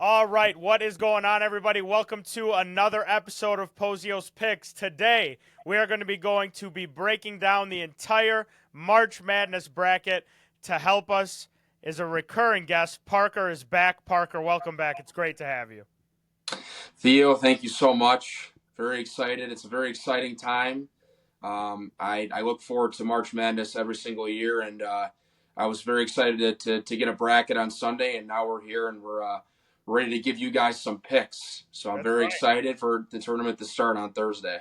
All right, what is going on, everybody? Welcome to another episode of Pozios Picks. Today, we are going to be breaking down the entire March Madness bracket. To help us is a recurring guest. Parker is back. Parker, welcome back. It's great to have you. Theo, thank you so much. Very excited. It's a very exciting time. I look forward to March Madness every single year, and I was very excited to get a bracket on Sunday, and now we're here and we're ready to give you guys some picks. So I'm That's very right. excited for the tournament to start on Thursday.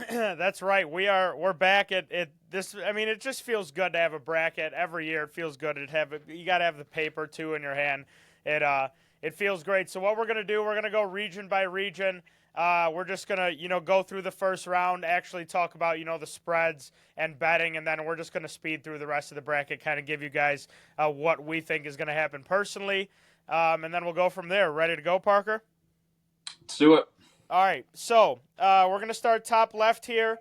That's right. We're back at this. I mean, it just feels good to have a bracket every year. It feels good to have it. You got to have the paper too in your hand. It feels great. So what we're gonna do? We're gonna go region by region. We're just gonna go through the first round, actually talk about the spreads and betting, and then we're just gonna speed through the rest of the bracket, kind of give you guys what we think is gonna happen personally, and then we'll go from there. Ready to go, Parker? Let's do it. All right, so we're going to start top left here.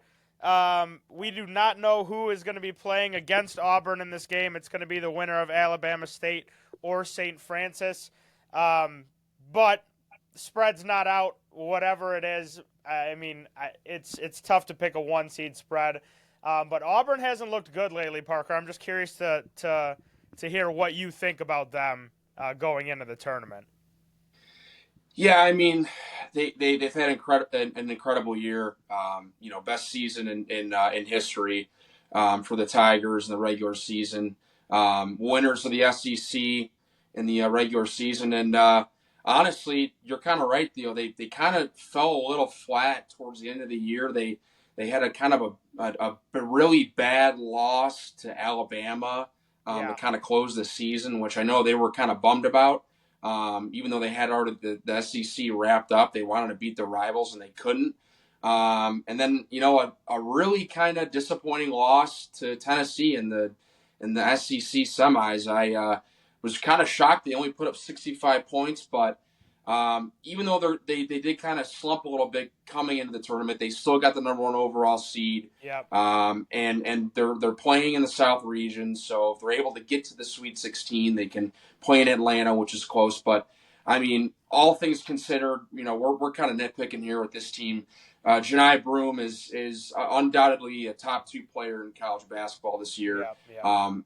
We do not know who is going to be playing against Auburn in this game. It's going to be the winner of Alabama State or St. Francis. But spread's not out, whatever it is. I mean, it's tough to pick a one-seed spread. But Auburn hasn't looked good lately, Parker. I'm just curious to hear what you think about them going into the tournament. Yeah, I mean, they've had an incredible year. Best season in history for the Tigers in the regular season. Winners of the SEC in the regular season, and honestly, you're kind of right, Theo. They kind of fell a little flat towards the end of the year. They had a kind of a really bad loss to Alabama to kind of close the season, which I know they were kind of bummed about. Even though they had already the SEC wrapped up, they wanted to beat their rivals and they couldn't. And then a really kind of disappointing loss to Tennessee in the SEC semis. I was kind of shocked they only put up 65 points, but even though they did kind of slump a little bit coming into the tournament, they still got the number one overall seed. Yep. And they're playing in the South region, so if they're able to get to the Sweet 16, they can play in Atlanta, which is close. But I mean, all things considered, we're kind of nitpicking here with this team. Janai Broome is undoubtedly a top two player in college basketball this year. Yep, yep.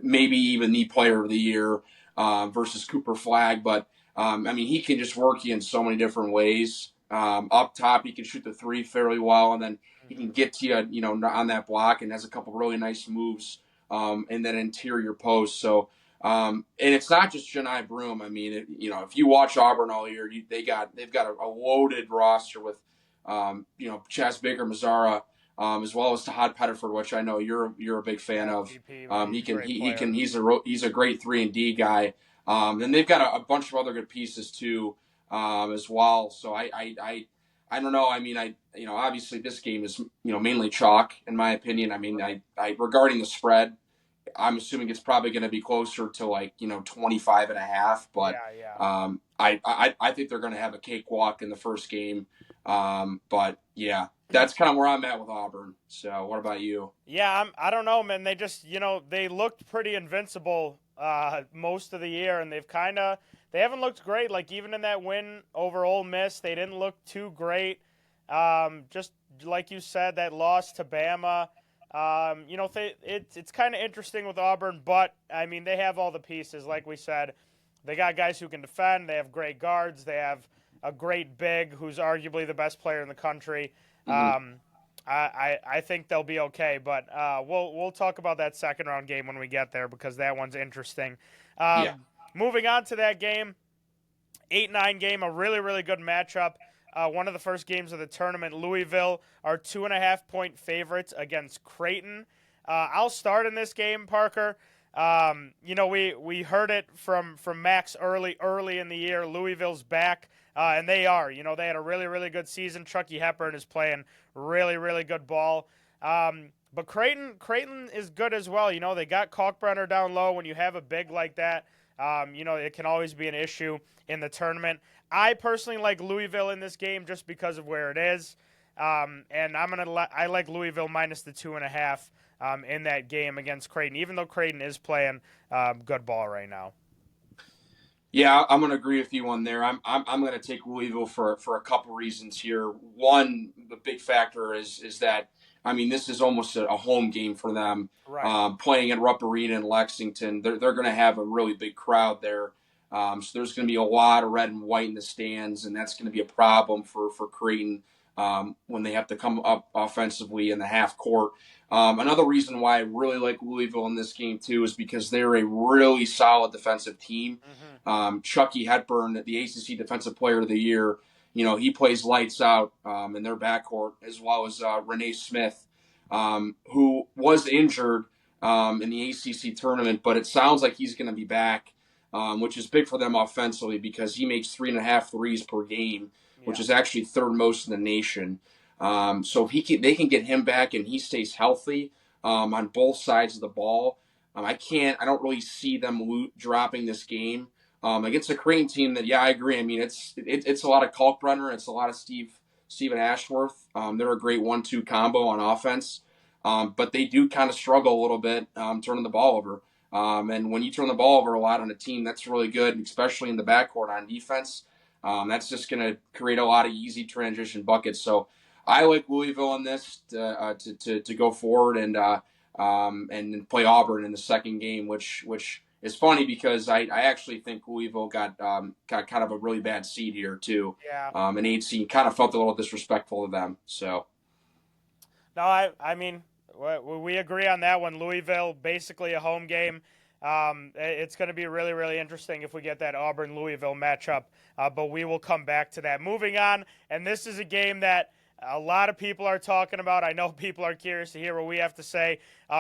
Maybe even the player of the year versus Cooper Flagg, but. I mean, he can just work you in so many different ways. Up top, he can shoot the three fairly well, and then he can get to you, on that block, and has a couple really nice moves in that interior post. So, and it's not just Janai Broome. I mean, if you watch Auburn all year, they've got a loaded roster with, Chaz Baker-Mazara, as well as Tahad Pettiford, which I know you're a big fan of. He's a great 3-and-D guy. And they've got a bunch of other good pieces too, as well. So I don't know. I mean, obviously this game is mainly chalk in my opinion. I mean, I regarding the spread, I'm assuming it's probably going to be closer to 25.5. But I think they're going to have a cakewalk in the first game. But yeah, that's kind of where I'm at with Auburn. So what about you? Yeah, I don't know, man. They just, they looked pretty invincible most of the year, and they haven't looked great. Like, even in that win over Ole Miss, they didn't look too great. Just like you said, that loss to Bama. It's kind of interesting with Auburn, but I mean, they have all the pieces. Like we said, they got guys who can defend. They have great guards. They have a great big who's arguably the best player in the country. Mm-hmm. I think they'll be okay, but we'll talk about that second round game when we get there because that one's interesting. Yeah. Moving on to that game, 8-9 game, a really, really good matchup. One of the first games of the tournament. Louisville are 2.5-point favorites against Creighton. I'll start in this game, Parker. We heard it from Max early in the year. Louisville's back, and they are. They had a really, really good season. Chucky Hepburn is playing really, really good ball. But Creighton is good as well. They got Kalkbrenner down low. When you have a big like that, it can always be an issue in the tournament. I personally like Louisville in this game just because of where it is. And I like Louisville minus the 2.5 in that game against Creighton, even though Creighton is playing good ball right now. Yeah, I'm going to agree with you on there. I'm going to take Louisville for a couple reasons here. One, the big factor is that I mean this is almost a home game for them. Right. Playing at Rupp Arena in Lexington, they're going to have a really big crowd there. So there's going to be a lot of red and white in the stands, and that's going to be a problem for Creighton when they have to come up offensively in the half court. Another reason why I really like Louisville in this game too is because they're a really solid defensive team. Hmm. Chucky Hepburn, the ACC Defensive Player of the Year, he plays lights out in their backcourt, as well as Renee Smith, who was injured in the ACC tournament, but it sounds like he's going to be back, which is big for them offensively because he makes 3.5 threes per game, which Yeah. is actually third most in the nation. So if they can get him back and he stays healthy on both sides of the ball, I don't really see them dropping this game against a Creighton team that, yeah, I agree. I mean, it's a lot of Kalkbrenner, it's a lot of Stephen Ashworth. They're a great 1-2 combo on offense, but they do kind of struggle a little bit turning the ball over. And when you turn the ball over a lot on a team, that's really good, especially in the backcourt on defense. That's just going to create a lot of easy transition buckets. So I like Louisville in this to go forward and play Auburn in the second game, which is funny because I actually think Louisville got kind of a really bad seed here too. Yeah. An 8 seed kind of felt a little disrespectful to them. So No, I mean, we agree on that one. Louisville, basically a home game. It's going to be really, really interesting if we get that Auburn-Louisville matchup, but we will come back to that. Moving on, and this is a game that a lot of people are talking about. I know people are curious to hear what we have to say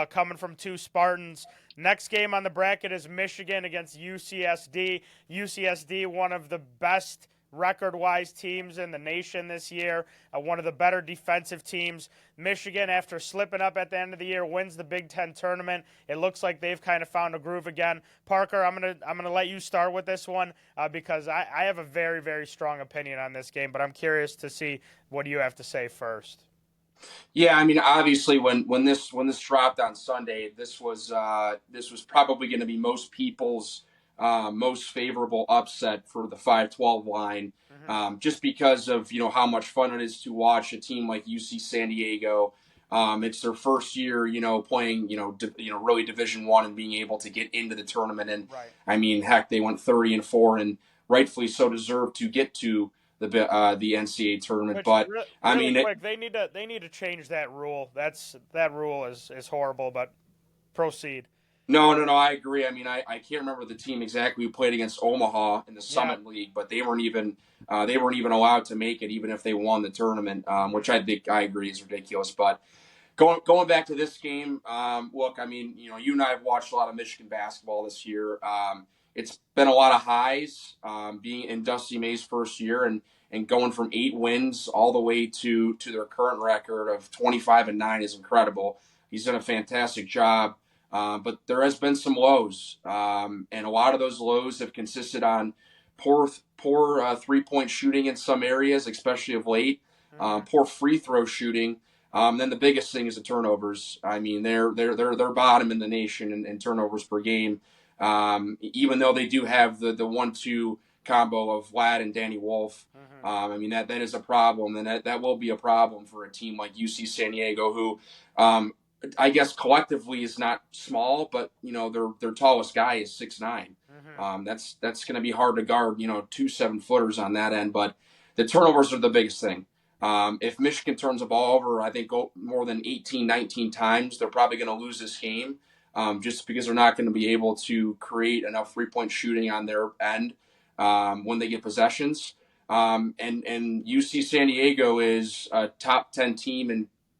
coming from two Spartans. Next game on the bracket is Michigan against UCSD. UCSD, one of the best record-wise teams in the nation this year, one of the better defensive teams. Michigan, after slipping up at the end of the year, wins the Big Ten tournament. It looks like they've kind of found a groove again. Parker, I'm gonna let you start with this one because I have a very, very strong opinion on this game, but I'm curious to see what you have to say first. yeah, I mean, obviously when this dropped on Sunday, this was probably going to be most people's most favorable upset for the 5-12 line, Mm-hmm. just because of how much fun it is to watch a team like UC San Diego. It's their first year, playing, really Division One and being able to get into the tournament. And Right. I mean, heck, they went 30-4 and rightfully so deserved to get to the NCAA tournament. Which But I really mean, quick, they need to change that rule. That rule is horrible. But proceed. no. I agree. I mean, I can't remember the team exactly who played against Omaha in the Yeah. Summit League, but they weren't even allowed to make it, even if they won the tournament, which I think I agree is ridiculous. But going back to this game, look, I mean, you and I have watched a lot of Michigan basketball this year. It's been a lot of highs, being in Dusty May's first year and going from 8 wins all the way to their current record of 25-9 is incredible. He's done a fantastic job. But there has been some lows, and a lot of those lows have consisted on poor 3-point shooting in some areas, especially of late. Mm-hmm. Poor free throw shooting. Then the biggest thing is the turnovers. I mean, they're bottom in the nation in turnovers per game. Even though they do have the 1-2 combo of Vlad and Danny Wolf. Mm-hmm. I mean that is a problem, and that will be a problem for a team like UC San Diego, who I guess collectively is not small, but their tallest guy is 6'9". Mm-hmm. That's going to be hard to guard. 2 7-footers on that end, but the turnovers are the biggest thing. If Michigan turns the ball over, I think more than 18, 19 times, they're probably going to lose this game, just because they're not going to be able to create enough 3-point shooting on their end when they get possessions. And UC San Diego is a top 10 team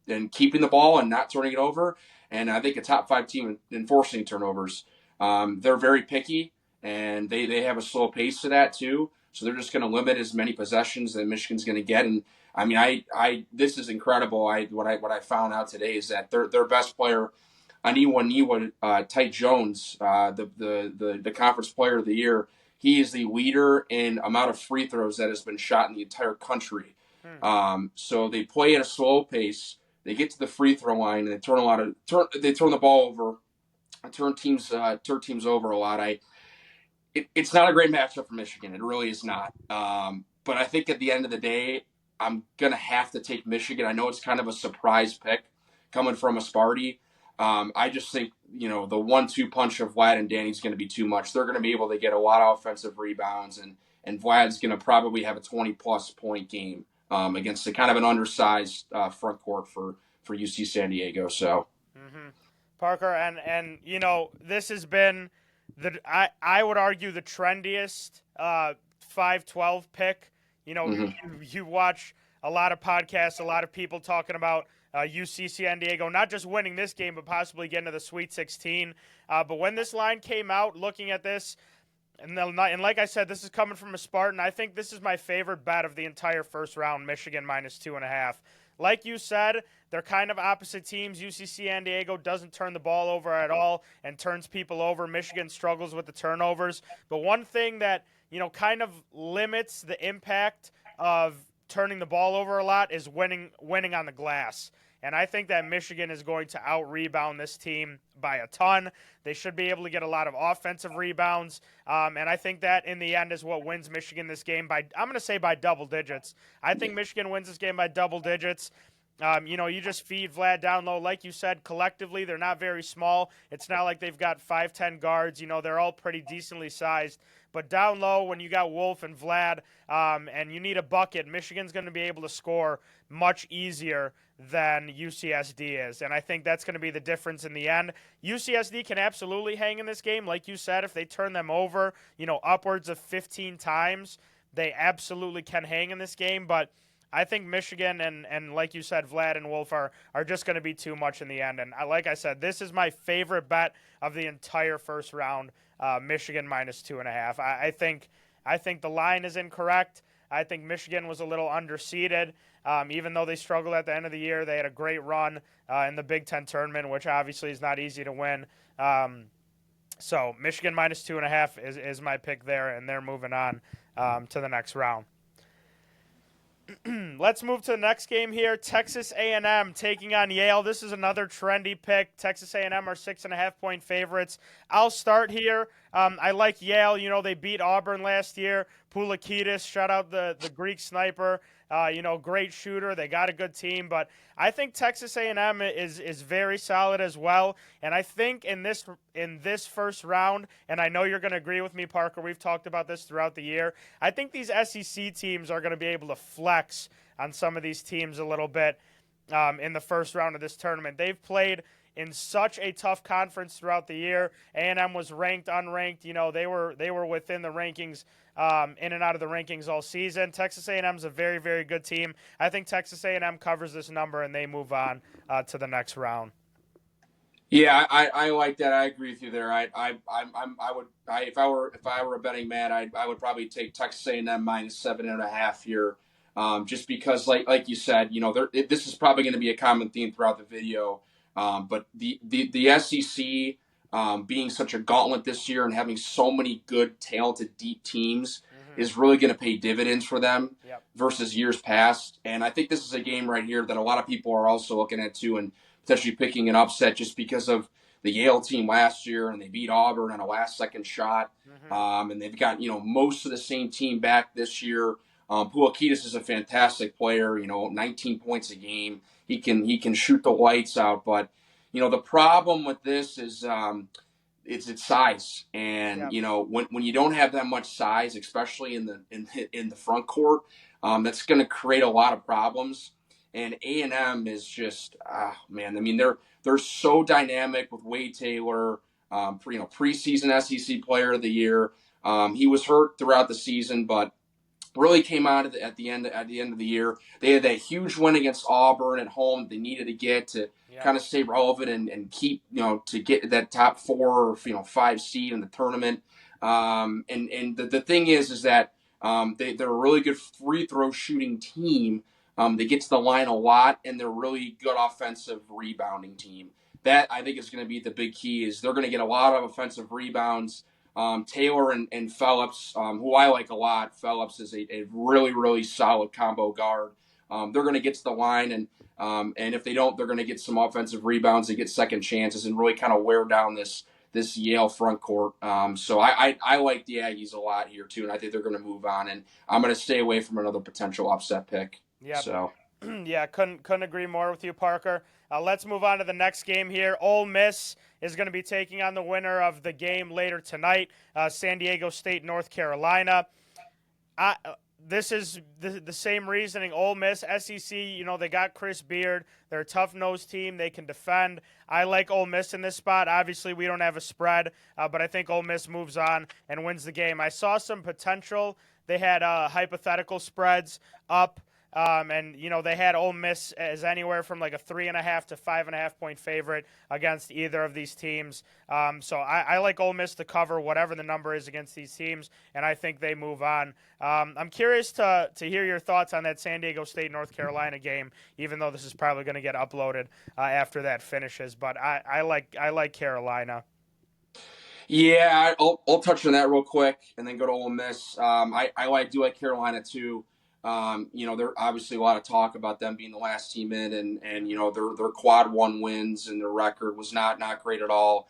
in keeping the ball and not turning it over, and I think a top 5 team in forcing turnovers. They're very picky, and they have a slow pace to that too. So they're just going to limit as many possessions that Michigan's going to get. And I mean, I this is incredible. What I found out today is that their best player, Aniwa Tite Jones, the conference player of the year, he is the leader in amount of free throws that has been shot in the entire country. Hmm. So they play at a slow pace. They get to the free throw line and they turn the ball over, turn teams over a lot. it's not a great matchup for Michigan. It really is not. But I think at the end of the day, I'm gonna have to take Michigan. I know it's kind of a surprise pick coming from a Sparty. I just think the 1-2 punch of Vlad and Danny's going to be too much. They're going to be able to get a lot of offensive rebounds, and Vlad's going to probably have a 20-plus point game against a kind of an undersized front court for UC San Diego. So, Parker, and this has been I would argue the trendiest 5-12 pick. You watch a lot of podcasts, a lot of people talking about UC San Diego not just winning this game, but possibly getting to the Sweet 16. But when this line came out, looking at this, and like I said, this is coming from a Spartan. I think this is my favorite bet of the entire first round, Michigan -2.5. Like you said, they're kind of opposite teams. UC San Diego doesn't turn the ball over at all and turns people over. Michigan struggles with the turnovers. But one thing that, kind of limits the impact of turning the ball over a lot is winning on the glass. And I think that Michigan is going to out-rebound this team by a ton. They should be able to get a lot of offensive rebounds. And I think that in the end is what wins Michigan this game I'm going to say by double digits. I think Michigan wins this game by double digits. You just feed Vlad down low. Like you said, collectively, they're not very small. It's not like they've got 5'10 guards. They're all pretty decently sized. But down low, when you got Wolf and Vlad and you need a bucket, Michigan's going to be able to score much easier than UCSD is. And I think that's going to be the difference in the end. UCSD can absolutely hang in this game. Like you said, if they turn them over, upwards of 15 times, they absolutely can hang in this game. But I think Michigan and like you said, Vlad and Wolf are just going to be too much in the end. And like I said, this is my favorite bet of the entire first round, Michigan -2.5. I think the line is incorrect. I think Michigan was a little underseeded. Even though they struggled at the end of the year, they had a great run in the Big Ten tournament, which obviously is not easy to win. So Michigan -2.5 is my pick there, and they're moving on to the next round. Let's move to the next game here. Texas A&M taking on Yale. This is another trendy pick. Texas A&M are 6.5-point favorites. I'll start here. I like Yale. They beat Auburn last year. Poulikitis, shout out the Greek sniper. Great shooter. They got a good team, but I think Texas A&M is very solid as well. And I think in this first round, and I know you're going to agree with me, Parker. We've talked about this throughout the year. I think these SEC teams are going to be able to flex on some of these teams a little bit in the first round of this tournament. They've played in such a tough conference throughout the year. A&M was ranked, unranked. They were within the rankings, in and out of the rankings all season. Texas A&M is a very, very good team. I think Texas A&M covers this number and they move on to the next round. Yeah, I like that. I agree with you there. If I were a betting man, I would probably take Texas A&M -7.5 here, just because like you said, this is probably going to be a common theme throughout the video. But the SEC being such a gauntlet this year and having so many good, talented, deep teams is really going to pay dividends for them versus years past. And I think this is a game right here that a lot of people are also looking at too, and potentially picking an upset just because of the Yale team last year, and they beat Auburn on a last-second shot. And they've got most of the same team back this year. Poulikitis is a fantastic player. 19 points a game. He can shoot the lights out, but the problem with this is it's its size, and when you don't have that much size, especially in the front court, that's going to create a lot of problems. And A&M is just man. I mean, they're so dynamic with Wade Taylor, preseason SEC Player of the Year. He was hurt throughout the season, but really came out at the end of the year. They had that huge win against Auburn at home that they needed to get to kind of stay relevant and keep to get that top 4 or 5 seed in the tournament. And the thing is that they're a really good free throw shooting team. They get to the line a lot, and they're a really good offensive rebounding team. That, I think, is going to be the big key. Is they're going to get a lot of offensive rebounds. Taylor and Phillips, who I like a lot. Phillips is a really, really solid combo guard. They're going to get to the line, and if they don't, they're going to get some offensive rebounds. They get second chances and really kind of wear down this this Yale front court. So I like the Aggies a lot here too, and I think they're going to move on. And I'm going to stay away from another potential upset pick. Yep. So Yeah, couldn't agree more with you, Parker. Let's move on to the next game here. Ole Miss is going to be taking on the winner of the game later tonight, San Diego State, North Carolina. I, this is the same reasoning. Ole Miss, SEC, they got Chris Beard. They're a tough-nosed team. They can defend. I like Ole Miss in this spot. Obviously, we don't have a spread, but I think Ole Miss moves on and wins the game. I saw some potential. They had hypothetical spreads up. And they had Ole Miss as anywhere from like a 3.5 to 5.5 point favorite against either of these teams. So I like Ole Miss to cover whatever the number is against these teams, and I think they move on. I'm curious to hear your thoughts on that San Diego State North Carolina game, even though this is probably going to get uploaded after that finishes. But I like Carolina. yeah, I'll touch on that real quick and then go to Ole Miss. Do like Carolina too. There obviously a lot of talk about them being the last team in, and their quad one wins and their record was not great at all.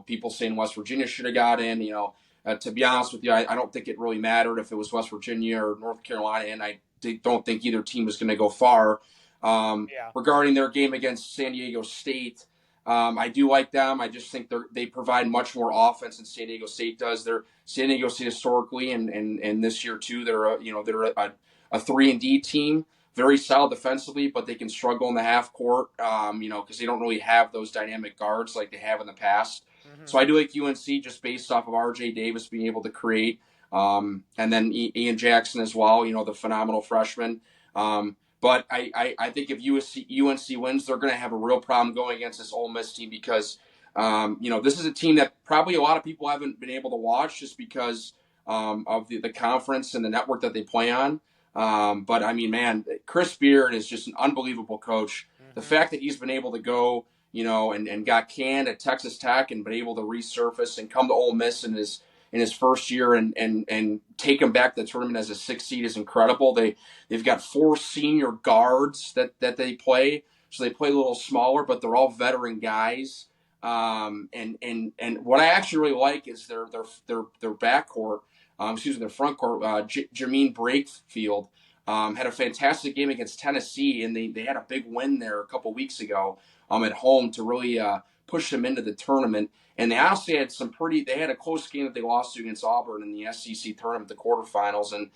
People saying West Virginia should have got in. To be honest with you, I don't think it really mattered if it was West Virginia or North Carolina, and I don't think either team was going to go far. Yeah. Regarding their game against San Diego State, I do like them. I just think they provide much more offense than San Diego State does. They're San Diego State historically, and this year too, they're a 3-and-D team, very solid defensively, but they can struggle in the half court, because they don't really have those dynamic guards like they have in the past. Mm-hmm. So I do like UNC just based off of R.J. Davis being able to create, and then Ian Jackson as well, the phenomenal freshman. But I think if UNC wins, they're going to have a real problem going against this Ole Miss team because, this is a team that probably a lot of people haven't been able to watch just because of the conference and the network that they play on. But I mean, man, Chris Beard is just an unbelievable coach. Mm-hmm. The fact that he's been able to go, and got canned at Texas Tech and been able to resurface and come to Ole Miss in his first year and take him back to the tournament as a 6th seed is incredible. They've got 4 senior guards that they play, so they play a little smaller, but they're all veteran guys. And what I actually really like is their backcourt. Their front court. Jameen Brakefield had a fantastic game against Tennessee, and they had a big win there a couple weeks ago at home to really push them into the tournament. And they honestly had they had a close game that they lost to against Auburn in the SEC tournament, the quarterfinals. And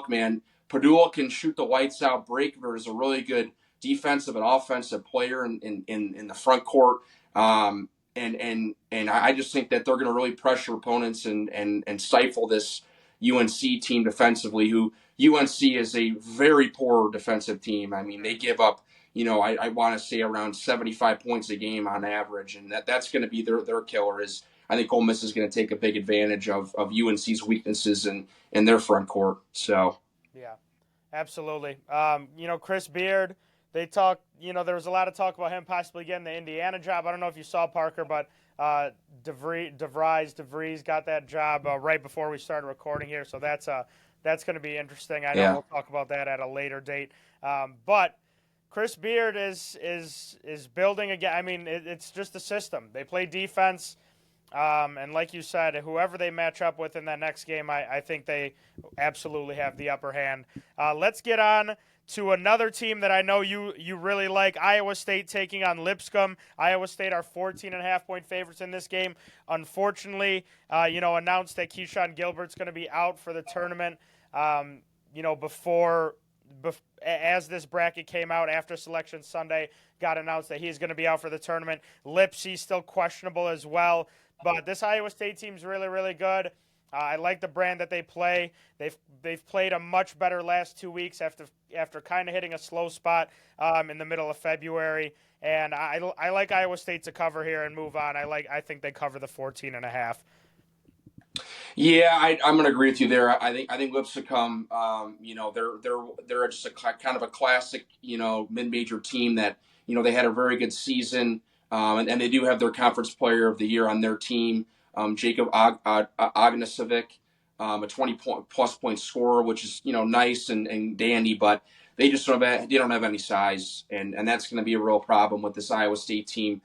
man, Padula can shoot the lights out. Brakefield is a really good defensive and offensive player in the front court. And I just think that they're going to really pressure opponents and stifle this UNC team defensively, who UNC is a very poor defensive team. I mean, they give up, I want to say around 75 points a game on average, and that's going to be their killer. Is I think Ole Miss is going to take a big advantage of UNC's weaknesses in their front court. So yeah, absolutely. Chris Beard. They talked, there was a lot of talk about him possibly getting the Indiana job. I don't know if you saw, Parker, but DeVries got that job right before we started recording here. So that's going to be interesting. I know we'll talk about that at a later date. But Chris Beard is building again. I mean, it's just a system. They play defense. And like you said, whoever they match up with in that next game, I think they absolutely have the upper hand. Let's get on to another team that I know you really like, Iowa State taking on Lipscomb. Iowa State are 14.5 point favorites in this game. Unfortunately, announced that Keyshawn Gilbert's going to be out for the tournament. Before as this bracket came out after Selection Sunday, got announced that he's going to be out for the tournament. He's still questionable as well. But this Iowa State team's really, really good. I like the brand that they play. They've played a much better last 2 weeks after kind of hitting a slow spot in the middle of February. And I like Iowa State to cover here and move on. I think they cover the 14.5. Yeah, I'm going to agree with you there. I think Lipscomb, they're just a kind of a classic, mid-major team that they had a very good season, and they do have their conference player of the year on their team. Jacob Ognasovic, a 20-plus point scorer, which is nice and dandy, but they just don't have any size, and that's going to be a real problem with this Iowa State team.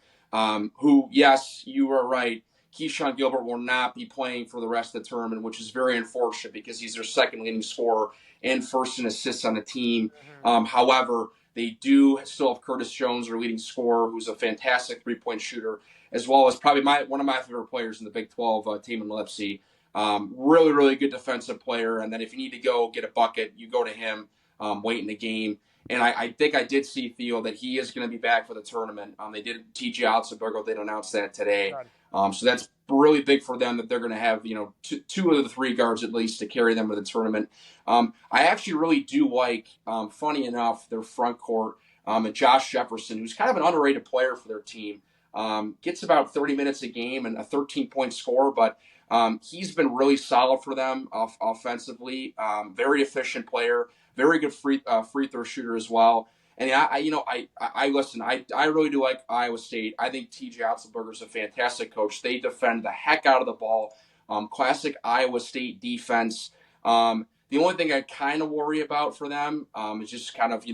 who, yes, you are right. Keyshawn Gilbert will not be playing for the rest of the tournament, which is very unfortunate because he's their second leading scorer and first in assists on the team. Mhm. However, they do still have Curtis Jones, their leading scorer, who's a fantastic three-point shooter, as well as probably one of my favorite players in the Big 12, Taman Lipsey. Really, really good defensive player. And then if you need to go get a bucket, you go to him late in the game. And I think I did see, Theo, that he is going to be back for the tournament. They did TJ Otzelberger did announce that today. Good. So that's really big for them that they're going to have, two of the three guards at least to carry them to the tournament. I actually really do like, funny enough, their front court and Josh Jefferson, who's kind of an underrated player for their team. Gets about 30 minutes a game and a 13-point score, but he's been really solid for them offensively. Very efficient player, very good free throw shooter as well. And I listen. I really do like Iowa State. I think TJ Otzelberger is a fantastic coach. They defend the heck out of the ball. Classic Iowa State defense. The only thing I kind of worry about for them is just kind of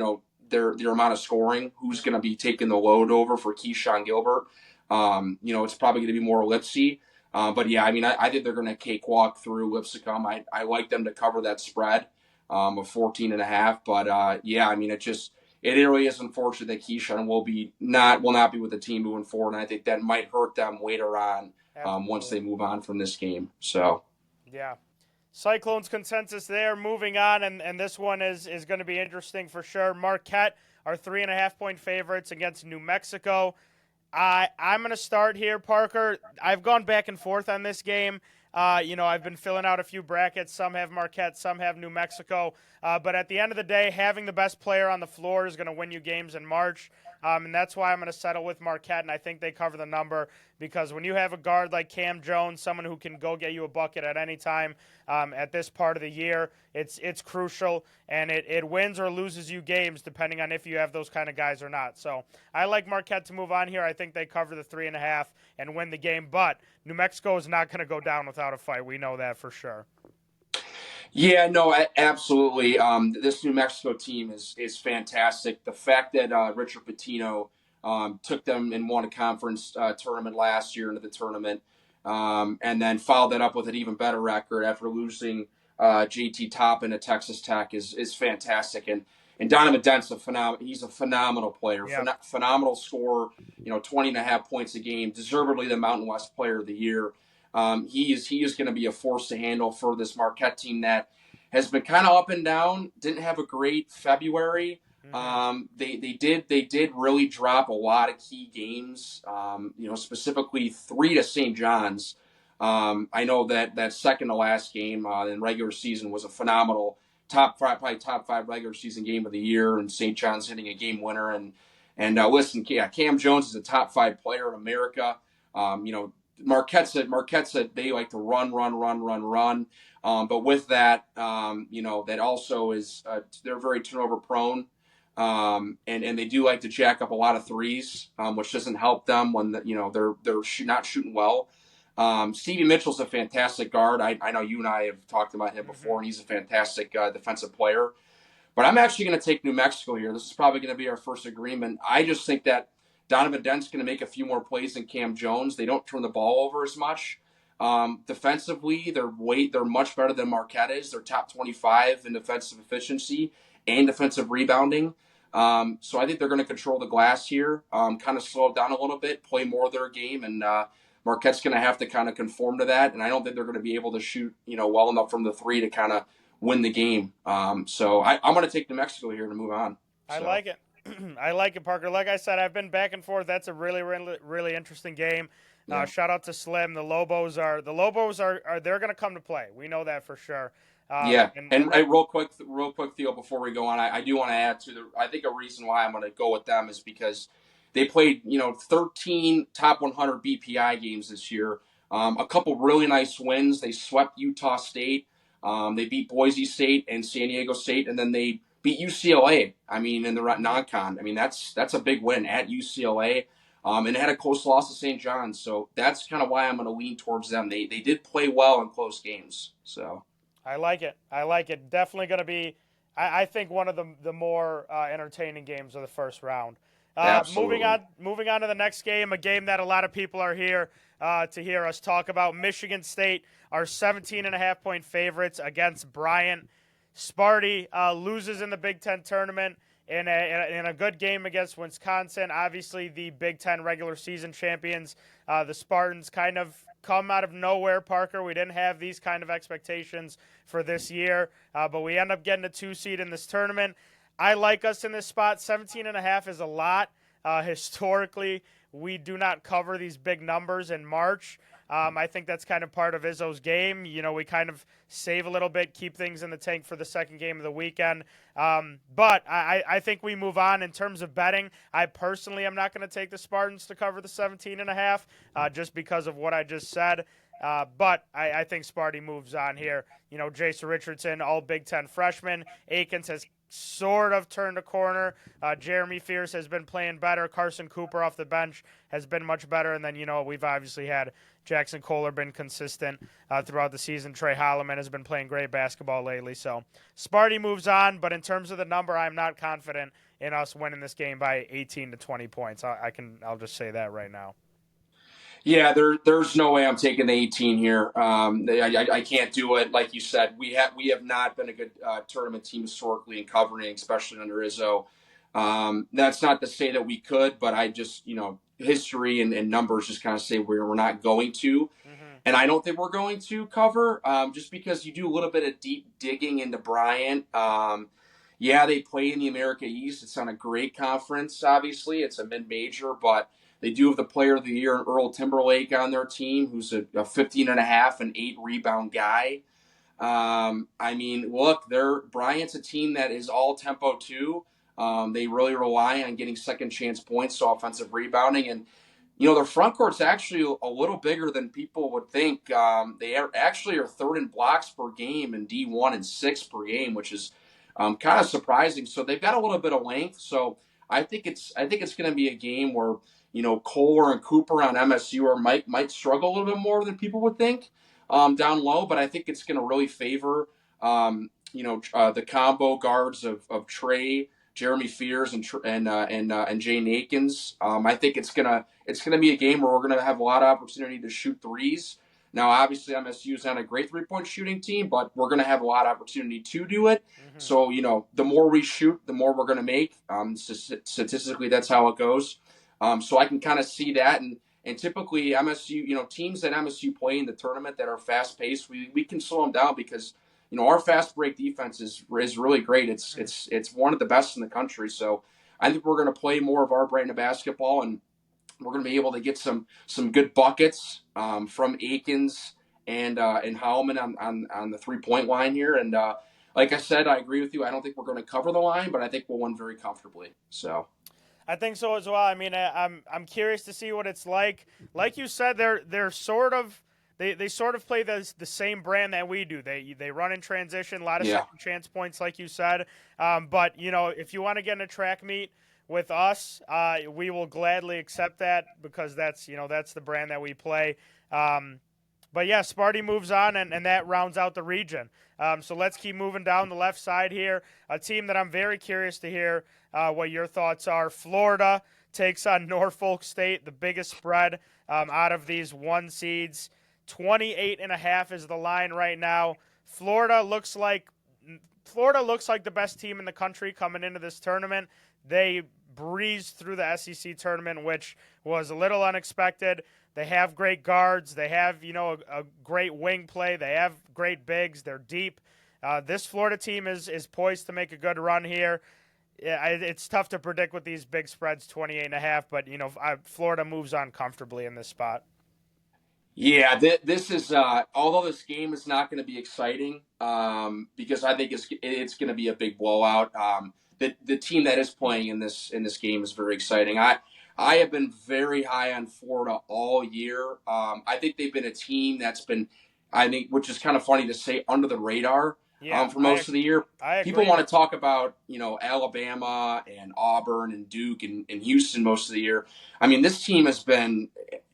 their amount of scoring. Who's going to be taking the load over for Keyshawn Gilbert? It's probably going to be more Lipsey. But yeah, I mean, I think they're going to cakewalk through Lipscomb. I like them to cover that spread of 14.5. But yeah, I mean, it really is unfortunate that Keyshawn will not be with the team moving forward, and I think that might hurt them later on once they move on from this game. So Yeah. Cyclones consensus there. Moving on, and this one is going to be interesting for sure. Marquette are 3.5-point favorites against New Mexico. I'm going to start here, Parker. I've gone back and forth on this game. I've been filling out a few brackets. Some have Marquette, some have New Mexico. But at the end of the day, having the best player on the floor is going to win you games in March. And that's why I'm going to settle with Marquette, and I think they cover the number because when you have a guard like Cam Jones, someone who can go get you a bucket at any time at this part of the year, it's crucial, and it wins or loses you games depending on if you have those kind of guys or not. So I like Marquette to move on here. I think they cover the 3.5 and win the game, but New Mexico is not going to go down without a fight. We know that for sure. yeah, no, absolutely. This New Mexico team is fantastic. The fact that Richard Pitino took them and won a conference tournament last year into the tournament, and then followed that up with an even better record after losing JT Toppin at Texas Tech is fantastic. And Donovan Dent's he's a phenomenal player, Yeah. phenomenal scorer. 20.5 points a game, deservedly the Mountain West Player of the Year. He is going to be a force to handle for this Marquette team that has been kind of up and down. Didn't have a great February. They did really drop a lot of key games. Specifically 3 to St. John's. I know that second to last game in regular season was a phenomenal probably top 5 regular season game of the year, and St. John's hitting a game winner. And listen, yeah, Cam Jones is a top 5 player in America. Marquette said they like to run. But with that, that also is they're very turnover prone. And they do like to jack up a lot of threes, which doesn't help them when they're not shooting well. Stevie Mitchell's a fantastic guard. I know you and I have talked about him before, and he's a fantastic defensive player. But I'm actually going to take New Mexico here. This is probably going to be our first agreement. I just think that Donovan Dent's going to make a few more plays than Cam Jones. They don't turn the ball over as much. Defensively, they're much better than Marquette is. They're top 25 in defensive efficiency and defensive rebounding. So I think they're going to control the glass here, kind of slow it down a little bit, play more of their game, and Marquette's going to have to kind of conform to that. And I don't think they're going to be able to shoot, well enough from the three to kind of win the game. So I'm going to take New Mexico here to move on. So. I like it. I like it, Parker. Like I said, I've been back and forth. That's a really, really, really interesting game. Yeah. Shout out to Slim. The Lobos are they're going to come to play. We know that for sure. Yeah, and real quick, Theo, before we go on, I do want to add I think a reason why I'm going to go with them is because they played 13 top 100 BPI games this year. A couple really nice wins. They swept Utah State. They beat Boise State and San Diego State, and then they beat UCLA. I mean, in the non-con. I mean, that's a big win at UCLA. And had a close loss to St. John's. So that's kind of why I'm going to lean towards them. They did play well in close games. So I like it. Definitely going to be, I think, one of the more entertaining games of the first round. Absolutely. Moving on to the next game, a game that a lot of people are here to hear us talk about. Michigan State are 17.5 point favorites against Bryant. Sparty loses in the Big Ten tournament in a good game against Wisconsin. Obviously, the Big Ten regular season champions. The Spartans kind of come out of nowhere, Parker. We didn't have these kind of expectations for this year, but we end up getting a 2 seed in this tournament. I like us in this spot. 17.5 is a lot. Historically, we do not cover these big numbers in March. I think that's kind of part of Izzo's game. You know, we kind of save a little bit, keep things in the tank for the second game of the weekend. But I think we move on in terms of betting. I personally am not going to take the Spartans to cover the 17.5 just because of what I just said. But I think Sparty moves on here. You know, Jason Richardson, all Big Ten freshman. Akins has sort of turned a corner. Jeremy Fierce has been playing better. Carson Cooper off the bench has been much better. And then, you know, we've obviously had Jackson Kohler been consistent throughout the season. Trey Holloman has been playing great basketball lately. So Sparty moves on, but in terms of the number, I'm not confident in us winning this game by 18 to 20 points. I'll just say that right now. Yeah, there's no way I'm taking the 18 here. I can't do it. Like you said, we have not been a good tournament team historically in covering, especially under Izzo. That's not to say that we could, but I just, history and numbers just kind of say we're not going to. Mm-hmm. And I don't think we're going to cover just because you do a little bit of deep digging into Bryant. Yeah, they play in the America East. It's on a great conference, obviously. It's a mid-major, but they do have the player of the year, Earl Timberlake, on their team, who's a 15 and a half and 8 rebound guy. I mean, look, Bryant's a team that is all tempo too. They really rely on getting second chance points, so offensive rebounding. And, their front court's actually a little bigger than people would think. They actually are third in blocks per game and D1 and sixth per game, which is kind of surprising. So they've got a little bit of length. So I think it's going to be a game where Kohler and Cooper on MSU might struggle a little bit more than people would think down low, but I think it's going to really favor the combo guards of Trey, Jeremy Fears, and Jay Nakins. I think it's gonna be a game where we're gonna have a lot of opportunity to shoot threes. Now, obviously, MSU is not a great 3-point shooting team, but we're going to have a lot of opportunity to do it. Mm-hmm. So, the more we shoot, the more we're going to make. Statistically, that's how it goes. So I can kind of see that. And typically, MSU, teams that MSU play in the tournament that are fast-paced, we can slow them down because, our fast break defense is really great. It's one of the best in the country. So I think we're going to play more of our brand of basketball, and we're going to be able to get some good buckets from Akins and Howman on the 3-point line here. And like I said, I agree with you. I don't think we're going to cover the line, but I think we'll win very comfortably. So I think so as well. I mean, I'm curious to see what it's like. Like you said, they're sort of they sort of play the same brand that we do. They run in transition, a lot of second chance points, like you said. But if you want to get in a track meet with us, we will gladly accept that because that's the brand that we play. But yeah, Sparty moves on, and that rounds out the region. So let's keep moving down the left side here. A team that I'm very curious to hear what your thoughts are. Florida takes on Norfolk State, the biggest spread out of these 1 seeds. 28.5 is the line right now. Florida looks like the best team in the country coming into this tournament. They breezed through the SEC tournament, which was a little unexpected. They have great guards. They have, a great wing play. They have great bigs. They're deep. This Florida team is poised to make a good run here. It's tough to predict with these big spreads, 28.5, but, Florida moves on comfortably in this spot. Yeah, this is although this game is not going to be exciting because I think it's going to be a big blowout. The team that is playing in this game is very exciting. I have been very high on Florida all year. I think they've been a team that's been, which is kind of funny to say, under the radar for most of the year. People want to talk about, Alabama and Auburn and Duke and Houston most of the year. I mean, this team has been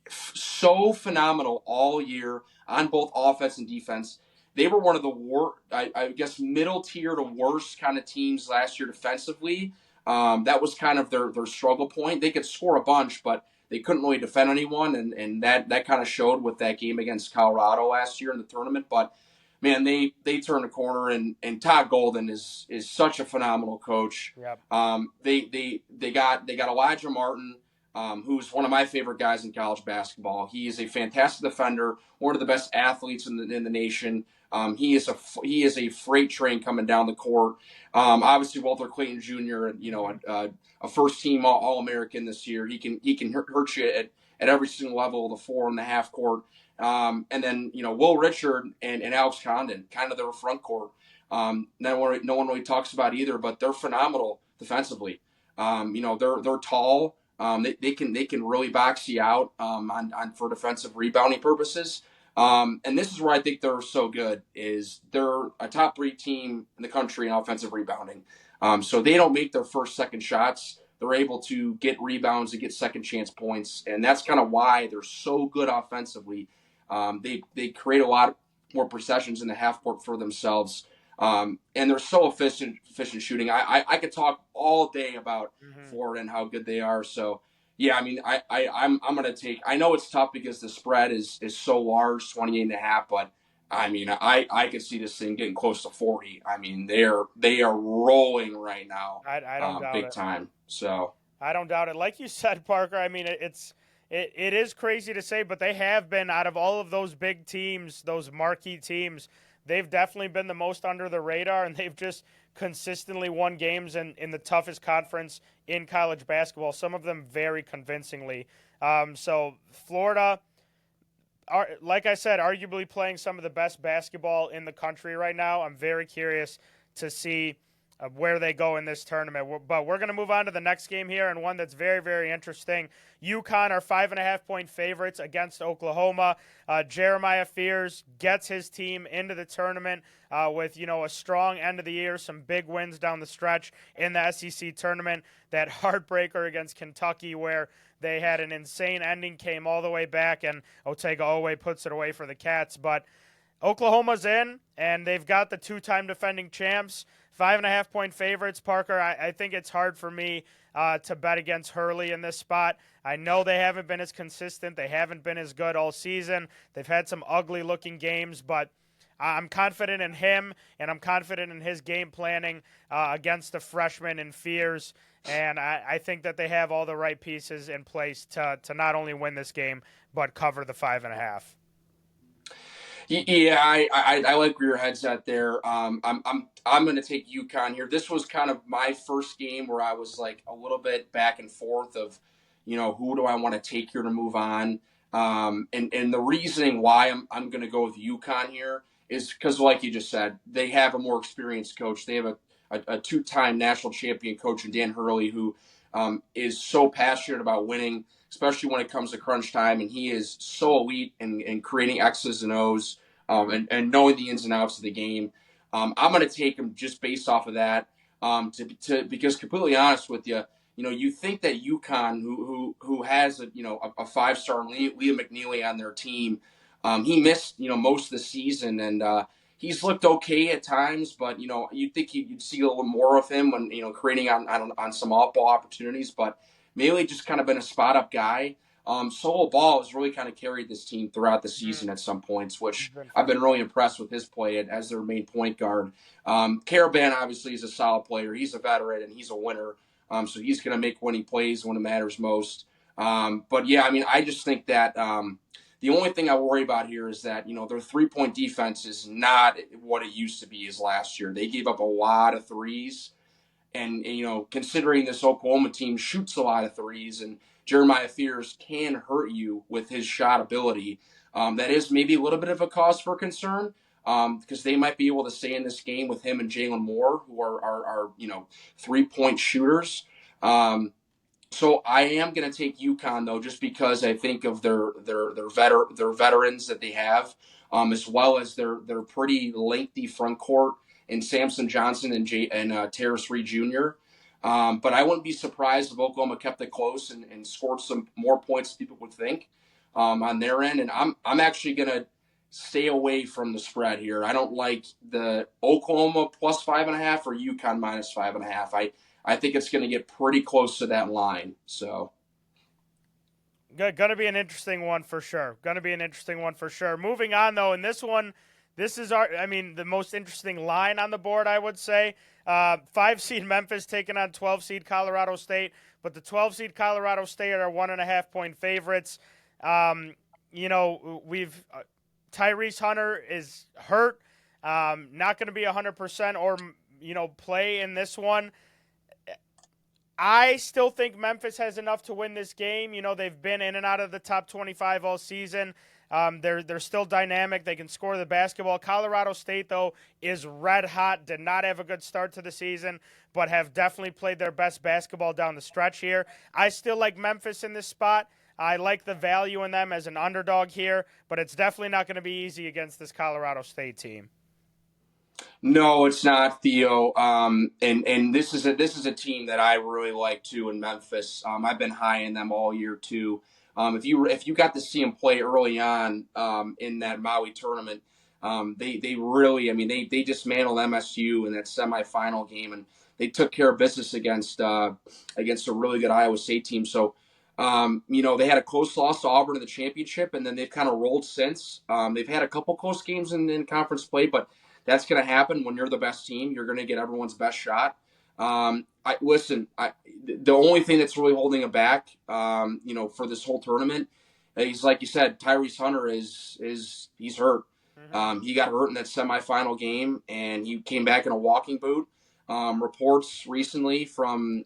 so phenomenal all year on both offense and defense. They were one of the worst, I guess, middle tier to worst kind of teams last year defensively. That was kind of their struggle point. They could score a bunch, but they couldn't really defend anyone, and that kind of showed with that game against Colorado last year in the tournament. But man, they turned a corner, and Todd Golden is such a phenomenal coach. Yep. They got Elijah Martin, who's one of my favorite guys in college basketball. He is a fantastic defender, one of the best athletes in the nation. He is a freight train coming down the court. Obviously, Walter Clayton Jr., a first team All American this year. He can hurt you at every single level of the 4 and the half court. And then Will Richard and Alex Condon, kind of their front court. No one really talks about either, but they're phenomenal defensively. They're tall. They can really box you out on for defensive rebounding purposes. And this is where I think they're so good is they're a top 3 team in the country in offensive rebounding. So they don't make their first, second shots. They're able to get rebounds and get second chance points. And that's kind of why they're so good offensively. They create a lot more possessions in the half court for themselves. And they're so efficient shooting. I could talk all day about Florida and how good they are. So yeah, I mean, I'm going to take. I know it's tough because the spread is so large, 28.5. But I mean, I could see this thing getting close to 40. I mean, they are rolling right now. I don't doubt big it. time. So I don't doubt it. Like you said, Parker. I mean, it is crazy to say, but they have been, out of all of those big teams, those marquee teams, they've definitely been the most under the radar, and they've just consistently won games in the toughest conference in college basketball, some of them very convincingly. So Florida, like I said, arguably playing some of the best basketball in the country right now. I'm very curious to see where they go in this tournament. But we're going to move on to the next game here, and one that's very, very interesting. UConn are 5.5-point favorites against Oklahoma. Jeremiah Fears gets his team into the tournament with a strong end of the year, some big wins down the stretch in the SEC tournament. That heartbreaker against Kentucky where they had an insane ending, came all the way back, and Otega Oweh puts it away for the Cats. But Oklahoma's in, and they've got the 2-time defending champs. 5.5-point favorites, Parker. I think it's hard for me to bet against Hurley in this spot. I know they haven't been as consistent. They haven't been as good all season. They've had some ugly-looking games, but I'm confident in him, and I'm confident in his game planning against the freshman and Fears. And I think that they have all the right pieces in place to not only win this game, but cover the 5.5. Yeah, I like where your head's at there. I'm going to take UConn here. This was kind of my first game where I was like a little bit back and forth of, who do I want to take here to move on. And the reasoning why I'm going to go with UConn here is because, like you just said, they have a more experienced coach. They have a 2-time national champion coach in Dan Hurley who is so passionate about winning, especially when it comes to crunch time. And he is so elite in creating X's and O's and knowing the ins and outs of the game. I'm going to take him just based off of that because completely honest with you, you think that UConn, who has a 5-star Liam McNeely on their team, he missed most of the season and he's looked okay at times, but you'd think you'd see a little more of him when creating on some off-ball opportunities. But Mealy just kind of been a spot-up guy. Solo Ball has really kind of carried this team throughout the season at some points, which I've been really impressed with his play as their main point guard. Caravan obviously is a solid player. He's a veteran and he's a winner, so he's going to make winning plays when it matters most. But yeah, I mean, I just think that the only thing I worry about here is that their 3-point defense is not what it used to be as last year. They gave up a lot of threes, and considering this Oklahoma team shoots a lot of threes and Jeremiah Fears can hurt you with his shot ability. That is maybe a little bit of a cause for concern because they might be able to stay in this game with him and Jalen Moore, who are 3-point shooters. So I am going to take UConn though, just because I think of their veterans that they have, as well as their pretty lengthy front court in Samson Johnson and Terrace Reed Jr. But I wouldn't be surprised if Oklahoma kept it close and scored some more points than people would think on their end. And I'm actually going to stay away from the spread here. I don't like the Oklahoma plus 5.5 or UConn minus 5.5. I think it's going to get pretty close to that line. So. Going to be an interesting one for sure. Going to be an interesting one for sure. Moving on, though, in this one, this is the most interesting line on the board, I would say. 5-seed Memphis taking on 12-seed Colorado State, but the 12-seed Colorado State are 1.5-point favorites. We've Tyrese Hunter is hurt, not going to be 100% or play in this one. I still think Memphis has enough to win this game. They've been in and out of the top 25 all season. They're still dynamic. They can score the basketball. Colorado State, though, is red hot. Did not have a good start to the season, but have definitely played their best basketball down the stretch here. I still like Memphis in this spot. I like the value in them as an underdog here, but it's definitely not going to be easy against this Colorado State team. No, it's not, Theo. And this is a team that I really like too in Memphis. I've been high in them all year too. If you got to see them play early on in that Maui tournament, they really, they dismantled MSU in that semifinal game, and they took care of business against a really good Iowa State team. So. They had a close loss to Auburn in the championship, and then they've kind of rolled since. They've had a couple close games in conference play, but that's going to happen when you're the best team. You're going to get everyone's best shot. The only thing that's really holding him back, for this whole tournament, he's like you said, Tyrese Hunter he's hurt. Mm-hmm. He got hurt in that semifinal game, and he came back in a walking boot. Reports recently from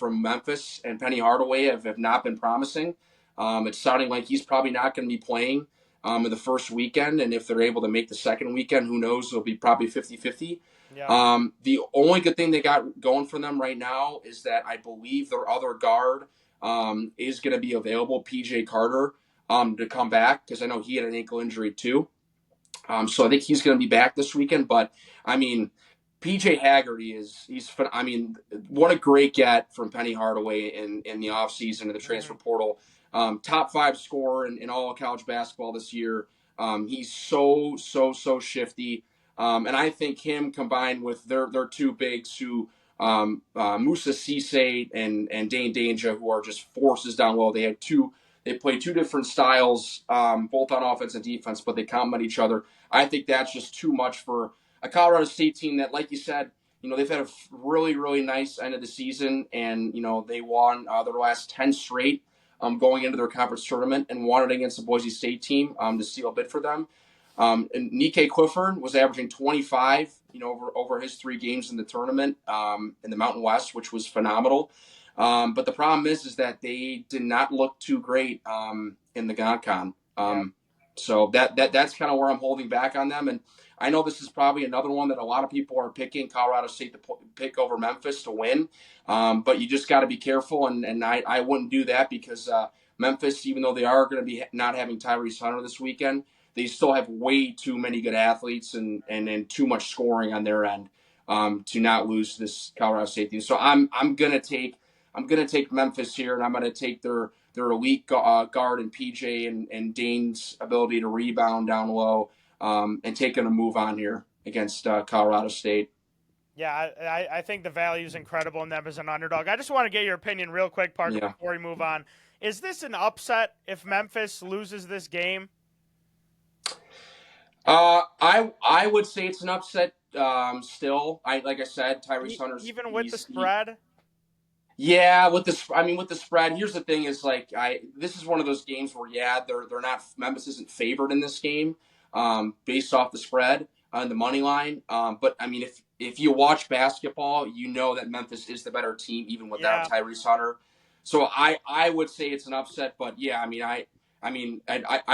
Memphis and Penny Hardaway have not been promising. It's sounding like he's probably not going to be playing in the first weekend, and if they're able to make the second weekend, who knows? It'll be probably 50-50. Yeah. The only good thing they got going for them right now is that I believe their other guard is going to be available, PJ Carter, to come back, because I know he had an ankle injury too. So I think he's going to be back this weekend. But PJ Haggerty what a great get from Penny Hardaway in the offseason in the transfer portal. Top 5 scorer in all of college basketball this year. He's so shifty. And I think him combined with their two bigs who Musa Cisse and Dane Danger, who are just forces down low. They play two different styles, both on offense and defense, but they complement each other. I think that's just too much for a Colorado State team that, like you said, they've had a really, really nice end of the season, and, they won their last 10 straight going into their conference tournament and won it against the Boise State team to seal a bid for them. And Nikkei Clifford was averaging 25, over his 3 games in the tournament in the Mountain West, which was phenomenal. But the problem is that they did not look too great in the GonCon. So that's kind of where I'm holding back on them. And I know this is probably another one that a lot of people are picking Colorado State to pick over Memphis to win. But you just got to be careful. And I wouldn't do that because Memphis, even though they are going to be not having Tyrese Hunter this weekend, they still have way too many good athletes and too much scoring on their end to not lose this Colorado State team. So I'm going to take Memphis here, and I'm going to take their elite guard and PJ and Dane's ability to rebound down low, and taking a move on here against Colorado State. Yeah, I think the value is incredible in them as an underdog. I just want to get your opinion real quick, Parker, before we move on. Is this an upset if Memphis loses this game? I would say it's an upset still. Like I said, Tyrese Hunter. Even with the spread? With the spread. Here's the thing: is this is one of those games where they're not, Memphis isn't favored in this game, based off the spread on the money line. But if you watch basketball, you know that Memphis is the better team even without Tyrese Hunter. So I would say it's an upset. But I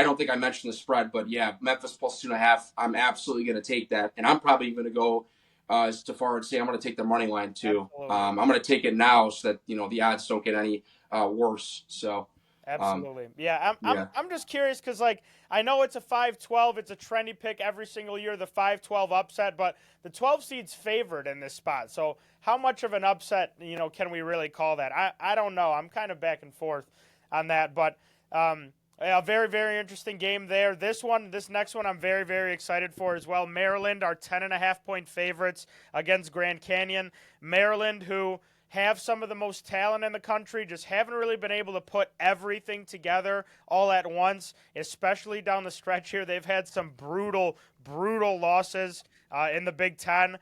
don't think I mentioned the spread, but Memphis plus 2.5. I'm absolutely going to take that, and I'm probably going to go as far as say I'm going to take the money line too. I'm going to take it now so that the odds don't get any worse. So absolutely, I'm just curious because I know it's a 5-12, it's a trendy pick every single year, the 5-12 upset, but the 12 seed's favored in this spot. So how much of an upset can we really call that? I don't know. I'm kind of back and forth on that, but. A very, very interesting game there. This next one, I'm very, very excited for as well. Maryland are 10.5 point favorites against Grand Canyon. Maryland, who have some of the most talent in the country, just haven't really been able to put everything together all at once, especially down the stretch here. They've had some brutal, brutal losses in the Big Ten.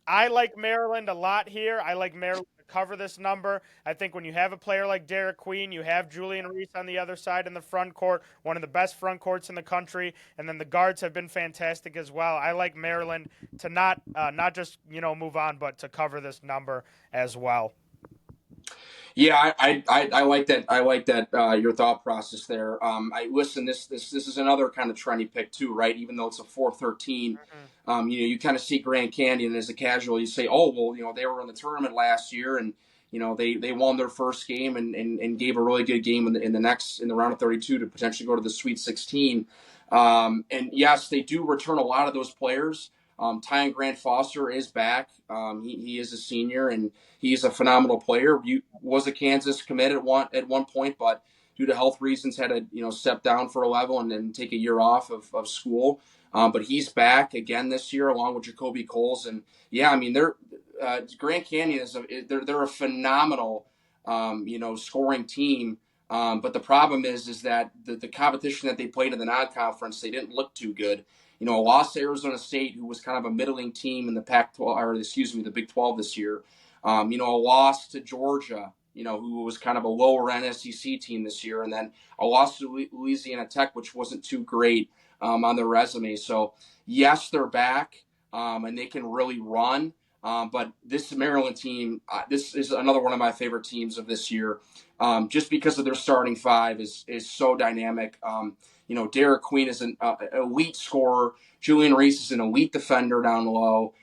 I like Maryland a lot here. I like Maryland to cover this number. I think when you have a player like Derek Queen, you have Julian Reese on the other side in the front court, one of the best front courts in the country, and then the guards have been fantastic as well. I like Maryland to not just move on, but to cover this number as well. Yeah, I like that. I like that your thought process there. I listen. This is another kind of trendy pick too, right? Even though it's a 413, Mhm. you kind of see Grand Canyon as a casual. You say, oh well, they were in the tournament last year, and they won their first game and gave a really good game in the round of 32 to potentially go to the Sweet 16. And yes, they do return a lot of those players. Tyon Grant Foster is back. He is a senior and he's a phenomenal player. Was a Kansas commit at one point, but due to health reasons had to step down for a level and then take a year off of school. But he's back again this year along with Jacoby Coles. And yeah, I mean they're Grand Canyon they're a phenomenal scoring team. But the problem is that the competition that they played in the non-conference, they didn't look too good. A loss to Arizona State, who was kind of a middling team in the Pac-12, or excuse me, the Big 12 this year. A loss to Georgia, who was kind of a lower end SEC team this year, and then a loss to Louisiana Tech, which wasn't too great on their resume. So yes, they're back, and they can really run. But this Maryland team, this is another one of my favorite teams of this year, just because of their starting five is so dynamic. Derek Queen is an elite scorer. Julian Reese is an elite defender down low.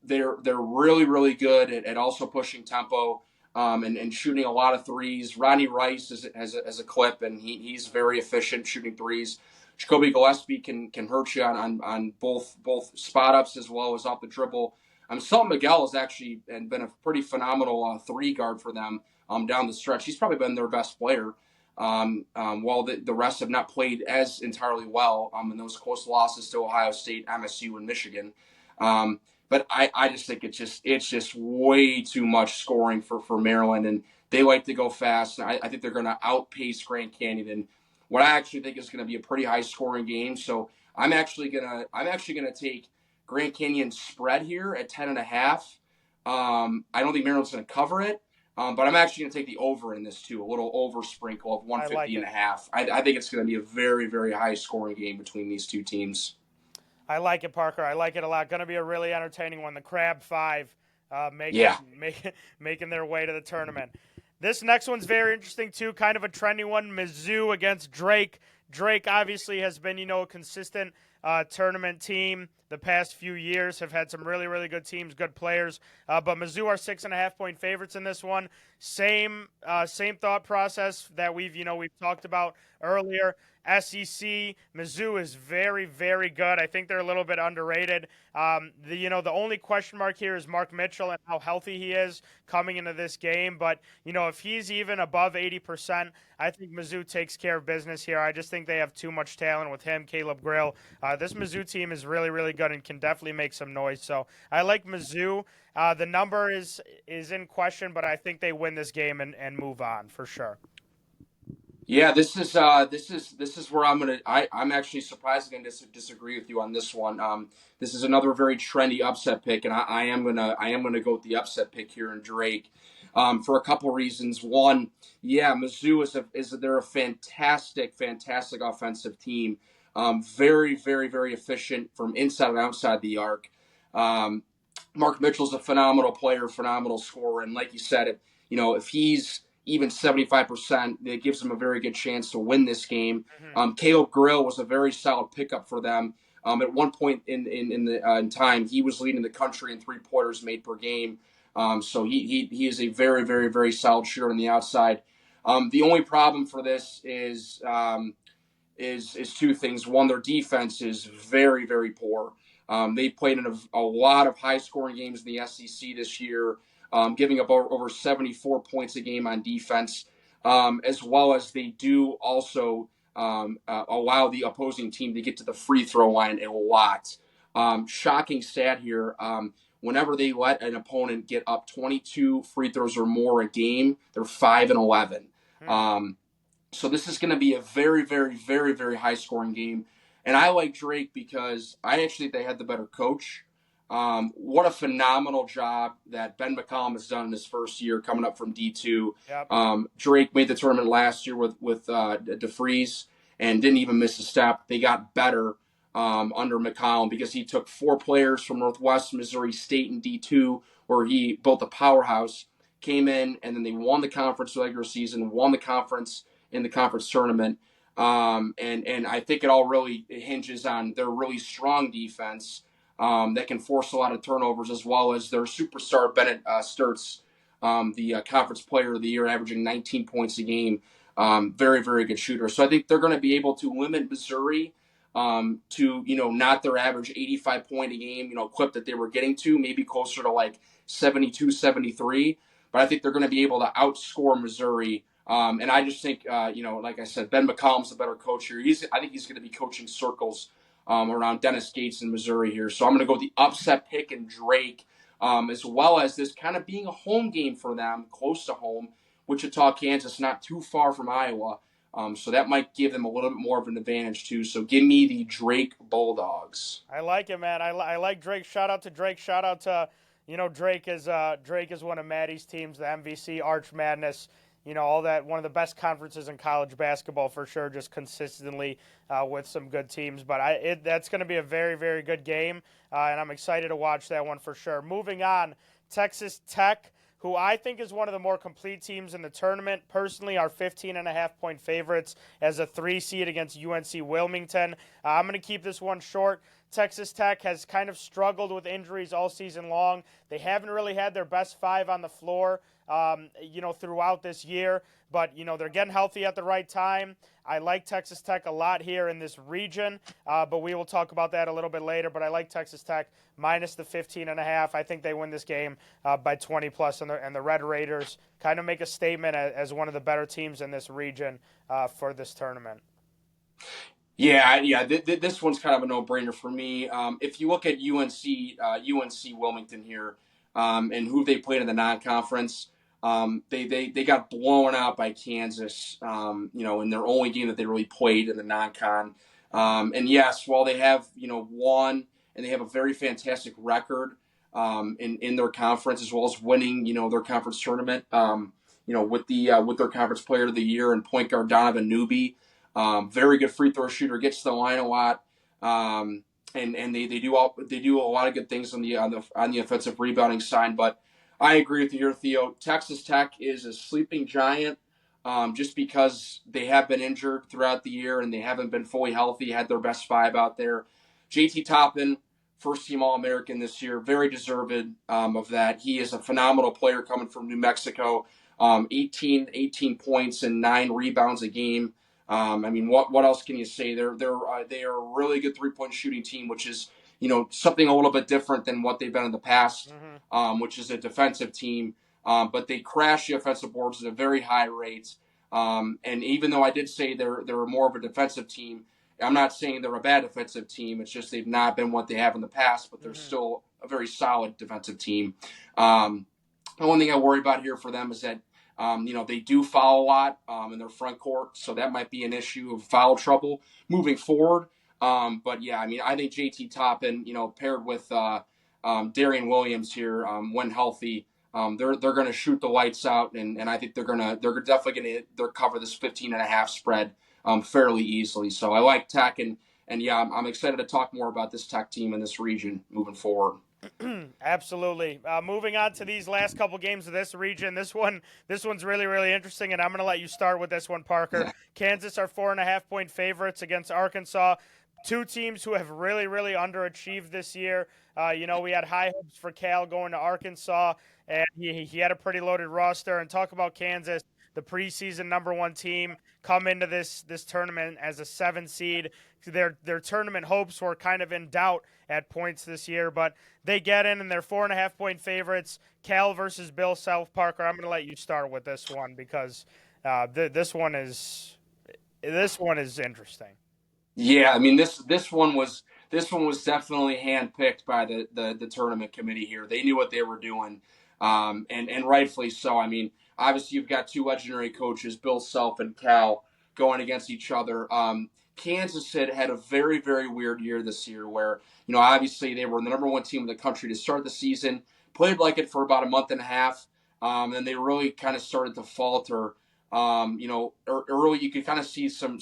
They're really really good at also pushing tempo and shooting a lot of threes. Ronnie Rice has a clip, and he's very efficient shooting threes. Jacoby Gillespie can hurt you on both spot ups as well as off the dribble. Sultan Miguel has actually been a pretty phenomenal three guard for them down the stretch. He's probably been their best player. While the rest have not played as entirely well in those close losses to Ohio State, MSU, and Michigan. But I just think it's just way too much scoring for Maryland, and they like to go fast. And I think they're going to outpace Grand Canyon, and what I actually think is going to be a pretty high scoring game. So I'm actually gonna take Grand Canyon's spread here at 10.5. I don't think Maryland's going to cover it. But I'm actually going to take the over in this too, a little over sprinkle of I like 150 and it. a half. I think it's going to be a very, very high scoring game between these two teams. I like it, Parker. I like it a lot. Going to be a really entertaining one. The Crab Five making Yeah. making their way to the tournament. This next one's very interesting too. Kind of a trendy one. Mizzou against Drake. Drake obviously has been a consistent tournament team the past few years. Have had some really really good teams, good players. But Mizzou are 6.5 point favorites in this one. Same thought process that we've talked about earlier. SEC, Mizzou is very, very good. I think they're a little bit underrated. The only question mark here is Mark Mitchell and how healthy he is coming into this game. But if he's even above 80%, I think Mizzou takes care of business here. I just think they have too much talent with him, Caleb Grill. This Mizzou team is really, really good and can definitely make some noise. So I like Mizzou. The number is in question, but I think they win this game and move on for sure. Yeah, this is where I'm actually surprised going to disagree with you on this one. This is another very trendy upset pick, and I am gonna go with the upset pick here in Drake, for a couple reasons. One, yeah, Mizzou they're a fantastic offensive team, very very very efficient from inside and outside the arc. Um, Mark Mitchell's a phenomenal player, phenomenal scorer, and like you said, if he's even 75%, it gives them a very good chance to win this game. Mhm. Caleb Grill was a very solid pickup for them. At one point in time, he was leading the country in three-pointers made per game. So he is a very, very, very solid shooter on the outside. The only problem for this is two things. One, their defense is very, very poor. They played in a lot of high scoring games in the SEC this year, giving up over 74 points a game on defense, as well as they do also allow the opposing team to get to the free throw line a lot. Shocking stat here. Whenever they let an opponent get up 22 free throws or more a game, they're 5-11. Hmm. So this is going to be a very, very, very, very high scoring game. And I like Drake because I actually think they had the better coach. What a phenomenal job that Ben McCollum has done in his first year coming up from D2. Yep. Drake made the tournament last year with DeFreeze and didn't even miss a step. They got better under McCollum because he took 4 players from Northwest Missouri State in D2, where he built a powerhouse, came in, and then they won the conference regular season, won the conference in the conference tournament. And I think it all really hinges on their really strong defense that can force a lot of turnovers, as well as their superstar Bennett Sturts, the conference player of the year, averaging 19 points a game. Very, very good shooter. So I think they're going to be able to limit Missouri to, not their average 85 point a game, clip that they were getting to, maybe closer to like 72, 73. But I think they're going to be able to outscore Missouri. And I just think, like I said, Ben McCollum's a better coach here. I think he's going to be coaching circles around Dennis Gates in Missouri here. So I'm going to go with the upset pick and Drake, as well as this kind of being a home game for them, close to home. Wichita, Kansas, not too far from Iowa. So that might give them a little bit more of an advantage too. So give me the Drake Bulldogs. I like it, man. I like Drake. Shout out to Drake. Shout out to, Drake is one of Maddie's teams, the MVC Arch Madness. All that, one of the best conferences in college basketball for sure, just consistently with some good teams. But that's going to be a very, very good game, and I'm excited to watch that one for sure. Moving on, Texas Tech, who I think is one of the more complete teams in the tournament. Personally, are 15.5-point favorites as a 3 seed against UNC Wilmington. I'm going to keep this one short. Texas Tech has kind of struggled with injuries all season long. They haven't really had their best 5 on the floor, throughout this year. But, they're getting healthy at the right time. I like Texas Tech a lot here in this region, but we will talk about that a little bit later. But I like Texas Tech minus the 15.5. I think they win this game by 20+, and the Red Raiders kind of make a statement as one of the better teams in this region for this tournament. Yeah. This one's kind of a no-brainer for me. If you look at UNC Wilmington here, and who they played in the non-conference, they got blown out by Kansas, in their only game that they really played in the non-con. And yes, while they have, won and they have a very fantastic record in their conference, as well as winning, their conference tournament, with their conference player of the year and point guard Donovan Newby. Very good free throw shooter, gets to the line a lot, and they do a lot of good things on the offensive rebounding side. But I agree with you here, Theo. Texas Tech is a sleeping giant, just because they have been injured throughout the year and they haven't been fully healthy. Had their best 5 out there. JT Toppin, first team All-American this year, very deserved of that. He is a phenomenal player coming from New Mexico. 18 points and 9 rebounds a game. What else can you say? They are a really good 3-point shooting team, which is something a little bit different than what they've been in the past, which is a defensive team. But they crash the offensive boards at a very high rate. And even though I did say they're more of a defensive team, I'm not saying they're a bad defensive team. It's just they've not been what they have in the past, but they're still a very solid defensive team. The one thing I worry about here for them is that they do foul a lot in their front court, so that might be an issue of foul trouble moving forward. But yeah, I think JT Toppin, paired with Darian Williams here, when healthy, they're going to shoot the lights out, and I think they're definitely going to cover this 15.5 spread fairly easily. So I like Tech, and yeah, I'm excited to talk more about this Tech team in this region moving forward. Absolutely. Moving on to these last couple games of this region, this one's really, really interesting, and I'm going to let you start with this one, Parker. Kansas are 4.5-point favorites against Arkansas. 2 teams who have really, really underachieved this year. We had high hopes for Cal going to Arkansas, and he had a pretty loaded roster. And talk about Kansas, the preseason number 1 team, come into this tournament as a 7 seed. Their tournament hopes were kind of in doubt at points this year, but they get in and they're 4.5-point favorites. Cal versus Bill Self. Parker, I'm going to let you start with this one because this one is This one is interesting. Yeah, I mean this one was definitely handpicked by the tournament committee here. They knew what they were doing, and rightfully so. I mean, obviously you've got two legendary coaches, Bill Self and Cal, going against each other. Kansas had a very very weird year this year, where obviously they were the number one team in the country to start the season, played like it for about a month and a half, and they really kind of started to falter. Early you could kind of see some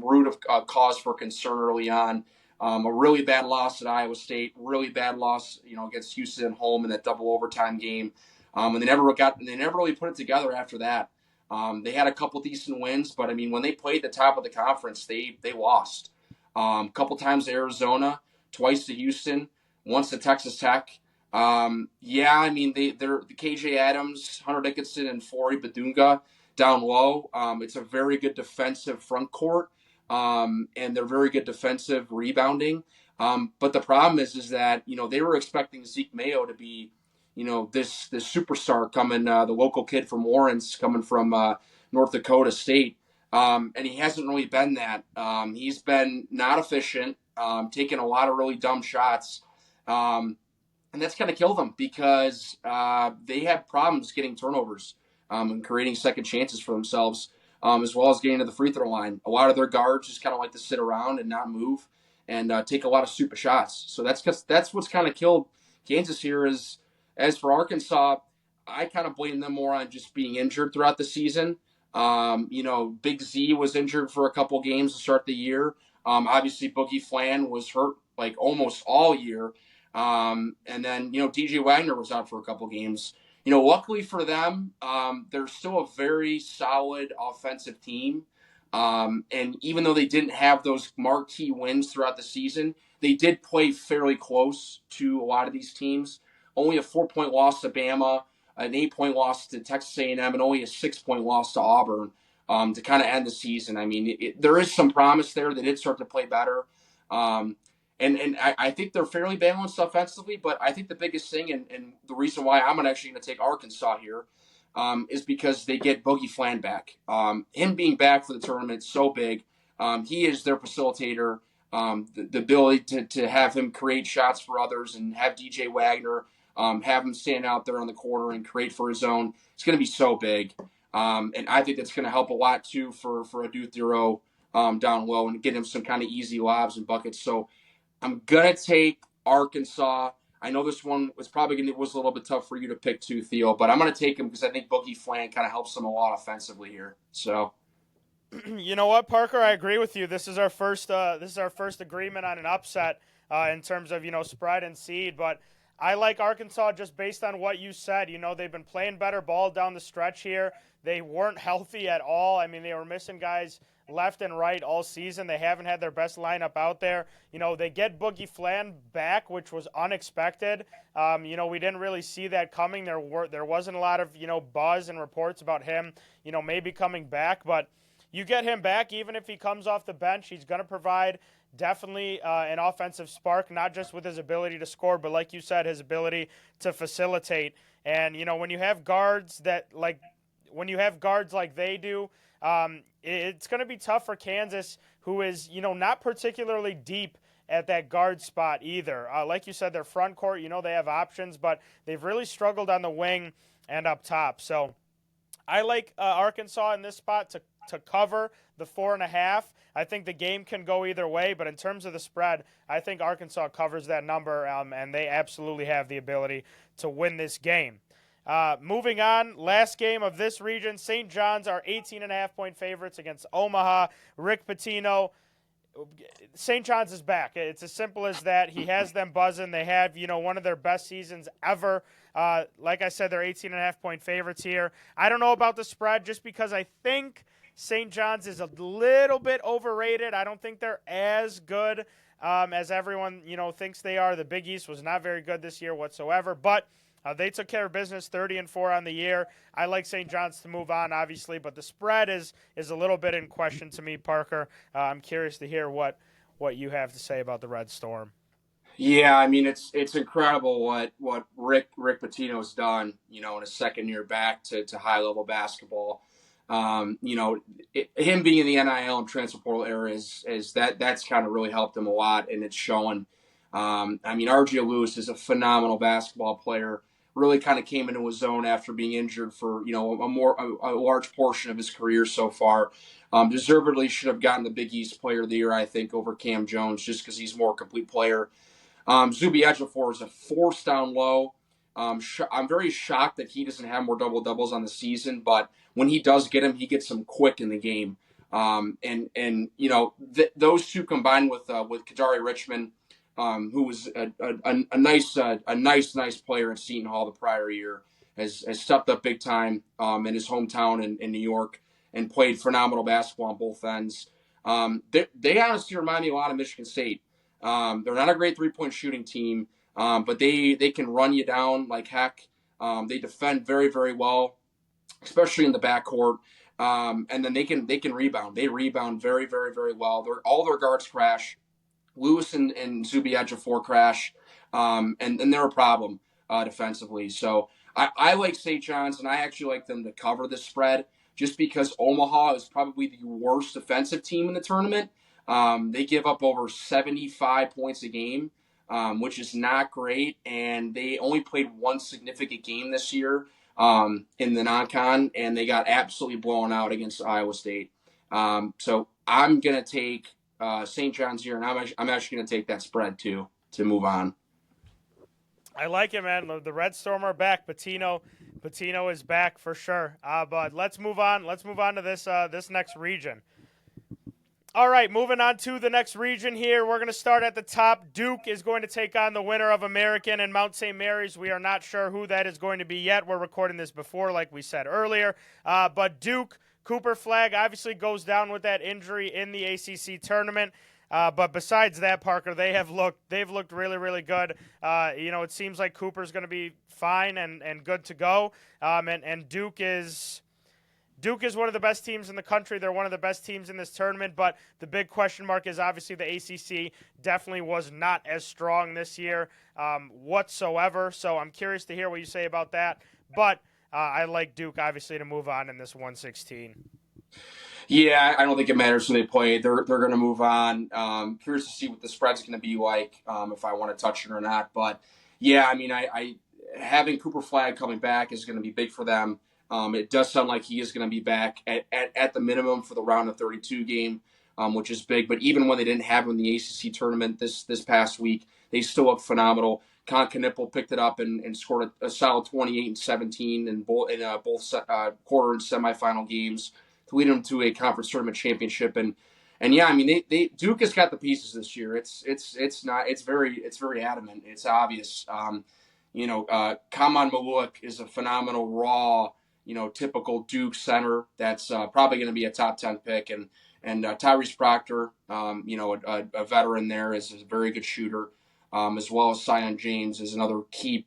root of cause for concern early on. A really bad loss at Iowa State, really bad loss, against Houston at home in that double overtime game, and they never really put it together after that. They had a couple decent wins, but I mean, when they played the top of the conference, they lost. A couple times to Arizona, twice to Houston, once to Texas Tech. Yeah, I mean they're KJ Adams, Hunter Dickinson, and Forey Badunga down low. It's a very good defensive front court, and they're very good defensive rebounding. But the problem is that they were expecting Zeke Mayo to be this superstar coming, the local kid from Lawrence coming from North Dakota State, and he hasn't really been that. He's been not efficient, taking a lot of really dumb shots. And that's going to kill them because they have problems getting turnovers and creating second chances for themselves, as well as getting to the free throw line. A lot of their guards just kind of like to sit around and not move and take a lot of stupid shots. So that's what's kind of killed Kansas here. As for Arkansas, I kind of blame them more on just being injured throughout the season. Big Z was injured for a couple games to start the year. Obviously, Boogie Flan was hurt like almost all year. And then, DJ Wagner was out for a couple games. Luckily for them, they're still a very solid offensive team. And even though they didn't have those marquee wins throughout the season, they did play fairly close to a lot of these teams. Only a 4-point loss to Bama, an 8-point loss to Texas A&M, and only a 6-point loss to Auburn to kind of end the season. I mean, there is some promise there. They did start to play better. And I think they're fairly balanced offensively, but I think the biggest thing and the reason why I'm actually going to take Arkansas here is because they get Boogie Flan back. Him being back for the tournament is so big. He is their facilitator. The ability to have him create shots for others and have DJ Wagner have him stand out there on the corner and create for his own. It's going to be so big. And I think that's going to help a lot, too, for a Adou Thiero down low and get him some kind of easy lobs and buckets. So I'm going to take Arkansas. I know this one was was a little bit tough for you to pick too, Theo, but I'm going to take him because I think Boogie Flan kind of helps them a lot offensively here. So, You know what, Parker? I agree with you. This is our first. This is our first agreement on an upset in terms of spread and seed. But I like Arkansas just based on what you said. They've been playing better ball down the stretch here. They weren't healthy at all. I mean, they were missing guys left and right all season. They haven't had their best lineup out there. They get Boogie Flan back, which was unexpected. We didn't really see that coming. There wasn't a lot of buzz and reports about him maybe coming back, but you get him back, even if he comes off the bench, he's going to provide definitely an offensive spark, not just with his ability to score, but like you said, his ability to facilitate. And, when you have guards like they do, it's going to be tough for Kansas, who is, not particularly deep at that guard spot either. Like you said, their front court, they have options, but they've really struggled on the wing and up top. So I like Arkansas in this spot to cover the 4.5. I think the game can go either way, but in terms of the spread, I think Arkansas covers that number, and they absolutely have the ability to win this game. Moving on, last game of this region, St. John's are 18.5-point favorites against Omaha. Rick Pitino, St. John's is back. It's as simple as that. He has them buzzing. They have, one of their best seasons ever. Like I said, they're 18.5-point favorites here. I don't know about the spread just because I think St. John's is a little bit overrated. I don't think they're as good as everyone, thinks they are. The Big East was not very good this year whatsoever, but they took care of business, 30-4 on the year. I like St. John's to move on, obviously, but the spread is a little bit in question to me, Parker. I'm curious to hear what you have to say about the Red Storm. yeah, I mean it's incredible what Rick Pitino's done, in his second year back to high level basketball. Him being in the NIL and transfer portal era is that's kind of really helped him a lot, and it's showing. RJ Lewis is a phenomenal basketball player. Really kind of came into his own after being injured for a large portion of his career so far. Deservedly should have gotten the Big East Player of the Year, I think, over Cam Jones, just because he's a more complete player. Zuby Ejiofor is a force down low. I'm very shocked that he doesn't have more double doubles on the season, but when he does get them, he gets them quick in the game. Those two combined with Kadari Richmond, who was a nice player at Seton Hall the prior year, has stepped up big time in his hometown in New York and played phenomenal basketball on both ends. They honestly remind me a lot of Michigan State. They're not a great 3-point shooting team, but they can run you down like heck. They defend very, very well, especially in the backcourt. And then they can rebound. They rebound very, very, very well. All their guards crash. Lewis and Zuby Ejiofor crash, and they're a problem defensively. So I like St. John's, and I actually like them to cover the spread just because Omaha is probably the worst defensive team in the tournament. They give up over 75 points a game, which is not great, and they only played one significant game this year in the non-con, and they got absolutely blown out against Iowa State. So I'm going to take St. John's here, and I'm actually going to take that spread too to move on. I like it, man. The Red Storm are back. Patino is back for sure. But let's move on. Let's move on to this next region. All right, moving on to the next region here. We're going to start at the top. Duke is going to take on the winner of American and Mount St. Mary's. We are not sure who that is going to be yet. We're recording this before, like we said earlier. But Duke, Cooper Flagg obviously goes down with that injury in the ACC tournament. But besides that, Parker, they've looked really, really good. It seems like Cooper's going to be fine and good to go. And Duke is one of the best teams in the country. They're one of the best teams in this tournament, but the big question mark is obviously the ACC definitely was not as strong this year whatsoever. So I'm curious to hear what you say about that. But I like Duke, obviously, to move on in this 116. Yeah, I don't think it matters who they play. They're going to move on. Curious to see what the spread's going to be like, if I want to touch it or not. But yeah, I having Cooper Flagg coming back is going to be big for them. It does sound like he is going to be back at the minimum for the round of 32 game, which is big. But even when they didn't have him in the ACC tournament this past week, they still look phenomenal. Con Knipple picked it up and scored a solid 28 and 17 in both quarter and semifinal games to lead them to a conference tournament championship. And yeah, Duke has got the pieces this year. It's very adamant. It's obvious. Kaman Maluk is a phenomenal raw, typical Duke center that's probably going to be a top 10 pick. And Tyrese Proctor, a veteran there, is a very good shooter, as well as Sion James is another key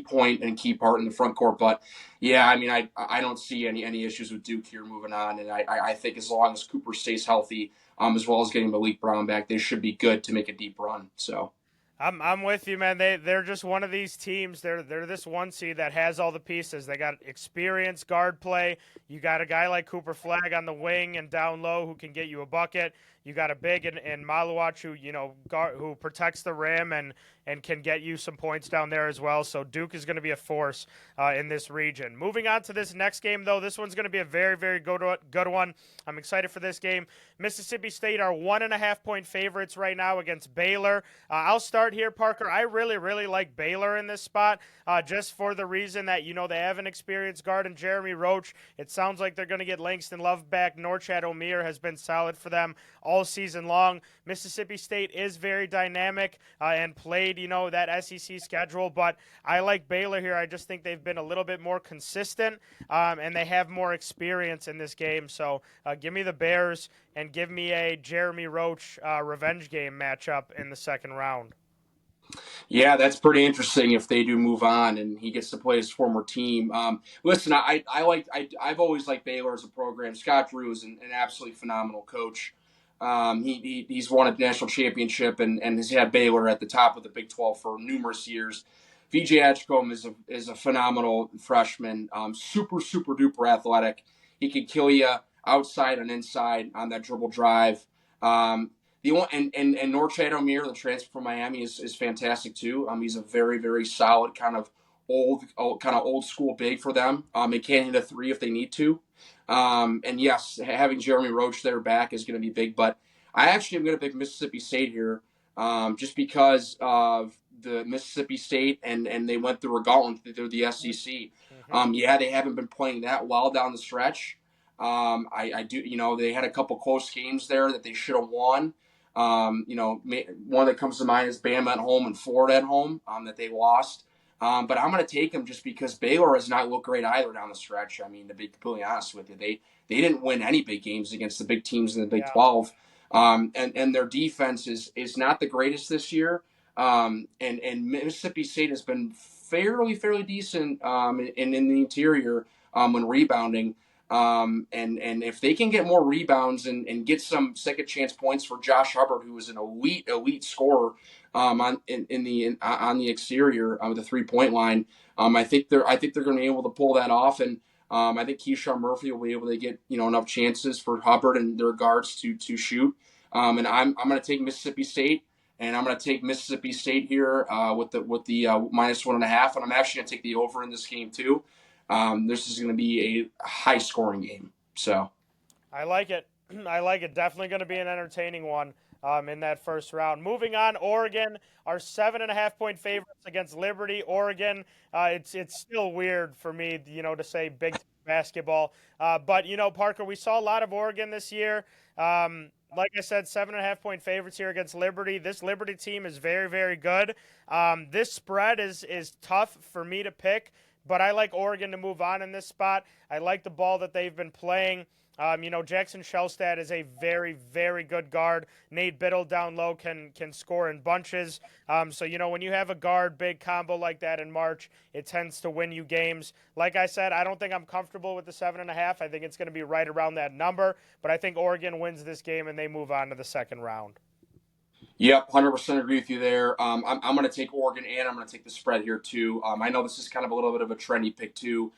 point and key part in the front court. But yeah, I don't see any issues with Duke here moving on. And I think as long as Cooper stays healthy, as well as getting Malik Brown back, they should be good to make a deep run. So. I'm with you, man. They're just one of these teams. They're this one seed that has all the pieces. They got experienced guard play. You got a guy like Cooper Flagg on the wing and down low who can get you a bucket. You got a big in Maluach who protects the rim and can get you some points down there as well. So Duke is going to be a force in this region. Moving on to this next game, though, this one's going to be a very, very good one. I'm excited for this game. Mississippi State are 1.5-point favorites right now against Baylor. I'll start here, Parker. I really, really like Baylor in this spot, just for the reason that, they have an experienced guard in Jeremy Roach. It sounds like they're going to get Langston Love back. Norchad Omier has been solid for them all season long. Mississippi State is very dynamic and played, that SEC schedule, but I like Baylor here. I just think they've been a little bit more consistent and they have more experience in this game. So give me the Bears and give me a Jeremy Roach revenge game matchup in the second round. Yeah, that's pretty interesting if they do move on and he gets to play his former team. Listen, I've always liked Baylor as a program. Scott Drew is an absolutely phenomenal coach. He's won a national championship and has had Baylor at the top of the Big 12 for numerous years. VJ Edgecombe is a phenomenal freshman, super duper athletic. He could kill you outside and inside on that dribble drive. The one and Norchad Omier, the transfer from Miami, is fantastic too. He's a very very solid kind of old school big for them. They can hit a three if they need to. And yes, having Jeremy Roach there back is going to be big. But I actually am going to pick Mississippi State here, just because of the Mississippi State and they went through a gauntlet through the SEC. Mm-hmm. Yeah, they haven't been playing that well down the stretch. I do, they had a couple close games there that they should have won. One that comes to mind is Bama at home and Florida at home, that they lost. But I'm going to take them just because Baylor has not looked great either down the stretch. I mean, to be completely honest with you, they didn't win any big games against the big teams in the Big Yeah. 12. And their defense is not the greatest this year. And Mississippi State has been fairly decent in the interior when rebounding. And if they can get more rebounds and get some second chance points for Josh Hubbard, who is an elite scorer on the exterior with the 3-point line, I think they're going to be able to pull that off. And I think Keyshawn Murphy will be able to get enough chances for Hubbard and their guards to shoot. And I'm going to take Mississippi State. And I'm going to take Mississippi State here with the -1.5, and I'm actually going to take the over in this game too. This is going to be a high scoring game. So I like it. I like it. Definitely going to be an entertaining one in that first round. Moving on, Oregon are 7.5-point favorites against Liberty. Oregon, it's still weird for me, to say Big Ten basketball. But Parker, we saw a lot of Oregon this year. Like I said, 7.5-point favorites here against Liberty. This Liberty team is very, very good. This spread is tough for me to pick, but I like Oregon to move on in this spot. I like the ball that they've been playing. Jackson Shellstad is a very, very good guard. Nate Biddle down low can score in bunches. So when you have a guard big combo like that in March, it tends to win you games. Like I said, I don't think I'm comfortable with the 7.5. I think it's going to be right around that number, but I think Oregon wins this game and they move on to the second round. Yep, 100% agree with you there. I'm going to take Oregon and I'm going to take the spread here too. I know this is kind of a little bit of a trendy pick too,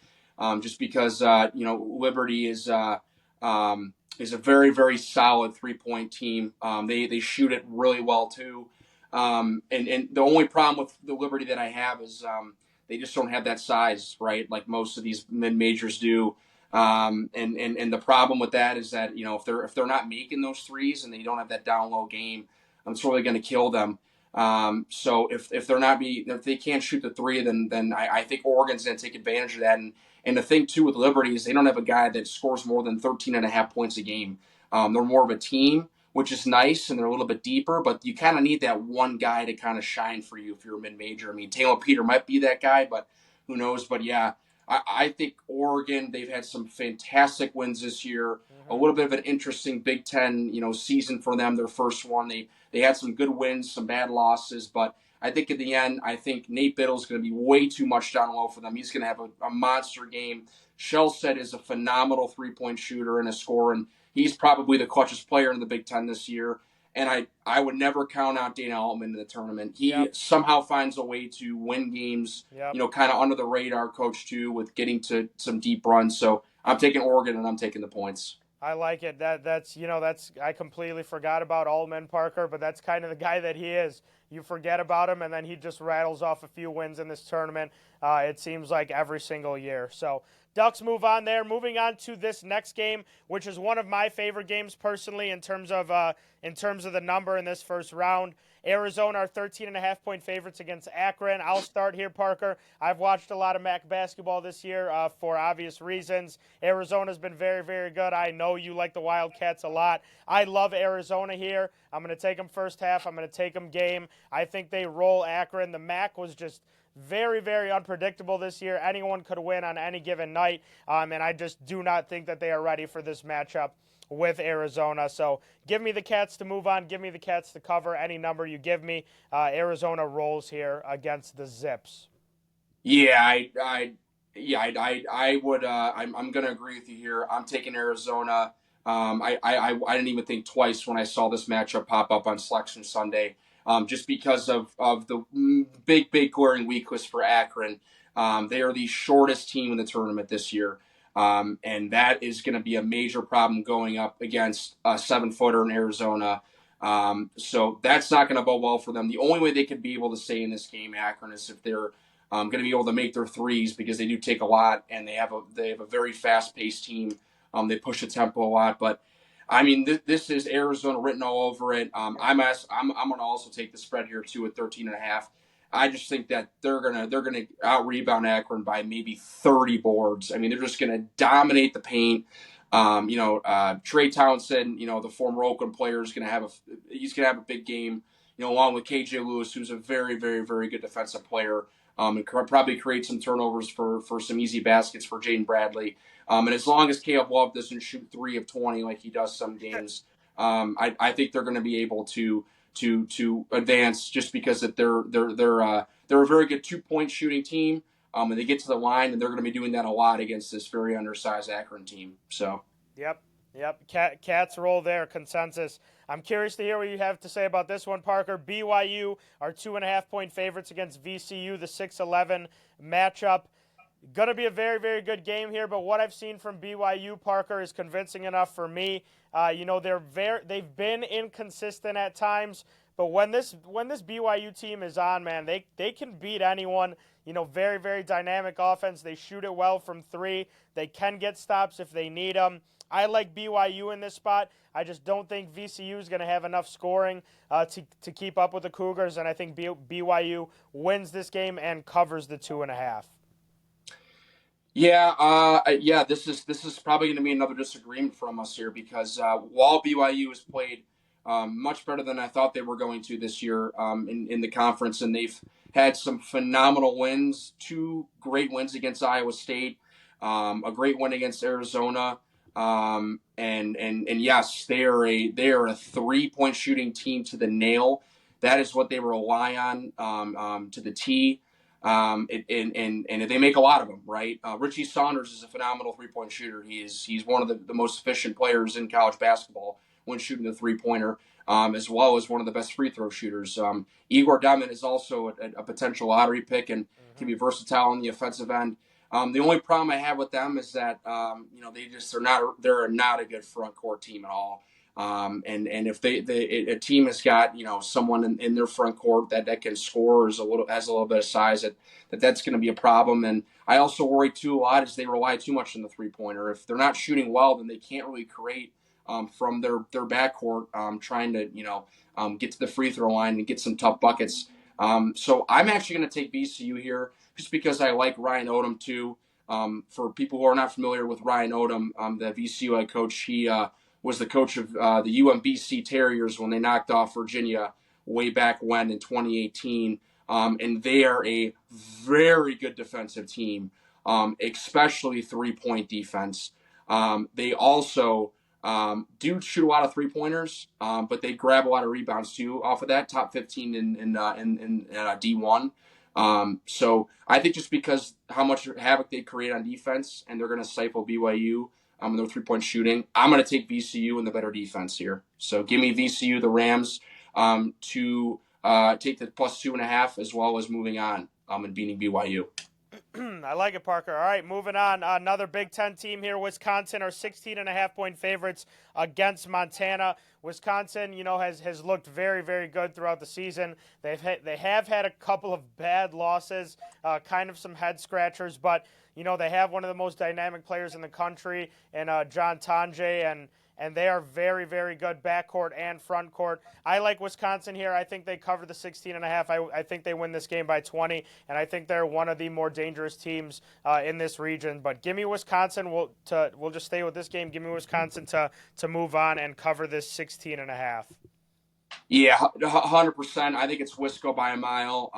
just because Liberty is a very, very solid 3-point team. They shoot it really well too. And the only problem with the Liberty that I have is they just don't have that size, right? Like most of these mid majors do. And the problem with that is that if they're not making those threes and they don't have that down low game, it's really going to kill them. So if they can't shoot the three, then I think Oregon's going to take advantage of that. And the thing, too, with Liberty is they don't have a guy that scores more than 13.5 points a game. They're more of a team, which is nice, and they're a little bit deeper, but you kind of need that one guy to kind of shine for you if you're a mid-major. I mean, Taylor Peter might be that guy, but who knows? But, yeah, I think Oregon, they've had some fantastic wins this year. Mm-hmm. A little bit of an interesting Big Ten, season for them, their first one. They had some good wins, some bad losses, but I think at the end, I think Nate Biddle is going to be way too much down low for them. He's going to have a monster game. Shellstead is a phenomenal 3-point shooter and a scorer, and he's probably the clutchest player in the Big Ten this year. And I would never count out Dana Altman in the tournament. He somehow finds a way to win games, kind of under the radar, coach too, with getting to some deep runs. So I'm taking Oregon and I'm taking the points. I like it. That's I completely forgot about Altman, Parker, but that's kind of the guy that he is. You forget about him, and then he just rattles off a few wins in this tournament. It seems like every single year. So Ducks move on there. Moving on to this next game, which is one of my favorite games personally in terms of the number in this first round. Arizona are 13.5-point favorites against Akron. I'll start here, Parker. I've watched a lot of MAC basketball this year for obvious reasons. Arizona's been very, very good. I know you like the Wildcats a lot. I love Arizona here. I'm going to take them first half. I'm going to take them game. I think they roll Akron. The MAC was just very, very unpredictable this year. Anyone could win on any given night, and I just do not think that they are ready for this matchup with Arizona. So give me the Cats to move on. Give me the Cats to cover any number you give me. Arizona rolls here against the Zips. Yeah, I would. I'm going to agree with you here. I'm taking Arizona. I didn't even think twice when I saw this matchup pop up on Selection Sunday, just because of the big glaring weakness for Akron. They are the shortest team in the tournament this year. And that is going to be a major problem going up against a 7-footer in Arizona. So that's not going to bode well for them. The only way they could be able to stay in this game, Akron, is if they're going to be able to make their threes, because they do take a lot, and they have a very fast paced team. They push the tempo a lot, but I mean, this is Arizona written all over it. I'm going to also take the spread here too at 13.5. I just think that they're gonna out rebound Akron by maybe 30 boards. I mean, they're just gonna dominate the paint. Trey Townsend, the former Oakland player, is gonna have a big game. Along with KJ Lewis, who's a very, very, very good defensive player, and probably create some turnovers for some easy baskets for Jaden Bradley. And as long as Caleb Love doesn't shoot 3 of 20 like he does some games, I think they're going to be able to advance, just because that they're a very good 2-point shooting team, and they get to the line, and they're going to be doing that a lot against this very undersized Akron team. So. Yep. Cats roll there. Consensus. I'm curious to hear what you have to say about this one, Parker. BYU are 2.5-point favorites against VCU, the 6-11 matchup. Going to be a very, very good game here, but what I've seen from BYU, Parker, is convincing enough for me. They've been inconsistent at times, but when this BYU team is on, man, they can beat anyone. Very, very dynamic offense. They shoot it well from 3. They can get stops if they need them. I like BYU in this spot. I just don't think VCU is going to have enough scoring to keep up with the Cougars, and I think BYU wins this game and covers the 2.5. Yeah. This is probably going to be another disagreement from us here, because while BYU has played much better than I thought they were going to this year in the conference, and they've had some phenomenal wins, 2 great wins against Iowa State, a great win against Arizona, and yes, they are a 3-point shooting team to the nail. That is what they rely on to the T. And they make a lot of them, right? Richie Saunders is a phenomenal 3-point shooter. He's one of the most efficient players in college basketball when shooting the 3-pointer, as well as one of the best free throw shooters. Igor Demon is also a potential lottery pick and can be versatile on the offensive end. The only problem I have with them is that they're not a good front court team at all. And if a team has got someone in their front court that can score, has a little bit of size, that's going to be a problem. And I also worry too a lot is they rely too much on the 3-pointer. If they're not shooting well, then they can't really create from their backcourt, trying to get to the free throw line and get some tough buckets. So I'm actually going to take VCU here, just because I like Ryan Odom too. For people who are not familiar with Ryan Odom, the VCU head coach, he was the coach of the UMBC Terriers when they knocked off Virginia way back when in 2018. And they are a very good defensive team, especially 3-point defense. They also do shoot a lot of 3-pointers, but they grab a lot of rebounds too off of that. Top 15 in D1. So I think just because how much havoc they create on defense, and they're going to stifle BYU in their 3-point shooting, I'm going to take VCU in the better defense here. So give me VCU, the Rams, to take the plus 2.5, as well as moving on and beating BYU. I like it, Parker. All right, moving on. Another Big Ten team here. Wisconsin are 16.5-point favorites against Montana. Wisconsin, has looked very, very good throughout the season. They have had a couple of bad losses, kind of some head scratchers, but they have one of the most dynamic players in the country, and John Tonje, and they are very, very good backcourt and front court. I like Wisconsin here. I think they cover the 16.5. I think they win this game by 20, and I think they're one of the more dangerous teams in this region. But give me Wisconsin. We'll just stay with this game. Give me Wisconsin to move on and cover this 16.5. Yeah, 100%. I think it's Wisco by a mile.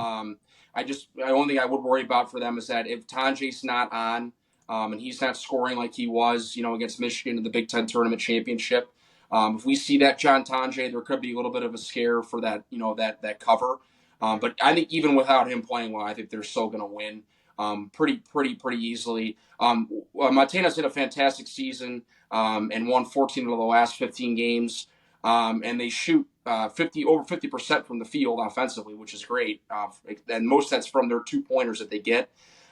The only thing I would worry about for them is that if Tonje's not on, and he's not scoring like he was, against Michigan in the Big Ten tournament championship. If we see that John Tonje, there could be a little bit of a scare for that, that cover. But I think even without him playing well, I think they're still going to win pretty easily. Montana's had a fantastic season and won 14 of the last 15 games, and they shoot over 50% from the field offensively, which is great. And most that's from their 2-pointers that they get.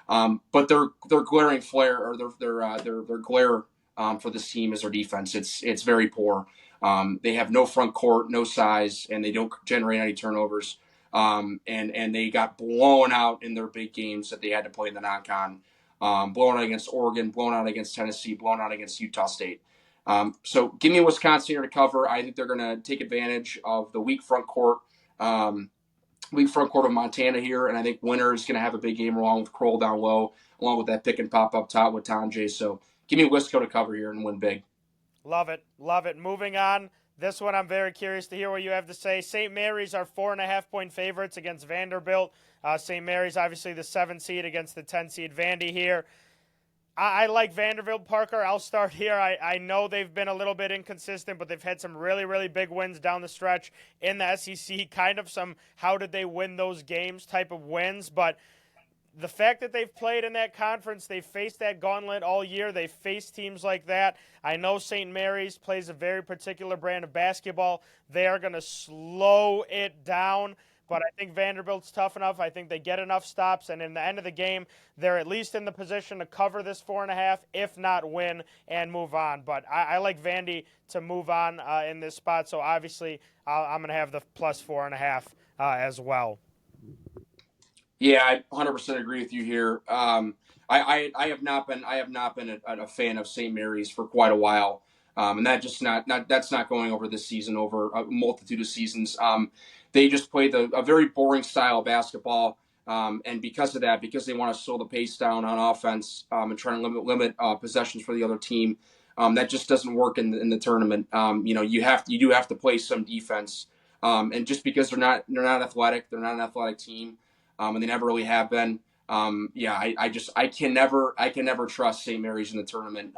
But their glaring flare or their glare for this team is their defense. It's very poor. They have no front court, no size, and they don't generate any turnovers. And they got blown out in their big games that they had to play in the non-con. Blown out against Oregon, blown out against Tennessee, blown out against Utah State. So give me Wisconsin here to cover. I think they're going to take advantage of the weak front court. Weak front court of Montana here, and I think Winter is going to have a big game along with Kroll down low, along with that pick and pop up top with Tonje. So give me Wisco to cover here and win big. Love it. Love it. Moving on. This one I'm very curious to hear what you have to say. St. Mary's are 4.5-point favorites against Vanderbilt. St. Mary's obviously the 7 seed against the 10 seed Vandy here. I like Vanderbilt, Parker. I'll start here. I know they've been a little bit inconsistent, but they've had some really, really big wins down the stretch in the SEC. Kind of some how did they win those games type of wins. But the fact that they've played in that conference, they've faced that gauntlet all year. They've faced teams like that. I know St. Mary's plays a very particular brand of basketball. They are going to slow it down. But I think Vanderbilt's tough enough. I think they get enough stops, and in the end of the game, they're at least in the position to cover this 4.5, if not win and move on. But I like Vandy to move on in this spot, so obviously I'm going to have the plus 4.5 as well. Yeah, I 100% agree with you here. I have not been a fan of St. Mary's for quite a while, and that's not going over this season over a multitude of seasons. They just played a very boring style of basketball, and because of that, because they want to slow the pace down on offense and try to limit possessions for the other team, that just doesn't work in the tournament. You do have to play some defense, and just because they're not athletic, they're not an athletic team. And they never really have been. I can never trust St. Mary's in the tournament.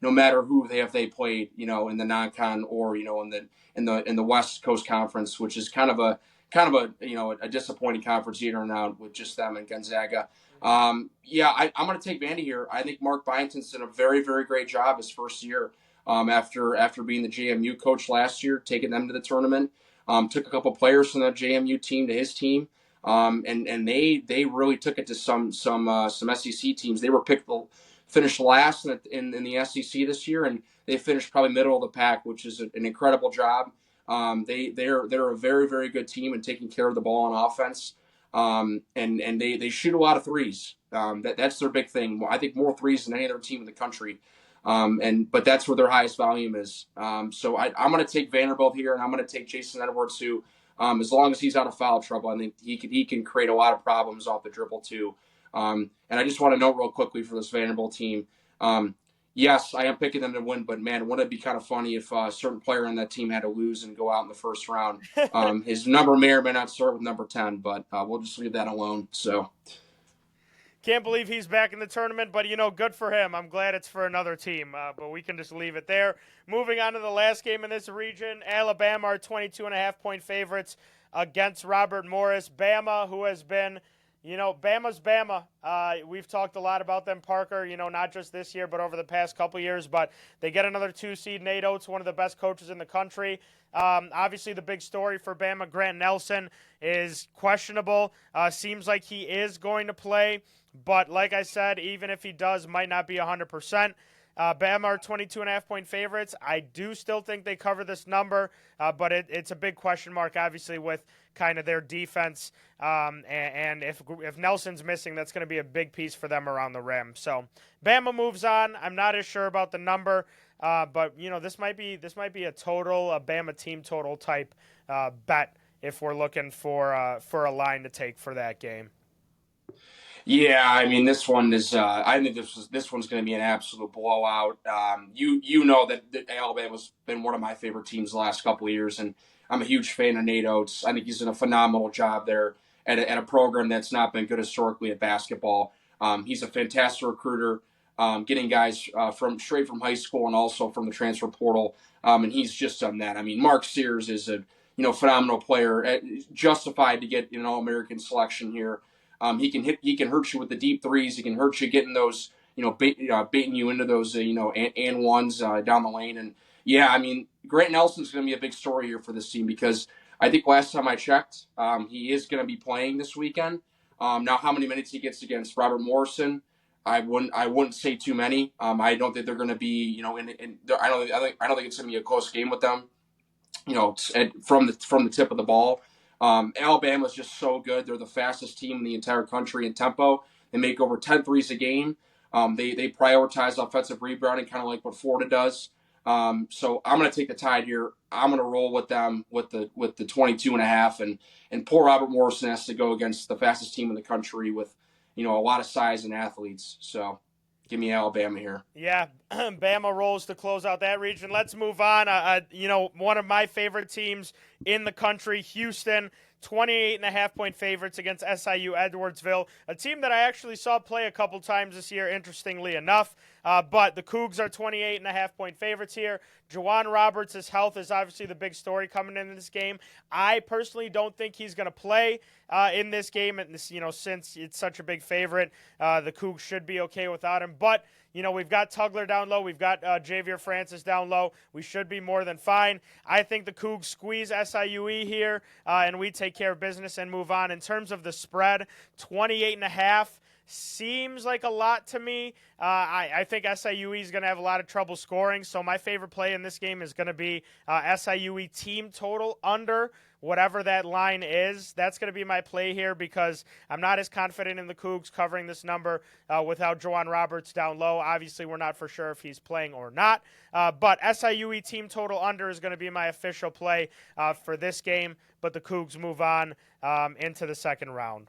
No matter who they played, in the non-con or in the West Coast Conference, which is kind of a disappointing conference here and out with just them and Gonzaga. I'm going to take Vandy here. I think Mark Byington's done a very, very great job his first year after being the JMU coach last year, taking them to the tournament. Took a couple players from the JMU team to his team. And they really took it to some SEC teams. They were finished last in the SEC this year, and they finished probably middle of the pack, which is an incredible job. They're a very, very good team in taking care of the ball on offense. And they shoot a lot of threes. That's their big thing. I think more threes than any other team in the country. But that's where their highest volume is. So I'm going to take Vanderbilt here, and I'm going to take Jason Edwards, who, as long as he's out of foul trouble, I think he can create a lot of problems off the dribble too. And I just want to note real quickly for this Vanderbilt team, yes, I am picking them to win, but man, wouldn't it be kind of funny if a certain player on that team had to lose and go out in the first round? His number may or may not start with number 10, but we'll just leave that alone. So. Can't believe he's back in the tournament, but, good for him. I'm glad it's for another team, but we can just leave it there. Moving on to the last game in this region, Alabama are 22.5-point favorites against Robert Morris. Bama, who has been, Bama's Bama. We've talked a lot about them, Parker, not just this year, but over the past couple years. But they get another 2-seed. Nate Oates, one of the best coaches in the country. Obviously, the big story for Bama, Grant Nelson, is questionable. Seems like he is going to play. But like I said, even if he does, might not be 100%. Bama are 22.5-point favorites. I do still think they cover this number, but it's a big question mark, obviously, with kind of their defense. And if Nelson's missing, that's going to be a big piece for them around the rim. So Bama moves on. I'm not as sure about the number, but this might be a Bama team total type bet if we're looking for a line to take for that game. Yeah, I mean, this one is. I think this one's going to be an absolute blowout. You know that Alabama's been one of my favorite teams the last couple of years, and I'm a huge fan of Nate Oates. I think he's done a phenomenal job there at a program that's not been good historically at basketball. He's a fantastic recruiter, getting guys straight from high school and also from the transfer portal, and he's just done that. I mean, Mark Sears is a phenomenal player, justified to get an All-American selection here. He can hurt you with the deep threes. He can hurt you getting those, baiting you into those, and ones down the lane. And yeah, I mean, Grant Nelson's going to be a big story here for this team because I think last time I checked, he is going to be playing this weekend. Now, how many minutes he gets against Robert Morrison, I wouldn't say too many. I don't think they're going to be, I don't think it's going to be a close game with them. From the tip of the ball. Alabama's just so good. They're the fastest team in the entire country in tempo. They make over 10 threes a game. They prioritize offensive rebounding, kind of like what Florida does. So I'm going to take the Tide here. I'm going to roll with them with the 22 and a half, and poor Robert Morrison has to go against the fastest team in the country with a lot of size and athletes. So give me Alabama here. Yeah, Bama rolls to close out that region. Let's move on. One of my favorite teams in the country, Houston, 28.5-point favorites against SIU Edwardsville, a team that I actually saw play a couple times this year, interestingly enough. But the Cougs are 28.5-point favorites here. Juwan Roberts' health is obviously the big story coming into this game. I personally don't think he's going to play in this game, and since it's such a big favorite, the Cougs should be okay without him. But we've got Tugler down low. We've got Javier Francis down low. We should be more than fine. I think the Cougs squeeze SIUE here, and we take care of business and move on. In terms of the spread, 28.5 seems like a lot to me. I think SIUE is going to have a lot of trouble scoring, so my favorite play in this game is going to be SIUE team total under whatever that line is. That's going to be my play here because I'm not as confident in the Cougs covering this number without Juwan Roberts down low. Obviously, we're not for sure if he's playing or not, but SIUE team total under is going to be my official play for this game, but the Cougs move on into the second round.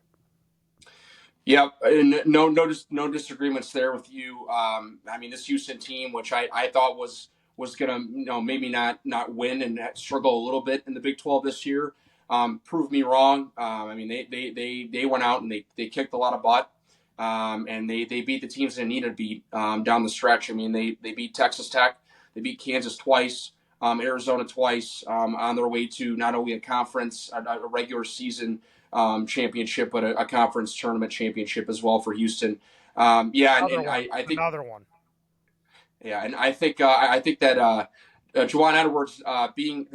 Yeah, and no disagreements there with you. This Houston team, which I thought was gonna maybe not win and struggle a little bit in the Big 12 this year, proved me wrong. They went out and they kicked a lot of butt, and they beat the teams they needed to beat down the stretch. They beat Texas Tech, they beat Kansas twice, Arizona twice, on their way to not only a conference, a regular season championship, but a conference tournament championship as well for Houston. I think another one. Yeah, and I think that Juwan Edwards being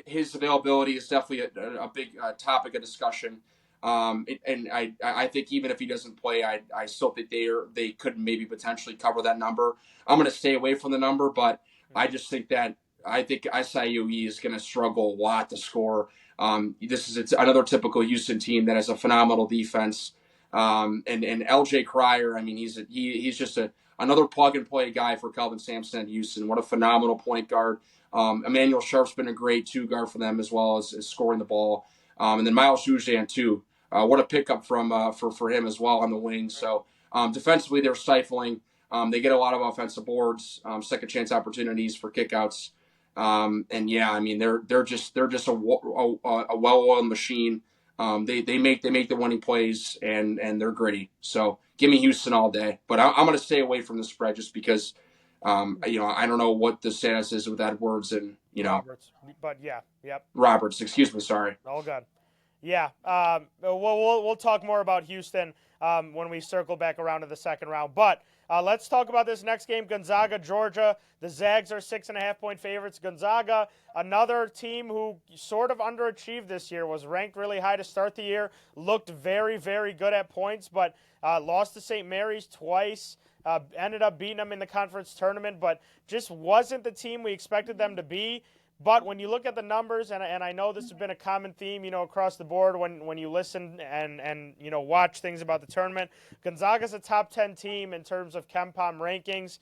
his availability is definitely a big topic of discussion. And I think even if he doesn't play, I still think they could maybe potentially cover that number. I'm going to stay away from the number, but I just think that SIUE is going to struggle a lot to score. It's another typical Houston team that has a phenomenal defense. And LJ Cryer, he's just another plug and play guy for Kelvin Sampson at Houston. What a phenomenal point guard. Emmanuel Sharp's been a great two guard for them as well as scoring the ball. And then Miles Jujan too. What a pickup for him as well on the wing. So defensively they're stifling. They get a lot of offensive boards, second chance opportunities for kickouts. They're just a well-oiled machine. They make the winning plays and they're gritty. So give me Houston all day, but I'm going to stay away from the spread just because I don't know what the status is with Edwards and Roberts, but yeah, yep. Roberts. Excuse me, sorry. All good. Yeah, we'll talk more about Houston when we circle back around to the second round. But let's talk about this next game, Gonzaga, Georgia. The Zags are 6.5-point favorites. Gonzaga, another team who sort of underachieved this year, was ranked really high to start the year, looked very, very good at points, but lost to St. Mary's twice. Ended up beating them in the conference tournament, but just wasn't the team we expected them to be. But when you look at the numbers, and I know this has been a common theme, across the board when you listen and watch things about the tournament, Gonzaga's a top 10 team in terms of KenPom rankings.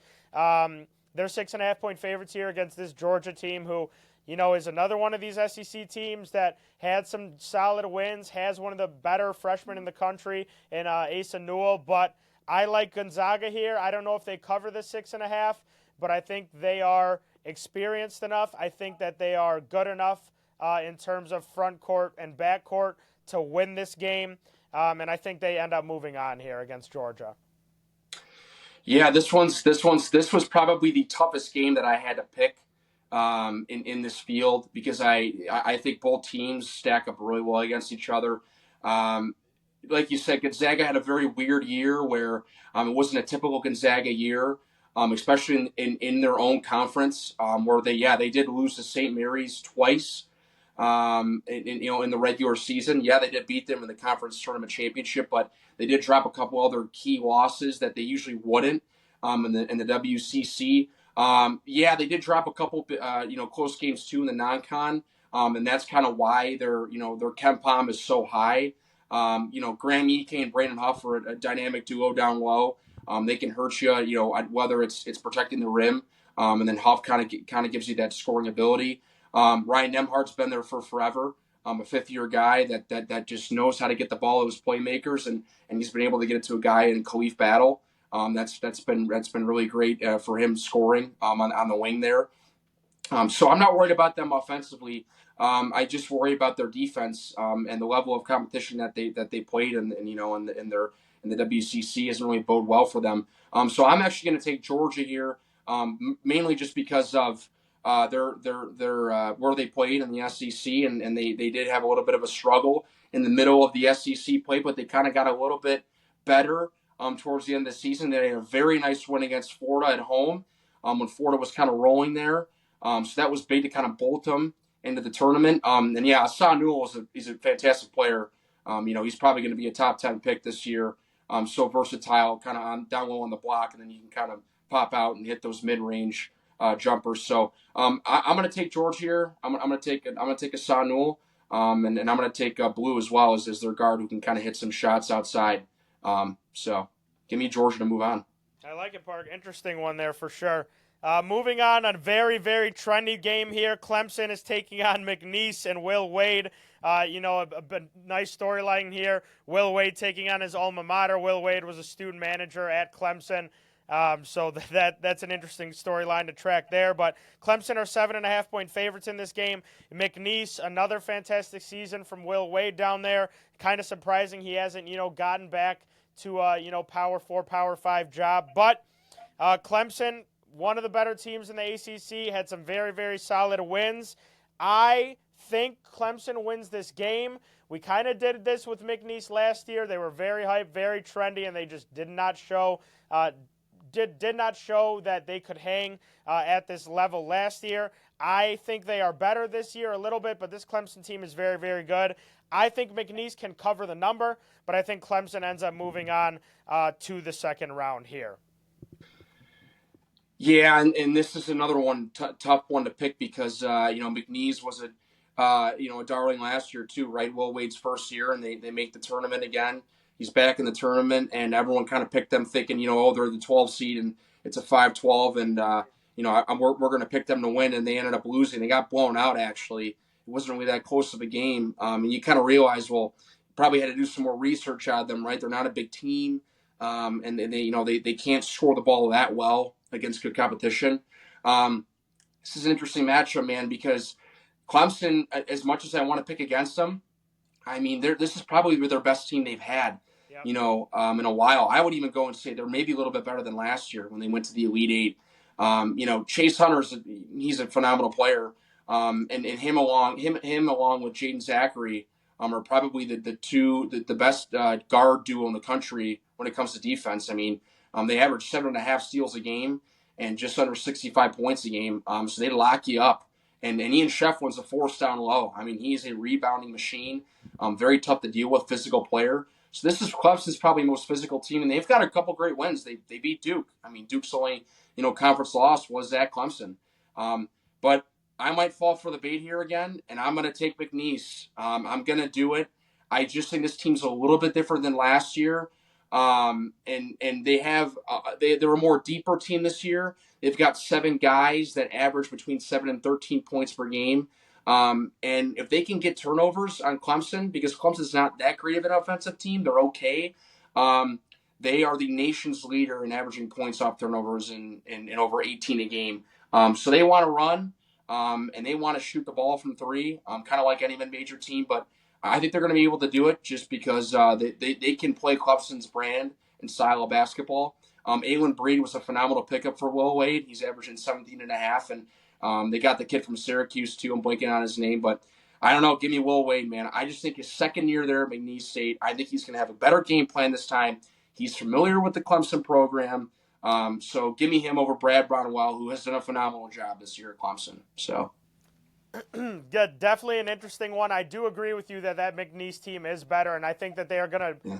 They're 6.5-point favorites here against this Georgia team who, is another one of these SEC teams that had some solid wins, has one of the better freshmen in the country in Asa Newell. But I like Gonzaga here. I don't know if they cover the 6.5, but I think they are experienced enough. I think that they are good enough in terms of front court and back court to win this game, and I think they end up moving on here against Georgia. Yeah, this was probably the toughest game that I had to pick in this field because I think both teams stack up really well against each other. Like you said, Gonzaga had a very weird year where it wasn't a typical Gonzaga year. Especially in their own conference, where they did lose to St. Mary's twice. in the regular season. Yeah, they did beat them in the conference tournament championship, but they did drop a couple other key losses that they usually wouldn't in the WCC. Yeah, they did drop a couple close games too in the non-con, and that's kind of why their KenPom is so high. Graham Eke and Brandon Huff are a dynamic duo down low. They can hurt you, whether it's protecting the rim, and then Huff kind of gives you that scoring ability. Ryan Nemhart's been there for forever. A fifth-year guy that just knows how to get the ball to his playmakers, and he's been able to get it to a guy in Khalif Battle. That's been really great for him scoring on the wing there. So I'm not worried about them offensively. I just worry about their defense and the level of competition that they played, and in the WCC isn't really bode well for them. So I'm actually going to take Georgia here, mainly just because of their where they played in the SEC, and they did have a little bit of a struggle in the middle of the SEC play, but they kind of got a little bit better towards the end of the season. They had a very nice win against Florida at home when Florida was kind of rolling there. So that was big to kind of bolt them into the tournament. And yeah, Hassan Newell is a fantastic player. He's probably going to be a top 10 pick this year. So versatile, kind of down low on the block, and then you can kind of pop out and hit those mid-range jumpers. So I'm going to take George here. I'm going to take Hassan Newell, and I'm going to take Blue as well as their guard who can kind of hit some shots outside. So give me Georgia to move on. I like it, Park. Interesting one there for sure. Moving on, a very, very trendy game here. Clemson is taking on McNeese and Will Wade. A nice storyline here. Will Wade taking on his alma mater. Will Wade was a student manager at Clemson. So that's an interesting storyline to track there. But Clemson are 7.5-point favorites in this game. McNeese, another fantastic season from Will Wade down there. Kind of surprising he hasn't, gotten back to Power 4, Power 5 job. But Clemson, one of the better teams in the ACC, had some very, very solid wins. I think Clemson wins this game. We kind of did this with McNeese last year. They were very hyped, very trendy, and they just did not show did not show that they could hang at this level last year. I think they are better this year a little bit, but this Clemson team is very, very good. I think McNeese can cover the number, but I think Clemson ends up moving on to the second round here. Yeah, and this is another one tough one to pick because McNeese was a darling last year too, right? Will Wade's first year, and they make the tournament again. He's back in the tournament, and everyone kind of picked them thinking, they're the 12 seed and it's a 5-12, and we're going to pick them to win, and they ended up losing. They got blown out actually. It wasn't really that close of a game, and you kind of realize, well, probably had to do some more research on them, right? They're not a big team, and they can't score the ball that well against good competition. This is an interesting matchup, man, because Clemson, as much as I want to pick against them, I mean, this is probably their best team they've had, Yep. in a while. I would even go and say they're maybe a little bit better than last year when they went to the Elite Eight. Chase Hunter's he's a phenomenal player, and him along with Jaden Zachary are probably the best guard duo in the country when it comes to defense. I mean, they average 7.5 steals a game and just under 65 points a game. So they lock you up. And Ian Shefflin's a force down low. I mean, he's a rebounding machine. Very tough to deal with, physical player. So this is Clemson's probably most physical team, and they've got a couple great wins. They beat Duke. I mean, Duke's only conference loss was at Clemson. But I might fall for the bait here again, and I'm going to take McNeese. I'm going to do it. I just think this team's a little bit different than last year. And they have they're a more deeper team this year. They've got 7 guys that average between 7 and 13 points per game. And if they can get turnovers on Clemson, because Clemson's not that great of an offensive team, they're okay. They are the nation's leader in averaging points off turnovers in over 18 a game. So they want to run, and they want to shoot the ball from 3, kind of like any major team. But I think they're going to be able to do it just because they can play Clemson's brand and style of basketball. Aylin Breed was a phenomenal pickup for Will Wade. He's averaging 17.5, and they got the kid from Syracuse too. I'm blanking on his name, but I don't know. Give me Will Wade, man. I just think his second year there at McNeese State, I think he's going to have a better game plan this time. He's familiar with the Clemson program, so give me him over Brad Brownwell, who has done a phenomenal job this year at Clemson. So. Yeah, definitely an interesting one. I do agree with you that McNeese team is better, and I think that Yeah.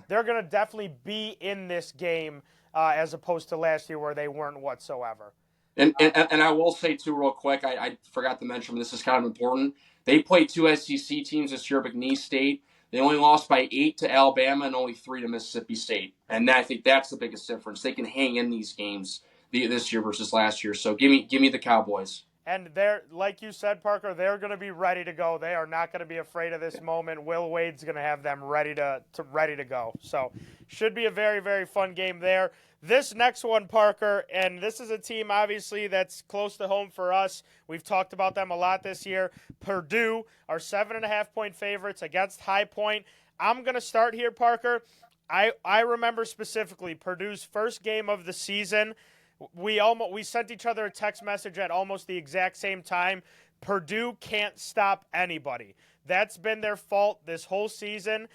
they're gonna definitely be in this game as opposed to last year where they weren't whatsoever. And I will say too, real quick, I forgot to mention, but this is kind of important. They played two SEC teams this year, McNeese State. They only lost by 8 to Alabama and only 3 to Mississippi State, and I think that's the biggest difference. They can hang in these games this year versus last year. So give me the Cowboys. And they're, like you said, Parker, they're going to be ready to go. They are not going to be afraid of this moment. Will Wade's going to have them ready to go. So, should be a very, very fun game there. This next one, Parker, and this is a team obviously that's close to home for us. We've talked about them a lot this year. Purdue are 7.5-point favorites against High Point. I'm going to start here, Parker. I remember specifically Purdue's first game of the season. We sent each other a text message at almost the exact same time. Purdue can't stop anybody. That's been their fault this whole season.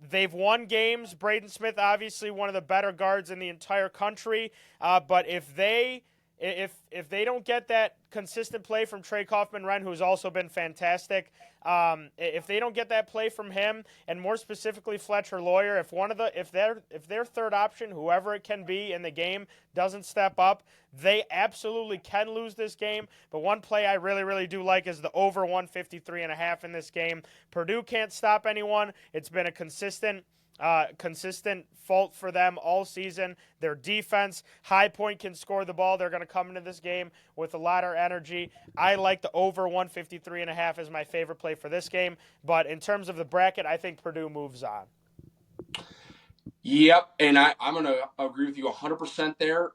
They've won games. Braden Smith, obviously one of the better guards in the entire country. But if they don't get that consistent play from Trey Kaufman-Renn, who's also been fantastic, if they don't get that play from him, and more specifically Fletcher Lawyer, if their third option, whoever it can be in the game, doesn't step up, they absolutely can lose this game. But one play I really, really do like is the over 153.5 in this game. Purdue can't stop anyone. It's been a consistent fault for them all season. Their defense, High Point can score the ball. They're going to come into this game with a lot of energy. I like the over 153.5 as my favorite play for this game. But in terms of the bracket, I think Purdue moves on. Yep, and I'm going to agree with you 100% there.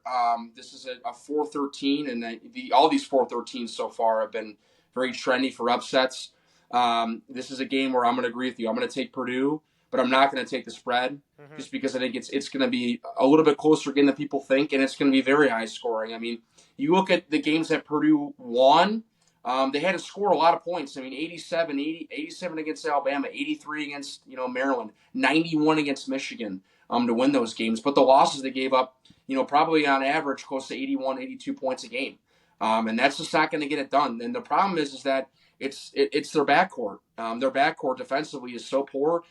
This is a 4-13, and all these 4-13s so far have been very trendy for upsets. This is a game where I'm going to agree with you. I'm going to take Purdue, but I'm not going to take the spread just because I think it's going to be a little bit closer game than people think, and it's going to be very high scoring. I mean, you look at the games that Purdue won, they had to score a lot of points. I mean, 87 against Alabama, 83 against Maryland, 91 against Michigan to win those games. But the losses they gave up, probably on average close to 81, 82 points a game. And that's just not going to get it done. And the problem is that it's their backcourt. Their backcourt defensively is so poor.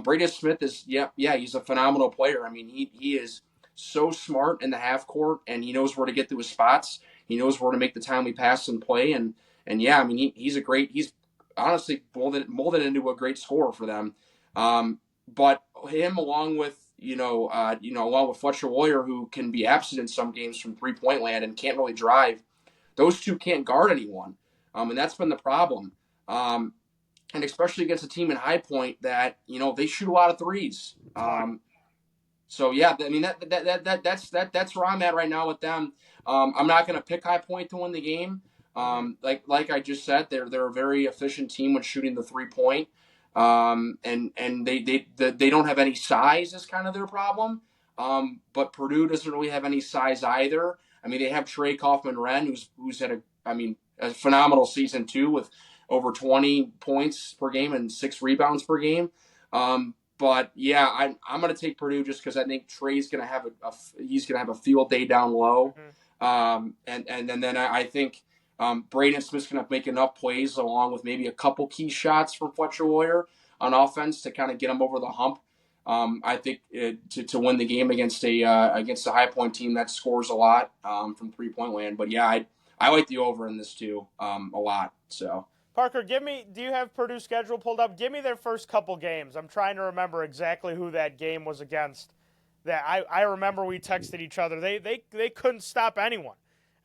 Braden Smith is, he's a phenomenal player. I mean, he is so smart in the half court, and he knows where to get to his spots. He knows where to make the timely pass and play. And yeah, I mean, he's honestly molded into a great scorer for them. But him along with along with Fletcher Lawyer, who can be absent in some games from 3-point land and can't really drive, those two can't guard anyone. And that's been the problem. And especially against a team in High Point that, they shoot a lot of threes. So yeah, I mean that's where I'm at right now with them. I'm not going to pick High Point to win the game. Like I just said, they're a very efficient team when shooting the 3-point. And they don't have any size is kind of their problem. But Purdue doesn't really have any size either. I mean, they have Trey Kaufman-Renn, who's had a phenomenal season too, with over 20 points per game and 6 rebounds per game. But yeah, I'm going to take Purdue just because I think Trey's going to have a field day down low. And then I think Braden Smith's going to make enough plays along with maybe a couple key shots from Fletcher Lawyer on offense to kind of get him over the hump. I think to win the game against a High Point team that scores a lot from 3-point land. But yeah, I like the over in this too a lot. So Parker, do you have Purdue's schedule pulled up? Give me their first couple games. I'm trying to remember exactly who that game was against. That I remember we texted each other. They couldn't stop anyone.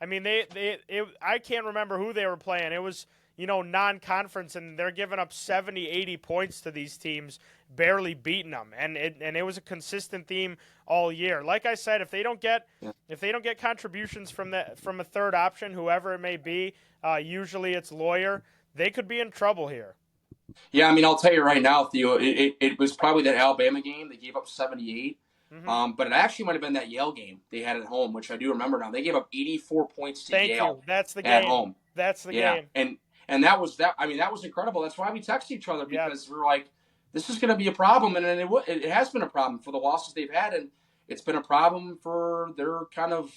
I mean, I can't remember who they were playing. It was, non-conference, and they're giving up 70, 80 points to these teams, barely beating them. And it was a consistent theme all year. Like I said, if they don't get contributions from a third option, whoever it may be, usually it's Lawyer, they could be in trouble here. Yeah, I mean, I'll tell you right now, Theo, it was probably that Alabama game. They gave up 78. But it actually might have been that Yale game they had at home, which I do remember now. They gave up 84 points to Thank Yale. You. That's the at game. home. That's the game. And that was that. I mean, that was incredible. That's why we texted each other because we were like, this is going to be a problem, and it has been a problem for the losses they've had, and it's been a problem for their kind of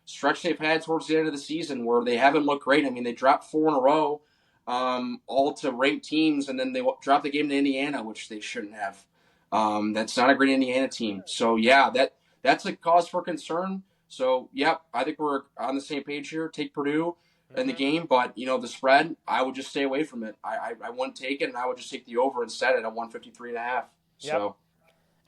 stretch they've had towards the end of the season where they haven't looked great. I mean, they dropped 4 in a row all to ranked teams, and then they dropped the game to Indiana, which they shouldn't have. That's not a great Indiana team. So yeah, that's a cause for concern. So yeah, I think we're on the same page here. Take Purdue in the Hmm. game, but the spread, I would just stay away from it. I wouldn't take it, and I would just take the over instead at a 153.5. Yep. So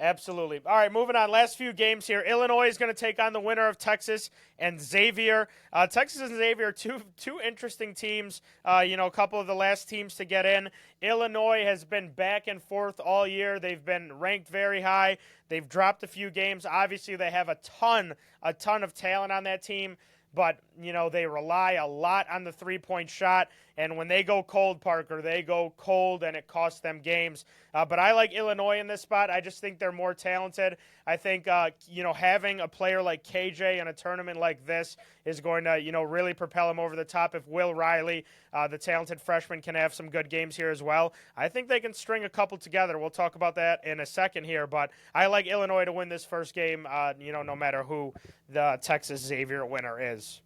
Absolutely. All right, moving on. Last few games here. Illinois is going to take on the winner of Texas and Xavier. Texas and Xavier, two interesting teams. A couple of the last teams to get in. Illinois has been back and forth all year. They've been ranked very high. They've dropped a few games. Obviously, they have a ton of talent on that team. But, they rely a lot on the three-point shot. And when they go cold, Parker, they go cold, and it costs them games. But I like Illinois in this spot. I just think they're more talented. I think, having a player like KJ in a tournament like this is going to, really propel him over the top. If Will Riley, the talented freshman, can have some good games here as well, I think they can string a couple together. We'll talk about that in a second here. But I like Illinois to win this first game, no matter who the Texas Xavier winner is.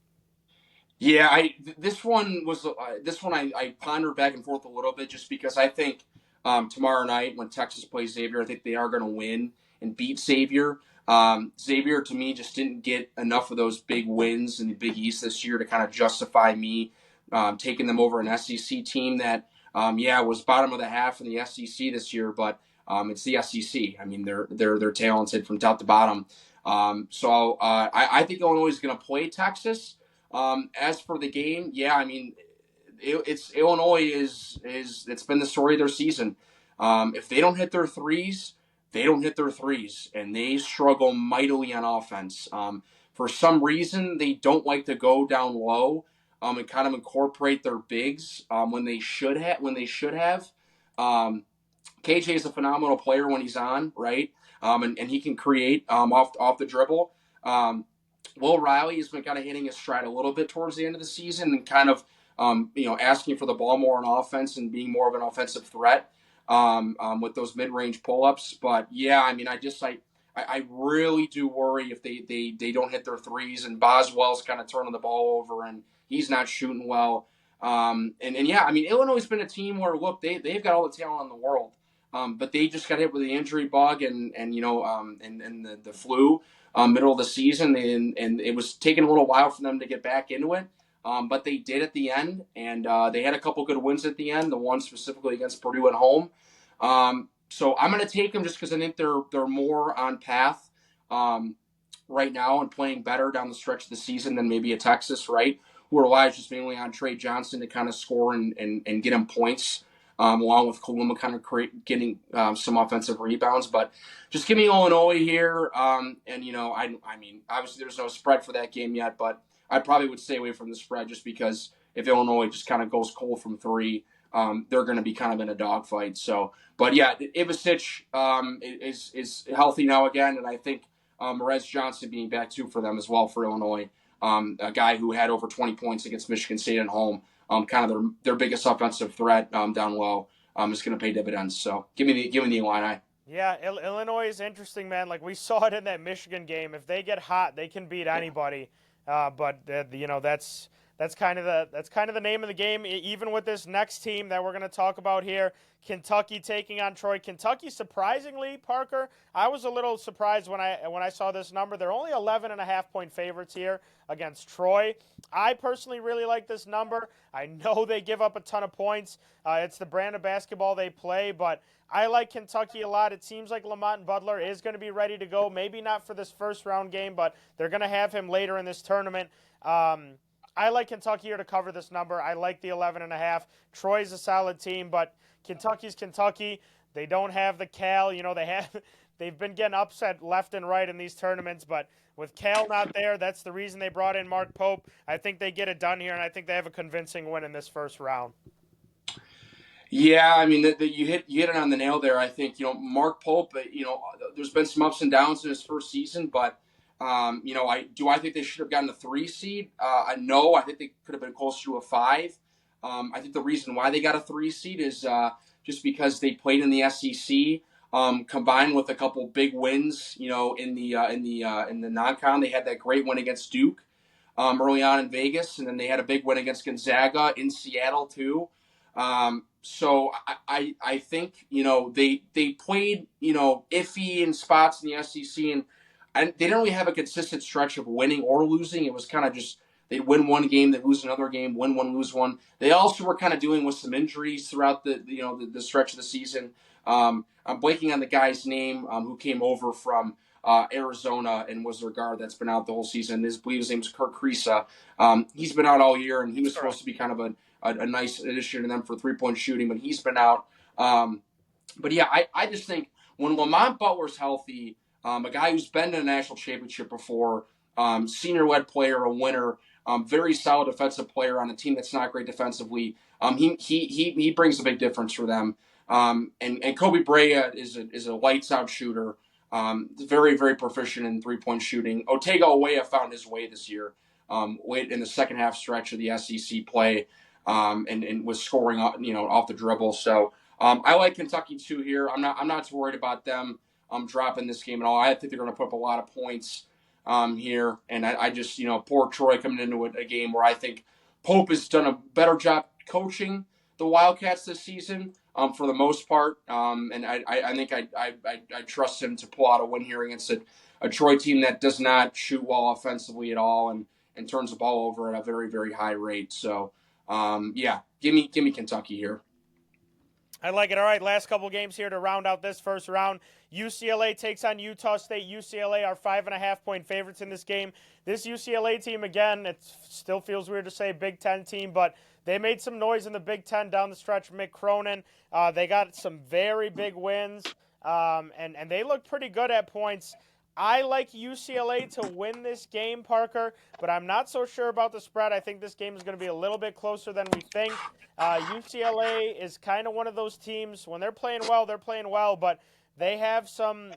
yeah, this one I pondered back and forth a little bit just because I think tomorrow night when Texas plays Xavier, I think they are going to win and beat Xavier. Xavier to me just didn't get enough of those big wins in the Big East this year to kind of justify me taking them over an SEC team that was bottom of the half in the SEC this year, but it's the SEC. I mean they're talented from top to bottom. I think Illinois is going to play Texas. As for the game, yeah, I mean, it's Illinois is it's been the story of their season. If they don't hit their threes, they don't hit their threes, and they struggle mightily on offense. For some reason, they don't like to go down low and kind of incorporate their bigs when they should have. KJ is a phenomenal player when he's on, right? And he can create off the dribble. Will Riley has been kind of hitting his stride a little bit towards the end of the season and kind of asking for the ball more on offense and being more of an offensive threat with those mid-range pull-ups. But yeah, I mean, I really do worry if they don't hit their threes and Boswell's kind of turning the ball over and he's not shooting well. And yeah, I mean, Illinois has been a team where look they've got all the talent in the world, but they just got hit with the injury bug and the flu middle of the season, and it was taking a little while for them to get back into it. But they did at the end, and they had a couple good wins at the end. The one specifically against Purdue at home. So I'm going to take them just because I think they're more on path right now and playing better down the stretch of the season than maybe a Texas, right? Who relies just mainly on Trey Johnson to kind of score and get him points, along with Kaluma kind of getting some offensive rebounds. But just give me Illinois here. I mean, obviously there's no spread for that game yet, but I probably would stay away from the spread just because if Illinois just kind of goes cold from three, they're going to be kind of in a dogfight. So, but yeah, Ivasic is healthy now again, and I think Merez Johnson being back too for them as well for Illinois. A guy who had over 20 points against Michigan State at home, kind of their biggest offensive threat down low, is going to pay dividends. So give me the Illini. Yeah, Illinois is interesting, man. Like we saw it in that Michigan game. If they get hot, they can beat anybody. That's kind of the name of the game. Even with this next team that we're going to talk about here, Kentucky taking on Troy. Kentucky, surprisingly, Parker, I was a little surprised when I saw this number. They're only 11.5-point favorites here against Troy. I personally really like this number. I know they give up a ton of points. It's the brand of basketball they play, but I like Kentucky a lot. It seems like Lamont Butler is going to be ready to go. Maybe not for this first round game, but they're going to have him later in this tournament. I like Kentucky here to cover this number. I like the 11.5. Troy's a solid team, but Kentucky's Kentucky. They don't have the Cal. They've been getting upset left and right in these tournaments, but with Cal not there, that's the reason they brought in Mark Pope. I think they get it done here, and I think they have a convincing win in this first round. Yeah, I mean, you hit it on the nail there. I think Mark Pope. There's been some ups and downs in his first season, but I think they should have gotten a 3 seed. No, I think they could have been closer to a 5. I think the reason why they got a 3 seed is just because they played in the SEC, combined with a couple big wins. In the non-con, they had that great win against Duke early on in Vegas, and then they had a big win against Gonzaga in Seattle too. So I think they played iffy in spots in the SEC, and they didn't really have a consistent stretch of winning or losing. It was kind of just they'd win one game, they'd lose another game, win one, lose one. They also were kind of dealing with some injuries throughout the stretch of the season. I'm blanking on the guy's name who came over from Arizona and was their guard that's been out the whole season. I believe his name's Kirk Kriisa. He's been out all year, and he was supposed to be kind of a nice addition to them for 3-point shooting, but he's been out. But yeah, I just think when Lamont Butler's healthy, a guy who's been in a national championship before, senior led player, a winner, very solid defensive player on a team that's not great defensively. He brings a big difference for them. And Kobe Brea is a lights out shooter. Very, very proficient in 3-point shooting. Otega Owea found his way this year, late in the second half stretch of the SEC play, and was scoring off the dribble. So I like Kentucky too here. I'm not too worried about them dropping this game at all. I think they're going to put up a lot of points here, and I just poor Troy coming into a game where I think Pope has done a better job coaching the Wildcats this season. For the most part, and I think I trust him to pull out a win here against a Troy team that does not shoot well offensively at all and turns the ball over at a very, very high rate. So yeah, give me Kentucky here. I like it. All right, last couple games here to round out this first round. UCLA takes on Utah State. UCLA are 5.5-point favorites in this game. This UCLA team, again, it still feels weird to say Big Ten team, but they made some noise in the Big Ten down the stretch. Mick Cronin, they got some very big wins, and they look pretty good at points. I like UCLA to win this game, Parker, but I'm not so sure about the spread. I think this game is going to be a little bit closer than we think. UCLA is kind of one of those teams, when they're playing well, but they have some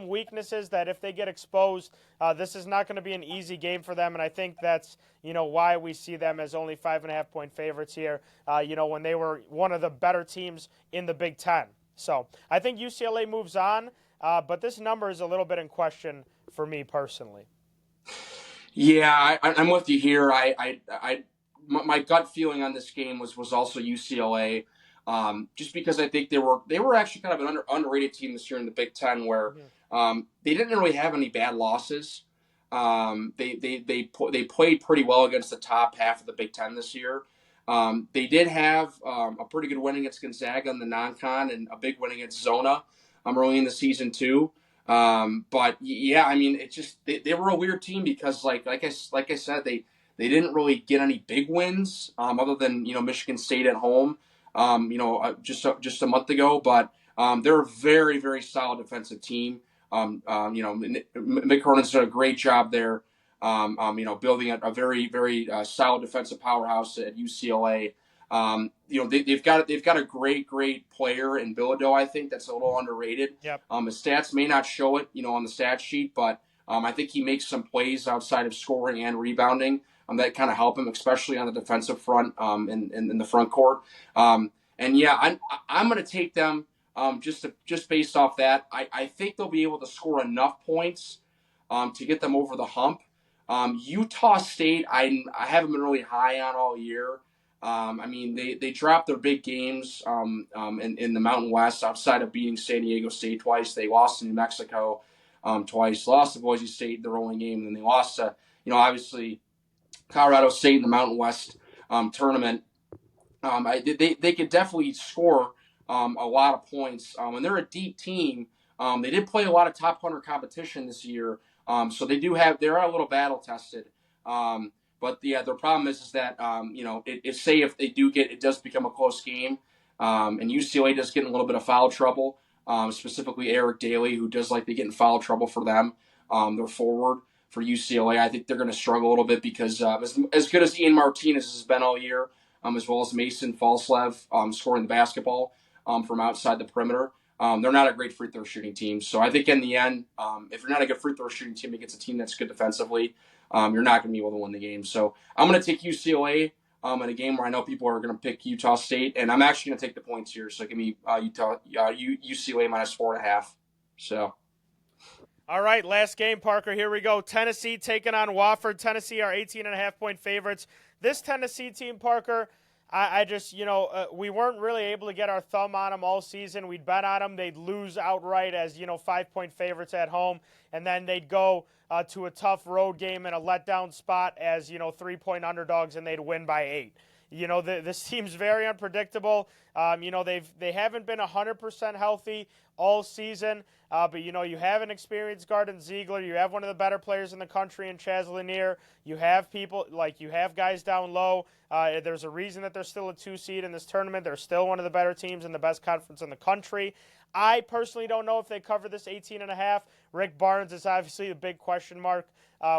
weaknesses that if they get exposed, this is not going to be an easy game for them, and I think that's why we see them as only 5.5-point favorites here. When they were one of the better teams in the Big Ten. So I think UCLA moves on, but this number is a little bit in question for me personally. Yeah, I'm with you here. My gut feeling on this game was also UCLA, just because I think they were actually kind of an underrated team this year in the Big Ten, where they didn't really have any bad losses. They played pretty well against the top half of the Big Ten this year. They did have a pretty good win against Gonzaga in the non-con and a big win against Zona early in the season too. But yeah, I mean, it just they were a weird team because like I said, they didn't really get any big wins other than Michigan State at home just a month ago. But they're a very, very solid defensive team. Mick Cronin's done a great job there. Building a very, very solid defensive powerhouse at UCLA. They've got a great player in Bilodeau. I think that's a little underrated. Yep. His stats may not show it, on the stat sheet, but I think he makes some plays outside of scoring and rebounding that kind of help him, especially on the defensive front in the front court. And yeah, I'm going to take them just based off that. I think they'll be able to score enough points to get them over the hump. Utah State, I haven't been really high on all year. I mean, they dropped their big games in the Mountain West outside of beating San Diego State twice. They lost to New Mexico twice, lost to Boise State their only game, and then they lost to, obviously Colorado State in the Mountain West tournament. They could definitely score a lot of points, and they're a deep team. They did play a lot of top 100 competition this year, so they're a little battle tested. But yeah, their problem is that if they do it does become a close game, and UCLA does get in a little bit of foul trouble, specifically Eric Daly, who does like to get in foul trouble for them. They're forward for UCLA. I think they're going to struggle a little bit because as good as Ian Martinez has been all year, as well as Mason Falslev scoring the basketball from outside the perimeter, they're not a great free throw shooting team. So I think in the end, if you're not a good free throw shooting team against a team that's good defensively, you're not going to be able to win the game. So I'm going to take UCLA in a game where I know people are going to pick Utah State, and I'm actually going to take the points here. So give me UCLA minus 4.5. So. All right, last game, Parker. Here we go. Tennessee taking on Wofford. Tennessee are 18.5-point favorites. This Tennessee team, Parker, I just, we weren't really able to get our thumb on them all season. We'd bet on them. They'd lose outright as, 5-point favorites at home. And then they'd go to a tough road game in a letdown spot as, 3-point underdogs, and they'd win by 8. This team's very unpredictable. They haven't been 100% healthy all season, but you have an experienced guard in Ziegler. You have one of the better players in the country in Chaz Lanier. You have you have guys down low. There's a reason that they're still a 2 seed in this tournament. They're still one of the better teams in the best conference in the country. I personally don't know if they cover this 18.5. Rick Barnes is obviously a big question mark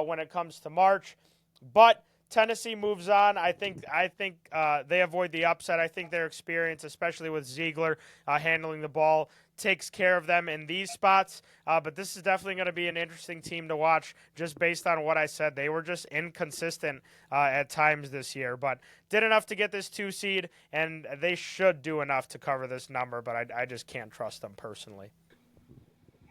when it comes to March, but Tennessee moves on. I think they avoid the upset. I think their experience, especially with Ziegler handling the ball, takes care of them in these spots. But this is definitely going to be an interesting team to watch just based on what I said. They were just inconsistent at times this year, but did enough to get this 2 seed, and they should do enough to cover this number, but I just can't trust them personally.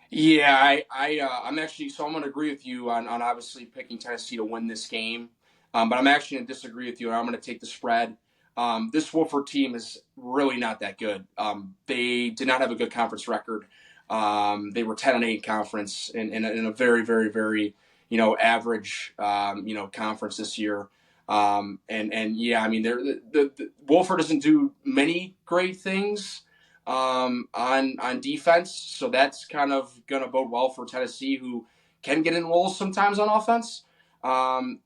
Yeah, I'm actually, so I'm going to agree with you on obviously picking Tennessee to win this game. But I'm actually going to disagree with you, and I'm going to take the spread. This Wolford team is really not that good. They did not have a good conference record. They were 10-8 in conference in a very, very, very average conference this year. And yeah, I mean, the Wolford doesn't do many great things on defense, so that's kind of going to bode well for Tennessee, who can get in roles sometimes on offense.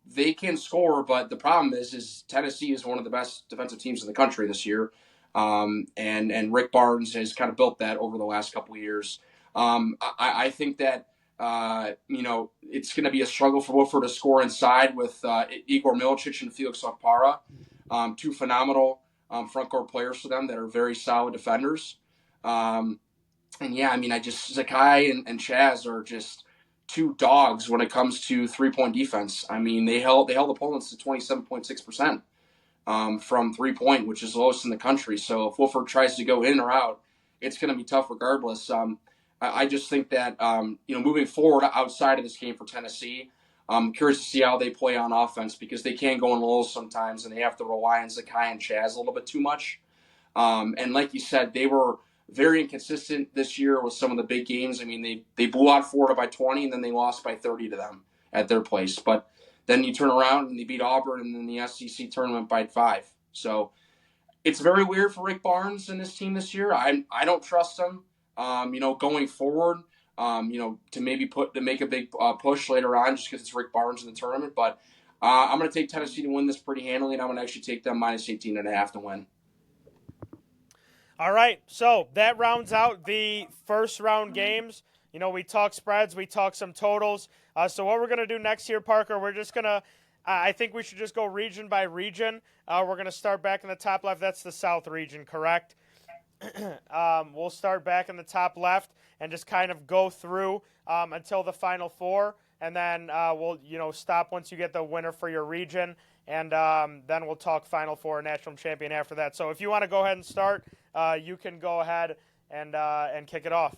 They can score, but the problem is Tennessee is one of the best defensive teams in the country this year. And Rick Barnes has kind of built that over the last couple of years. I think that it's going to be a struggle for Woodford to score inside with Igor Milicic and Felix Okpara, 2 phenomenal front court players for them that are very solid defenders. And yeah, I mean, Zakai and Chaz are just 2 dogs when it comes to 3-point defense. I mean, they held opponents to 27.6% from 3-point, which is the lowest in the country. So if Wolford tries to go in or out, it's going to be tough regardless. I just think that moving forward outside of this game for Tennessee, I'm curious to see how they play on offense, because they can go in lulls sometimes, and they have to rely on Zakai and Chaz a little bit too much. And like you said, they were very inconsistent this year with some of the big games. I mean, they blew out Florida by 20, and then they lost by 30 to them at their place. But then you turn around and they beat Auburn and then the SEC tournament by 5. So it's very weird for Rick Barnes and his team this year. I don't trust him, going forward, to make a big push later on just because it's Rick Barnes in the tournament. But I'm going to take Tennessee to win this pretty handily, and I'm going to actually take them minus 18.5 to win. All right, so that rounds out the first round games. We talk spreads, we talk some totals. So what we're going to do next here, Parker, we're just going to, I think we should just go region by region. We're going to start back in the top left. That's the South region, correct? We'll start back in the top left and just kind of go through until the Final Four. And then we'll, stop once you get the winner for your region. And then we'll talk Final Four national champion after that. So if you want to go ahead and start, you can go ahead and kick it off.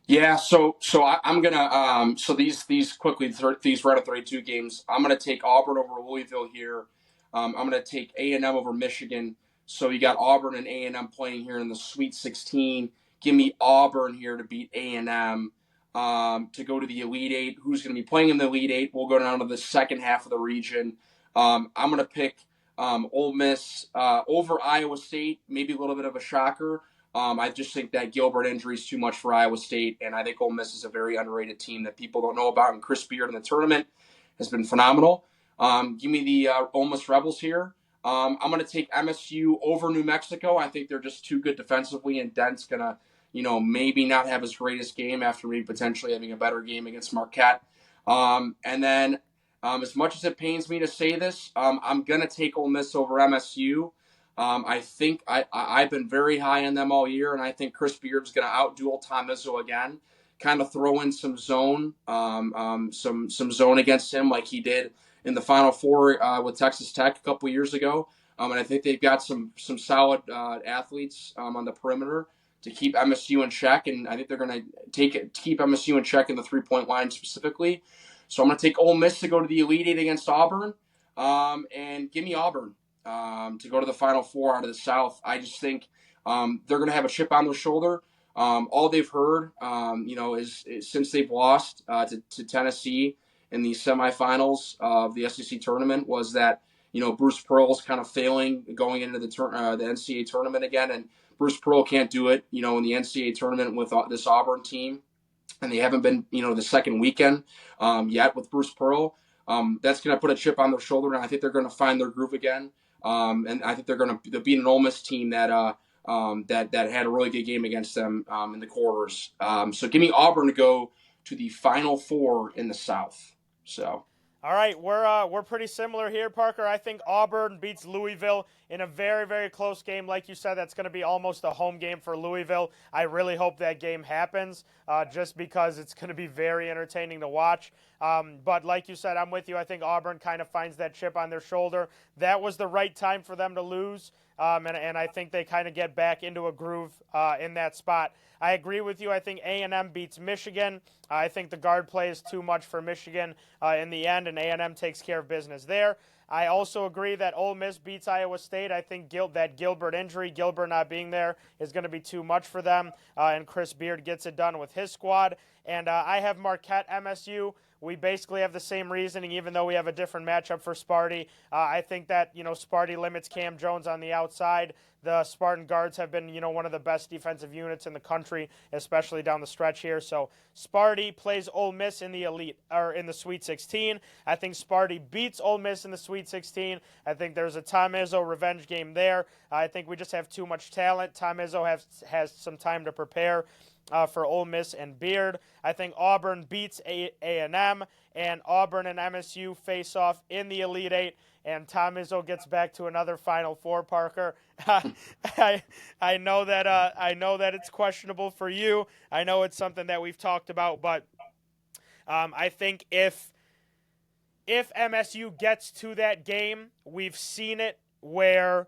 Yeah, so I'm gonna so these quickly these round of 32 games, I'm gonna take Auburn over Louisville here. I'm gonna take A&M over Michigan. So you got Auburn and A&M playing here in the Sweet 16. Give me Auburn here to beat A&M to go to the Elite Eight. Who's going to be playing in the Elite Eight? We'll go down to the second half of the region. I'm going to pick Ole Miss over Iowa State. Maybe a little bit of a shocker. I just think that Gilbert injury is too much for Iowa State, and I think Ole Miss is a very underrated team that people don't know about. And Chris Beard in the tournament has been phenomenal. Give me the Ole Miss Rebels here. I'm going to take MSU over New Mexico. I think they're just too good defensively, and Dent's going to, maybe not have his greatest game after maybe potentially having a better game against Marquette. And then as much as it pains me to say this, I'm going to take Ole Miss over MSU. I think I've been very high on them all year, and I think Chris Beard's going to outduel Tom Izzo again. Kind of throw in some zone, some zone against him like he did in the Final Four with Texas Tech a couple years ago. And I think they've got some solid athletes on the perimeter to keep MSU in check, and I think they're going to keep MSU in check in the 3-point line specifically. So I'm going to take Ole Miss to go to the Elite Eight against Auburn, and give me Auburn. to go to the Final Four out of the South. I just think they're going to have a chip on their shoulder. All they've heard, is since they've lost to Tennessee in the semifinals of the SEC tournament, was that Bruce Pearl's kind of failing going into the NCAA tournament again, and Bruce Pearl can't do it, in the NCAA tournament with this Auburn team, and they haven't been, the second weekend yet with Bruce Pearl. That's going to put a chip on their shoulder, and I think they're going to find their groove again. And I think they're going to beat an Ole Miss team that had a really good game against them in the quarters. So give me Auburn to go to the Final Four in the South. So. All right, we're pretty similar here, Parker. I think Auburn beats Louisville in a very, very close game. Like you said, that's going to be almost a home game for Louisville. I really hope that game happens just because it's going to be very entertaining to watch. But like you said, I'm with you. I think Auburn kind of finds that chip on their shoulder. That was the right time for them to lose, and I think they kind of get back into a groove in that spot. I agree with you. I think A&M beats Michigan. I think the guard play is too much for Michigan in the end, and A&M takes care of business there. I also agree that Ole Miss beats Iowa State. I think that Gilbert injury, Gilbert not being there, is going to be too much for them, and Chris Beard gets it done with his squad. And I have Marquette MSU. We basically have the same reasoning, even though we have a different matchup for Sparty. I think that, Sparty limits Cam Jones on the outside. The Spartan guards have been, one of the best defensive units in the country, especially down the stretch here. So Sparty plays Ole Miss in the in the Sweet 16. I think Sparty beats Ole Miss in the Sweet 16. I think there's a Tom Izzo revenge game there. I think we just have too much talent. Tom Izzo has some time to prepare for Ole Miss and Beard. I think Auburn beats A&M, and Auburn and MSU face off in the Elite Eight, and Tom Izzo gets back to another Final Four. Parker, I know that it's questionable for you. I know it's something that we've talked about, but I think if MSU gets to that game, we've seen it where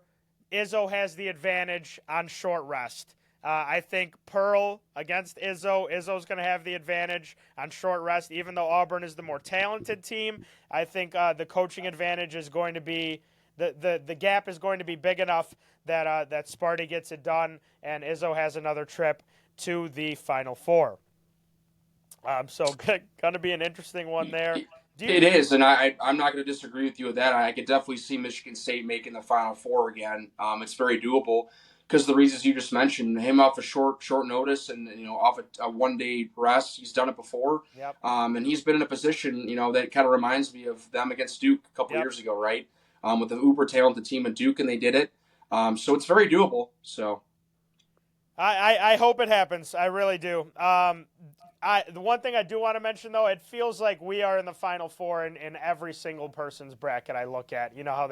Izzo has the advantage on short rest. I think Pearl against Izzo. Izzo's going to have the advantage on short rest, even though Auburn is the more talented team. I think the coaching advantage is going to be the gap is going to be big enough that Sparty gets it done, and Izzo has another trip to the Final Four. So going to be an interesting one there. It is, and I'm not going to disagree with you with that. I could definitely see Michigan State making the Final Four again. It's very doable because the reasons you just mentioned, him off a short notice and off a 1 day rest. He's done it before. Yep. And he's been in a position that kind of reminds me of them against Duke a couple years ago, right? With an uber talented team at Duke, and they did it. So it's very doable. So I hope it happens. I really do. The one thing I do want to mention, though, it feels like we are in the Final Four in every single person's bracket I look at. You know how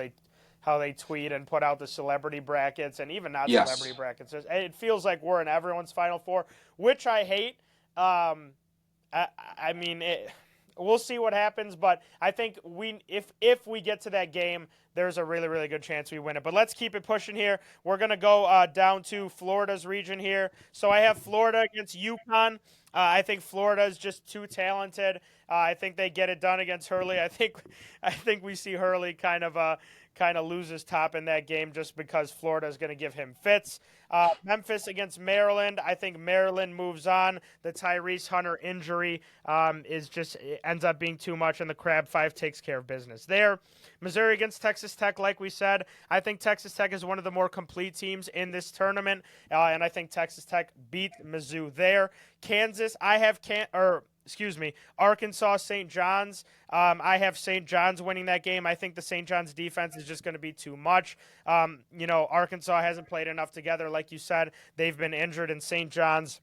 they tweet and put out the celebrity brackets, and even not celebrity brackets. It feels like we're in everyone's Final Four, which I hate. I mean, we'll see what happens, but I think if we get to that game, there's a really, really good chance we win it. But let's keep it pushing here. We're going to go down to Florida's region here. So I have Florida against UConn. I think Florida is just too talented. I think they get it done against Hurley. I think we see Hurley kind of lose his top in that game just because Florida is going to give him fits. Memphis against Maryland. I think Maryland moves on. The Tyrese Hunter injury ends up being too much, and the Crab Five takes care of business there. Missouri against Texas Tech, like we said. I think Texas Tech is one of the more complete teams in this tournament, and I think Texas Tech beat Mizzou there. Kansas, Arkansas, St. John's. I have St. John's winning that game. I think the St. John's defense is just going to be too much. Arkansas hasn't played enough together. Like you said, they've been injured, and St. John's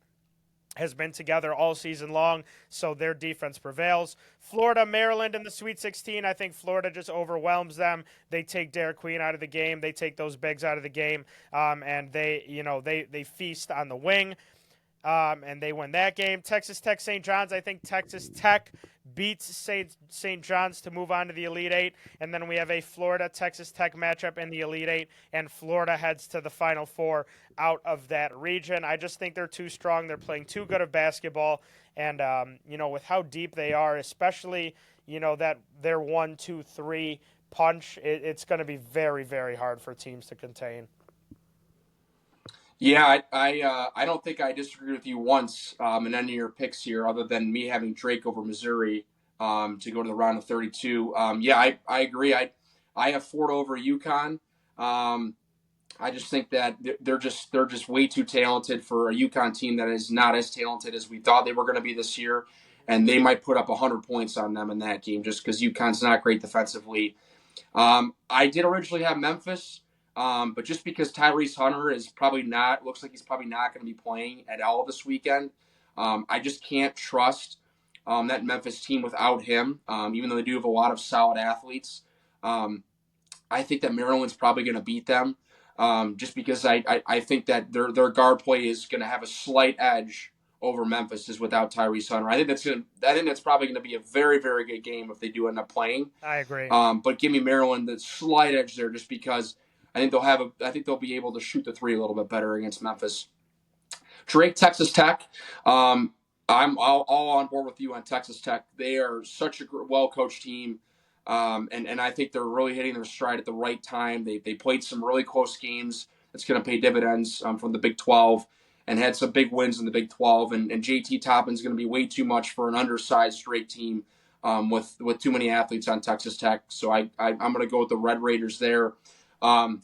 has been together all season long, so their defense prevails. Florida, Maryland in the Sweet 16. I think Florida just overwhelms them. They take Derek Queen out of the game. They take those bigs out of the game, and they feast on the wing. And they win that game. Texas Tech, St. John's. I think Texas Tech beats St. John's to move on to the Elite Eight. And then we have a Florida-Texas Tech matchup in the Elite Eight, and Florida heads to the Final Four out of that region. I just think they're too strong. They're playing too good of basketball. And, with how deep they are, especially that their 1, 2, 3 punch, it's going to be very, very hard for teams to contain. Yeah, I don't think I disagree with you once in any of your picks here, other than me having Drake over Missouri to go to the round of 32. Yeah, I agree. I have Ford over UConn. I just think that they're just way too talented for a UConn team that is not as talented as we thought they were going to be this year, and they might put up 100 points on them in that game just because UConn's not great defensively. I did originally have Memphis, but just because Tyrese Hunter is probably not, looks like he's probably not going to be playing at all this weekend, I just can't trust that Memphis team without him, even though they do have a lot of solid athletes. Um, I think that Maryland's probably going to beat them just because I think that their guard play is going to have a slight edge over Memphis is without Tyrese Hunter. I think that's probably going to be a very, very good game if they do end up playing. I agree. But give me Maryland the slight edge there, just because I think they'll be able to shoot the three a little bit better against Memphis. Drake, Texas Tech. I'm all on board with you on Texas Tech. They are such a well coached team, and I think they're really hitting their stride at the right time. They played some really close games that's going to pay dividends from the Big 12 and had some big wins in the Big 12. And JT Toppin's going to be way too much for an undersized Drake team with too many athletes on Texas Tech. So I'm going to go with the Red Raiders there. And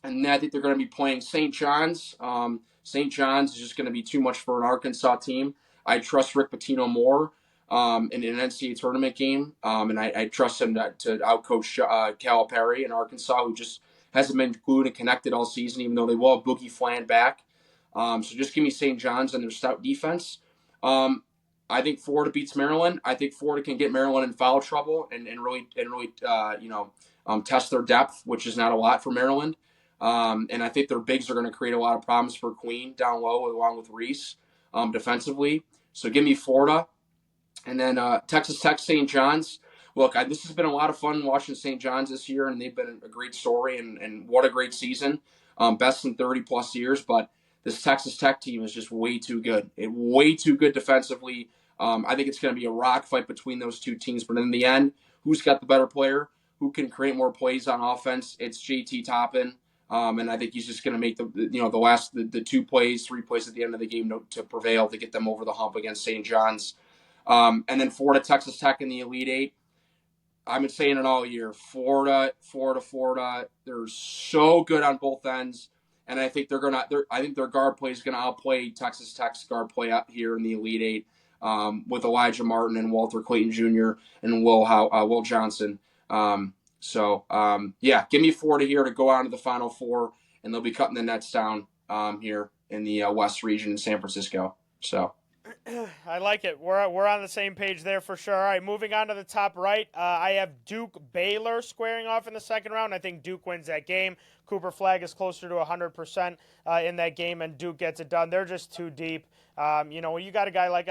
I think they're going to be playing St. John's. St. John's is just going to be too much for an Arkansas team. I trust Rick Pitino more in an NCAA tournament game, and I trust him to outcoach Calipari in Arkansas, who just hasn't been glued and connected all season, even though they will have Boogie Flan back. So just give me St. John's and their stout defense. I think Florida beats Maryland. I think Florida can get Maryland in foul trouble and really test their depth, which is not a lot for Maryland. And I think their bigs are going to create a lot of problems for Queen down low, along with Reese defensively. So give me Florida. And then Texas Tech, St. John's. Look, this has been a lot of fun watching St. John's this year, and they've been a great story, and what a great season. Best in 30-plus years, but this Texas Tech team is just way too good. Way too good defensively. I think it's going to be a rock fight between those two teams, but in the end, who's got the better player? Who can create more plays on offense? It's JT Toppin. And I think he's just going to make the 2 plays, 3 plays at the end of the game to prevail to get them over the hump against St. John's. And then Florida, Texas Tech in the Elite Eight. I've been saying it all year. Florida. They're so good on both ends, and I think I think their guard play is going to outplay Texas Tech's guard play out here in the Elite Eight with Elijah Martin and Walter Clayton Jr. and Will Johnson. Give me Florida here to go on to the Final Four, and they'll be cutting the nets down here in the West region in San Francisco. So I like it. We're on the same page there for sure. All right, moving on to the top right, I have Duke Baylor squaring off in the second round. I think Duke wins that game. Cooper Flagg is closer to 100% in that game, and Duke gets it done. They're just too deep. When you got a guy like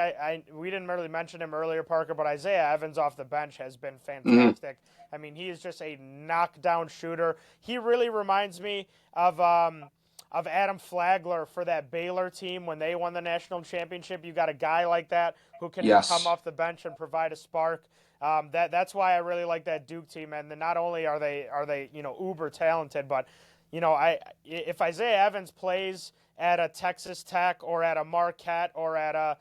we didn't really mention him earlier, Parker, but Isaiah Evans off the bench has been fantastic. Mm-hmm. I mean, he is just a knockdown shooter. He really reminds me of Adam Flagler for that Baylor team when they won the national championship. You got a guy like that who can come off the bench and provide a spark. That's why I really like that Duke team. And then not only are they uber talented, but if Isaiah Evans plays at a Texas Tech or at a Marquette or at a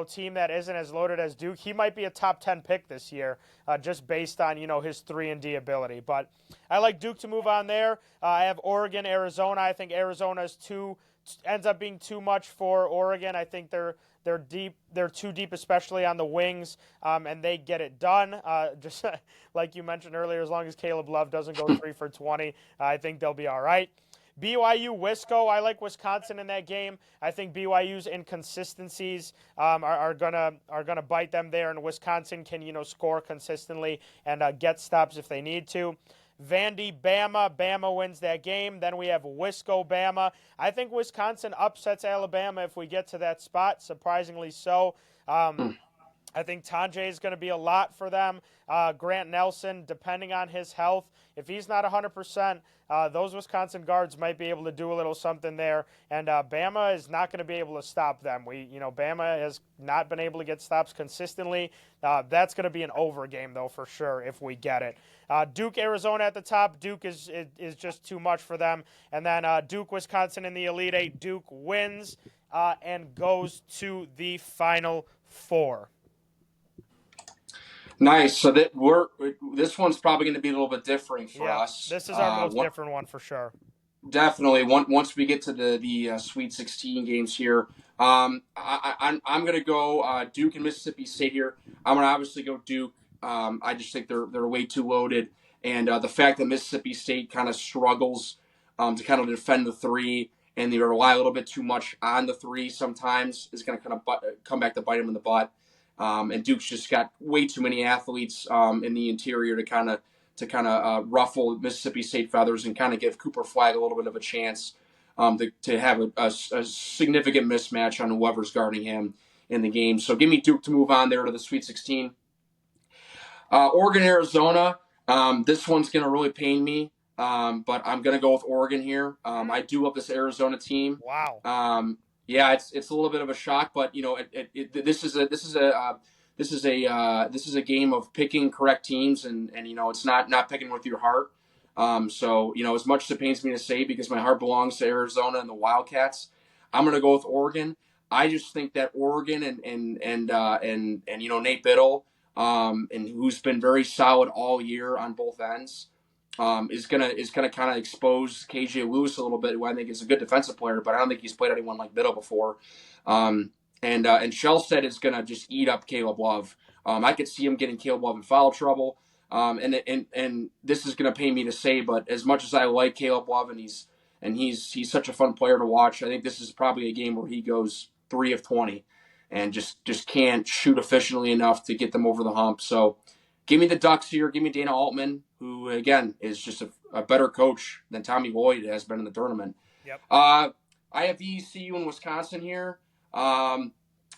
team that isn't as loaded as Duke, he might be a top 10 pick this year, just based on, his 3-and-D ability. But I like Duke to move on there. I have Oregon, Arizona. I think Arizona ends up being too much for Oregon. I think they're deep. They're too deep, especially on the wings, and they get it done. Just like you mentioned earlier, as long as Caleb Love doesn't go 3 for 20, I think they'll be all right. BYU, Wisco. I like Wisconsin in that game. I think BYU's inconsistencies are gonna bite them there, and Wisconsin can score consistently and get stops if they need to. Vandy, Bama. Bama wins that game. Then we have Wisco, Bama. I think Wisconsin upsets Alabama if we get to that spot. Surprisingly so. I think Tanjay is going to be a lot for them. Grant Nelson, depending on his health, if he's not 100%, those Wisconsin guards might be able to do a little something there. And Bama is not going to be able to stop them. Bama has not been able to get stops consistently. That's going to be an over game, though, for sure, if we get it. Duke, Arizona at the top. Duke is just too much for them. And then Duke, Wisconsin in the Elite Eight. Duke wins and goes to the Final Four. Nice. So this one's probably going to be a little bit different for us. This is our most different one for sure. Definitely. Once we get to the Sweet 16 games here, I'm going to go Duke and Mississippi State here. I'm going to obviously go Duke. I just think they're way too loaded, and the fact that Mississippi State kind of struggles to kind of defend the three, and they rely a little bit too much on the three sometimes is going to kind of come back to bite them in the butt. And Duke's just got way too many athletes in the interior to ruffle Mississippi State feathers and kind of give Cooper Flagg a little bit of a chance to have a significant mismatch on whoever's guarding him in the game. So give me Duke to move on there to the Sweet 16. Oregon, Arizona. This one's going to really pain me, but I'm going to go with Oregon here. I do love this Arizona team. Wow. Yeah, it's a little bit of a shock, but this is a game of picking correct teams, and it's not picking with your heart. So as much as it pains me to say, because my heart belongs to Arizona and the Wildcats, I'm going to go with Oregon. I just think that Oregon and Nate Biddle, and who's been very solid all year on both ends, is gonna kind of expose KJ Lewis a little bit, who I think is a good defensive player, but I don't think he's played anyone like Biddle before. And Shellstead is gonna just eat up Caleb Love. I could see him getting Caleb Love in foul trouble. And this is gonna pain me to say, but as much as I like Caleb Love and he's such a fun player to watch, I think this is probably a game where he goes 3 of 20 and just can't shoot efficiently enough to get them over the hump. So give me the Ducks here. Give me Dana Altman, who, again, is just a better coach than Tommy Lloyd has been in the tournament. Yep. I have VCU and Wisconsin here. I'm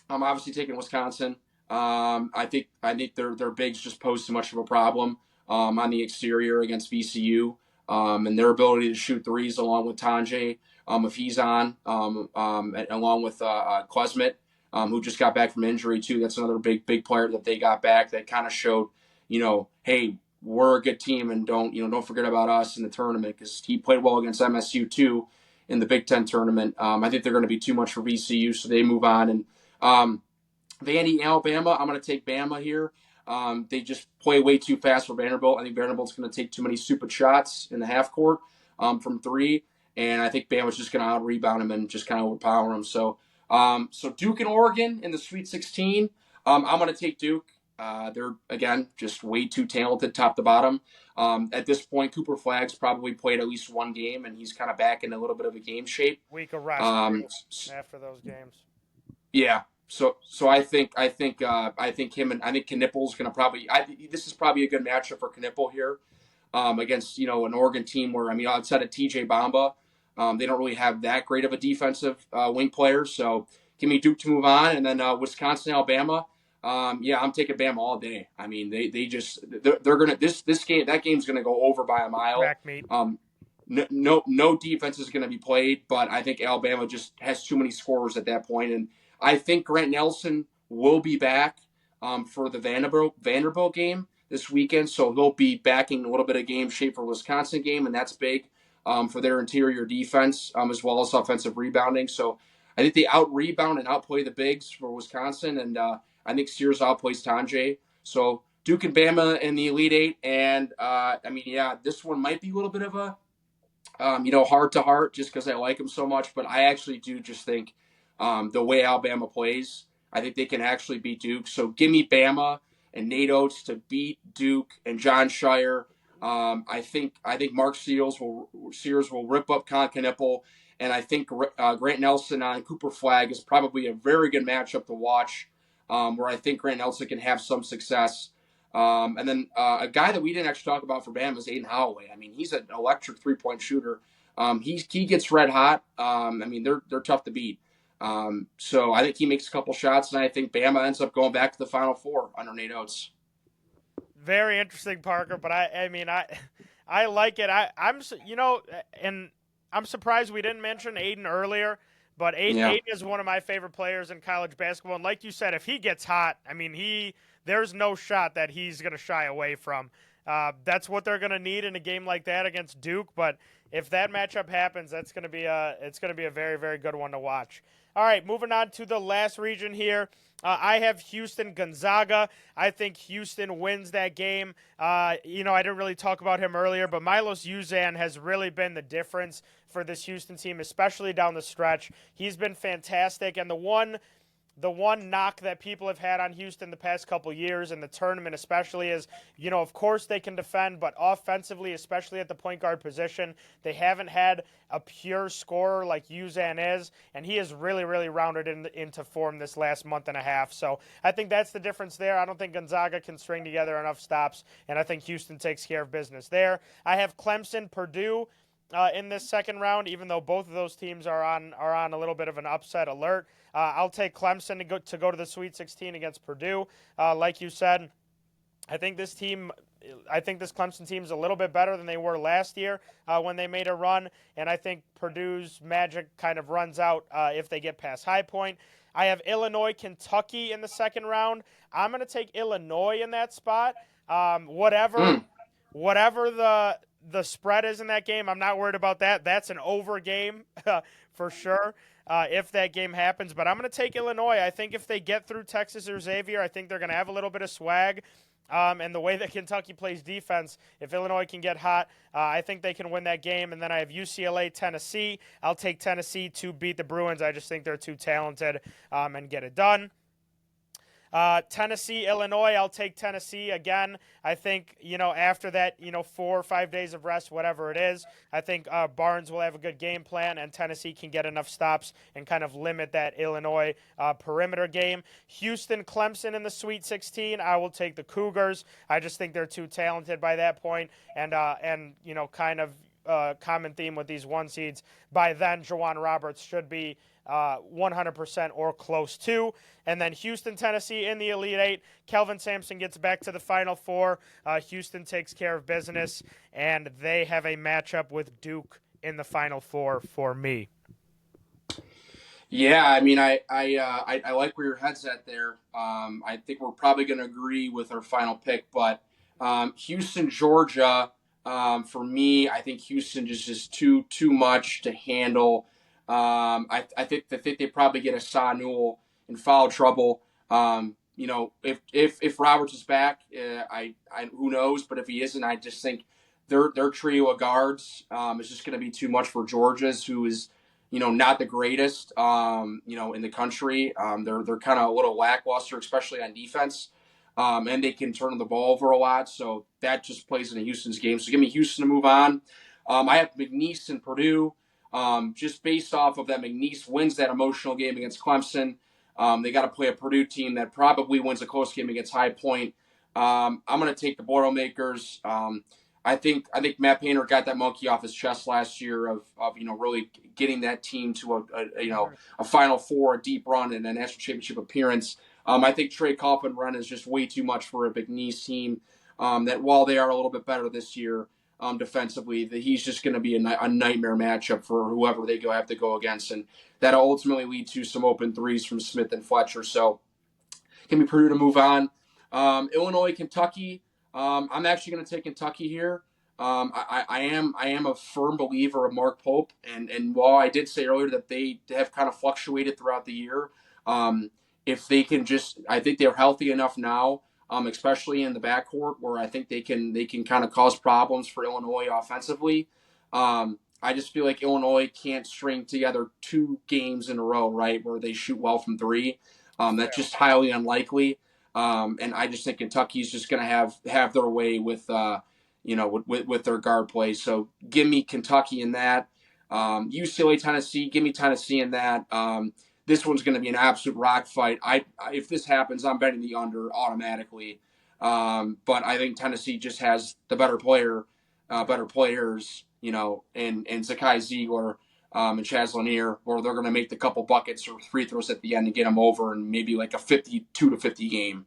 obviously taking Wisconsin. I think their bigs just pose too much of a problem on the exterior against VCU, and their ability to shoot threes along with Tanjay, if he's on, along with Klesmit, who just got back from injury too. That's another big player that they got back that kind of showed, hey, we're a good team, and don't forget about us in the tournament, because he played well against MSU too in the Big Ten tournament. I think they're going to be too much for VCU, so they move on. And Vandy, Alabama, I'm going to take Bama here. They just play way too fast for Vanderbilt. I think Vanderbilt's going to take too many stupid shots in the half court from three, and I think Bama's just going to out-rebound them and just kind of overpower them. So Duke and Oregon in the Sweet 16. I'm going to take Duke. They're, again, just way too talented top to bottom. At this point, Cooper Flagg's probably played at least one game, and he's kind of back in a little bit of a game shape. Week of rest after those games. Yeah. So I think him and I think Knipple's going to probably. This is probably a good matchup for Knipple here against an Oregon team where, outside of TJ Bamba, they don't really have that great of a defensive wing player. So give me Duke to move on, and then Wisconsin, Alabama. I'm taking Bama all day. They're gonna that game's gonna go over by a mile. No defense is gonna be played, but I think Alabama just has too many scorers at that point, and I think Grant Nelson will be back for the Vanderbilt game this weekend, so he'll be backing a little bit of game shape for Wisconsin game, and that's big for their interior defense as well as offensive rebounding. So I think they out-rebound and outplay the bigs for Wisconsin, and I think Sears outplays Tanjay. So Duke and Bama in the Elite Eight, and this one might be a little bit of a heart to heart just because I like them so much, but I actually do just think the way Alabama plays, I think they can actually beat Duke. So give me Bama and Nate Oates to beat Duke and John Shire. I think Mark Sears will rip up Con Knipple, and I think Grant Nelson on Cooper Flagg is probably a very good matchup to watch, where I think Grant Nelson can have some success. And then a guy that we didn't actually talk about for Bama is Aiden Holloway. He's an electric three-point shooter. He gets red hot. They're tough to beat. So I think he makes a couple shots, and I think Bama ends up going back to the Final Four under Nate Oates. Very interesting, Parker. But I mean, I like it. And I'm surprised we didn't mention Aiden earlier. But Yeah. Aiden is one of my favorite players in college basketball. And like you said, if he gets hot, I mean, there's no shot that he's going to shy away from. That's what they're going to need in a game like that against Duke. But if that matchup happens, it's going to be a very, very good one to watch. All right, moving on to the last region here. I have Houston Gonzaga. I think Houston wins that game. I didn't really talk about him earlier, but Milos Uzan has really been the difference for this Houston team, especially down the stretch. He's been fantastic, and the one knock that people have had on Houston the past couple years in the tournament especially is, of course they can defend, but offensively, especially at the point guard position, they haven't had a pure scorer like Uzan is, and he has really, really rounded into form this last month and a half. So I think that's the difference there. I don't think Gonzaga can string together enough stops, and I think Houston takes care of business there. I have Clemson, Purdue. In this second round, even though both of those teams are on a little bit of an upset alert. I'll take Clemson to go to the Sweet 16 against Purdue. Like you said, I think this Clemson team is a little bit better than they were last year when they made a run, and I think Purdue's magic kind of runs out if they get past High Point. I have Illinois, Kentucky in the second round. I'm going to take Illinois in that spot. Whatever Mm. whatever the spread is in that game, I'm not worried about that. That's an over game for sure if that game happens. But I'm going to take Illinois. I think if they get through Texas or Xavier, I think they're going to have a little bit of swag. And the way that Kentucky plays defense, if Illinois can get hot, I think they can win that game. And then I have UCLA, Tennessee. I'll take Tennessee to beat the Bruins. I just think they're too talented and get it done. Tennessee, Illinois, I'll take Tennessee again. I think, after that, 4 or 5 days of rest, whatever it is, I think Barnes will have a good game plan and Tennessee can get enough stops and kind of limit that Illinois perimeter game. Houston, Clemson in the Sweet 16, I will take the Cougars. I just think they're too talented by that point, and kind of common theme with these one seeds. By then, Jawan Roberts should be 100% or close to. And then Houston, Tennessee in the Elite Eight. Kelvin Sampson gets back to the Final Four. Houston takes care of business, and they have a matchup with Duke in the Final Four for me. Yeah, I mean, I like where your head's at there. I think we're probably going to agree with our final pick, but Houston, Georgia, for me, I think Houston is just too much to handle. I think they probably get a Sa Newell in foul trouble. If Roberts is back, I who knows? But if he isn't, I just think their trio of guards is just going to be too much for Georgia's, who is not the greatest, in the country. They're kind of a little lackluster, especially on defense, and they can turn the ball over a lot. So that just plays into Houston's game. So give me Houston to move on. I have McNeese and Purdue, just based off of that. McNeese wins that emotional game against Clemson. They got to play a Purdue team that probably wins a close game against High Point. I'm going to take the Boilermakers. I think Matt Painter got that monkey off his chest last year of really getting that team to a Final Four, a deep run, and a national championship appearance. I think Trey Kaufman is just way too much for a McNeese team. That while they are a little bit better this year defensively, that he's just going to be a nightmare matchup for whoever they have to go against, and that'll ultimately lead to some open threes from Smith and Fletcher. So, give me Purdue to move on. Illinois, Kentucky. I'm actually going to take Kentucky here. I am a firm believer of Mark Pope, and while I did say earlier that they have kind of fluctuated throughout the year, if they can I think they're healthy enough now, especially in the backcourt, where I think they can kind of cause problems for Illinois offensively. I just feel like Illinois can't string together 2 games in a row, right, where they shoot well from 3. That's just highly unlikely. And I just think Kentucky's just going to have their way with with their guard play. So give me Kentucky in that. UCLA, Tennessee, give me Tennessee in that. This one's going to be an absolute rock fight. If this happens, I'm betting the under automatically. But I think Tennessee just has the better players, and Zakai Ziegler. and Chaz Lanier, or they're going to make the couple buckets or free throws at the end to get them over and maybe like a 52 to 50 game.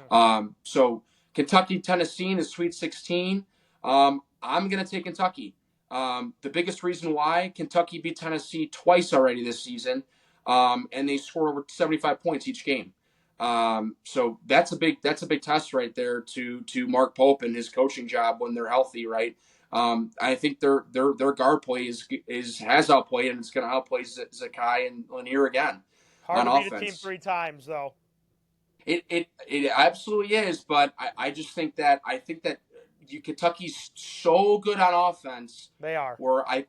Hmm. So Kentucky, Tennessee in the Sweet 16. I'm going to take Kentucky. The biggest reason why Kentucky beat Tennessee twice already this season, and they scored over 75 points each game. So that's a big test right there to Mark Pope and his coaching job when they're healthy, right? I think their guard play has outplayed, and it's going to outplay Zakai and Lanier again Hard on to beat a team offense. 3 times, though. It absolutely is, but I just think that Kentucky's so good on offense They are. where I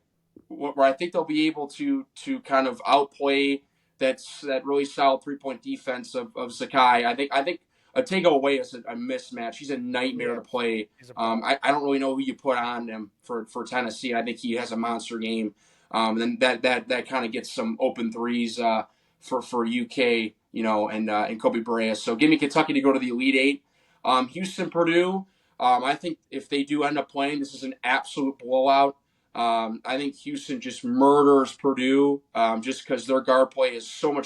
think they'll be able to kind of outplay that really solid 3-point defense of Sakai. I think Atego away is a mismatch. He's a He nightmare to is. play. He's a problem. I don't really know who you put on him for Tennessee. I think he has a monster game. And then that kind of gets some open threes for UK, and Kobe Bryant. So give me Kentucky to go to the Elite Eight. Houston, Purdue. I think if they do end up playing, this is an absolute blowout. I think Houston just murders Purdue just because their guard play is so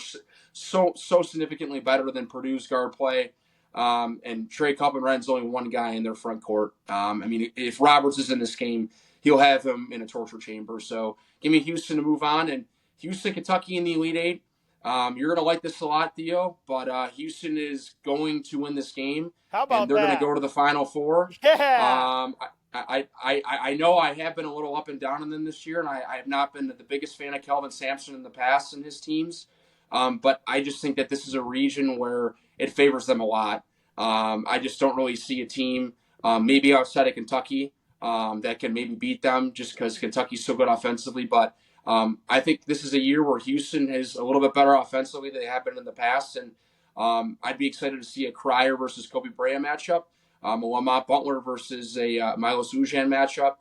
significantly better than Purdue's guard play. And Trey Kuppenren's only one guy in their front court. I mean, if Roberts is in this game, he'll have him in a torture chamber. So give me Houston to move on, and Houston, Kentucky in the Elite Eight. You're going to like this a lot, Theo, but Houston is going to win this game, How and about they're going to that? go to the Final Four. Yeah. I know I have been a little up and down on them this year, and I have not been the biggest fan of Kelvin Sampson in the past and his teams. But I just think that this is a region where it favors them a lot. I just don't really see a team, maybe outside of Kentucky, that can maybe beat them just because Kentucky's so good offensively. But I think this is a year where Houston is a little bit better offensively than they have been in the past, and I'd be excited to see a Cryer versus Kobe Bryant matchup, a Lamont Butler versus a Milos Ujan matchup,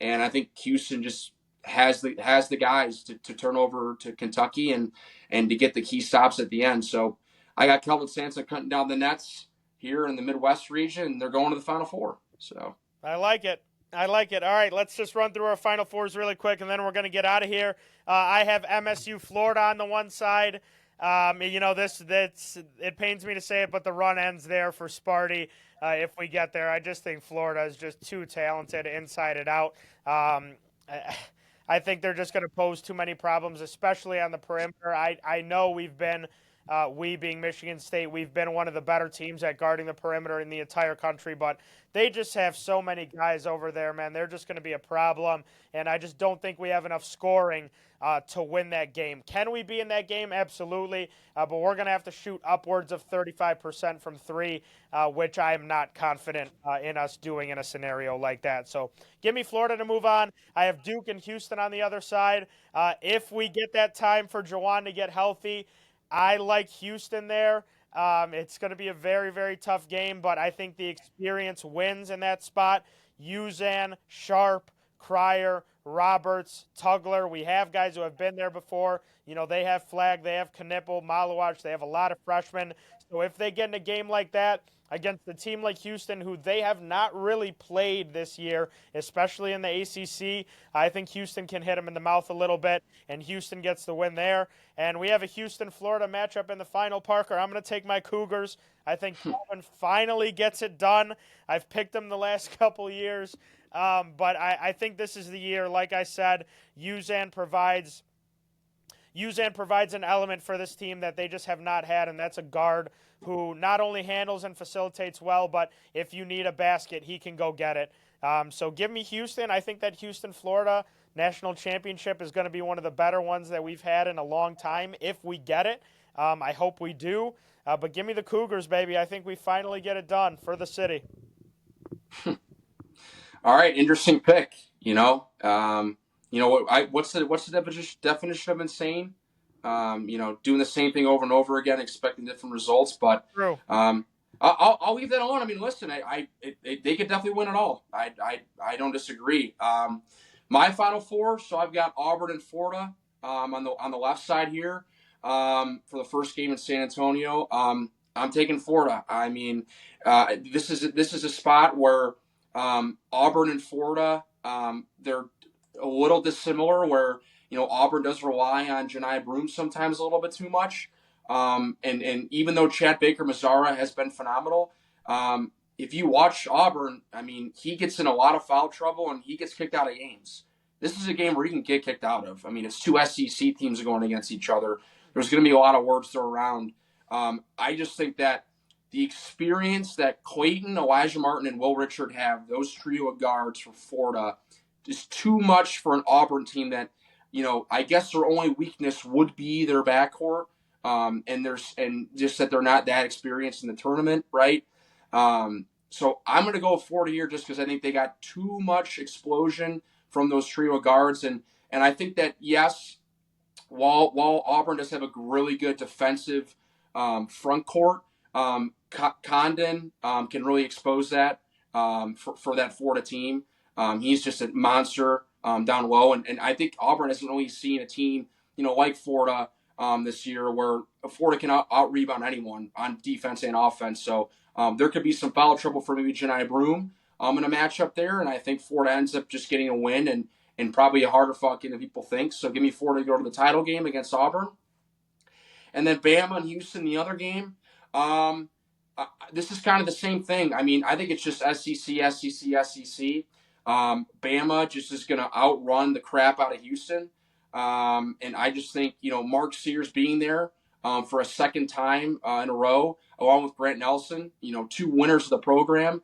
and I think Houston just has the guys to turn over to Kentucky and to get the key stops at the end. So I got Kelvin Sampson cutting down the nets here in the Midwest region, and they're going to the Final Four. So I like it. I like it. All right, let's just run through our Final Fours really quick, and then we're going to get out of here. I have MSU, Florida on the one side. It pains me to say it, but the run ends there for Sparty. If we get there, I just think Florida is just too talented inside and out. I think they're just going to pose too many problems, especially on the perimeter. I know we being Michigan State, we've been one of the better teams at guarding the perimeter in the entire country, but they just have so many guys over there, man. They're just going to be a problem, and I just don't think we have enough scoring to win that game. Can we be in that game? Absolutely, but we're going to have to shoot upwards of 35% from three, which I am not confident in us doing in a scenario like that. So give me Florida to move on. I have Duke and Houston on the other side. If we get that time for Jawan to get healthy, I like Houston there. It's going to be a very, very tough game, but I think the experience wins in that spot. Uzan, Sharp, Cryer, Roberts, Tugler. We have guys who have been there before. They have Flag, they have Knipple, Malawach. They have a lot of freshmen. So if they get in a game like that against a team like Houston, who they have not really played this year, especially in the ACC, I think Houston can hit them in the mouth a little bit, and Houston gets the win there. And we have a Houston-Florida matchup in the final, Parker. I'm going to take my Cougars. I think Calvin finally gets it done. I've picked them the last couple years. But I think this is the year. Like I said, Uzan provides an element for this team that they just have not had, and that's a guard who not only handles and facilitates well, but if you need a basket, he can go get it. So give me Houston. I think that Houston-Florida national championship is going to be one of the better ones that we've had in a long time if we get it. I hope we do. But give me the Cougars, baby. I think we finally get it done for the city. all right, interesting pick. What's the definition of insane? Doing the same thing over and over again, expecting different results. But True. I'll leave that alone. I mean, listen, they could definitely win it all. I don't disagree. My Final Four. So I've got Auburn and Florida on the left side here for the first game in San Antonio. I'm taking Florida. I mean, this is a spot where Auburn and Florida they're a little dissimilar. Where Auburn does rely on Janai Broom sometimes a little bit too much. And even though Chad Baker-Mazara has been phenomenal, if you watch Auburn, I mean, he gets in a lot of foul trouble and he gets kicked out of games. This is a game where he can get kicked out of. I mean, it's two SEC teams going against each other. There's going to be a lot of words thrown around. I just think that the experience that Clayton, Elijah Martin, and Will Richard have, those trio of guards for Florida, is too much for an Auburn team that, I guess their only weakness would be their backcourt. And just that they're not that experienced in the tournament, right? So I'm going to go with Florida here just because I think they got too much explosion from those trio of guards. And I think that, yes, while Auburn does have a really good defensive front court, Condon can really expose that for that Florida team. He's just a monster down low. And I think Auburn hasn't really seen a team, like Florida this year where Florida can out-rebound anyone on defense and offense. So there could be some foul trouble for maybe Janai Broom in a matchup there. And I think Florida ends up just getting a win and probably a harder fought game than people think. So give me Florida to go to the title game against Auburn. And then Bama and Houston, the other game. This is kind of the same thing. I mean, I think it's just SEC. Bama just is going to outrun the crap out of Houston. And I just think, Mark Sears being there for a second time in a row, along with Grant Nelson, two winners of the program.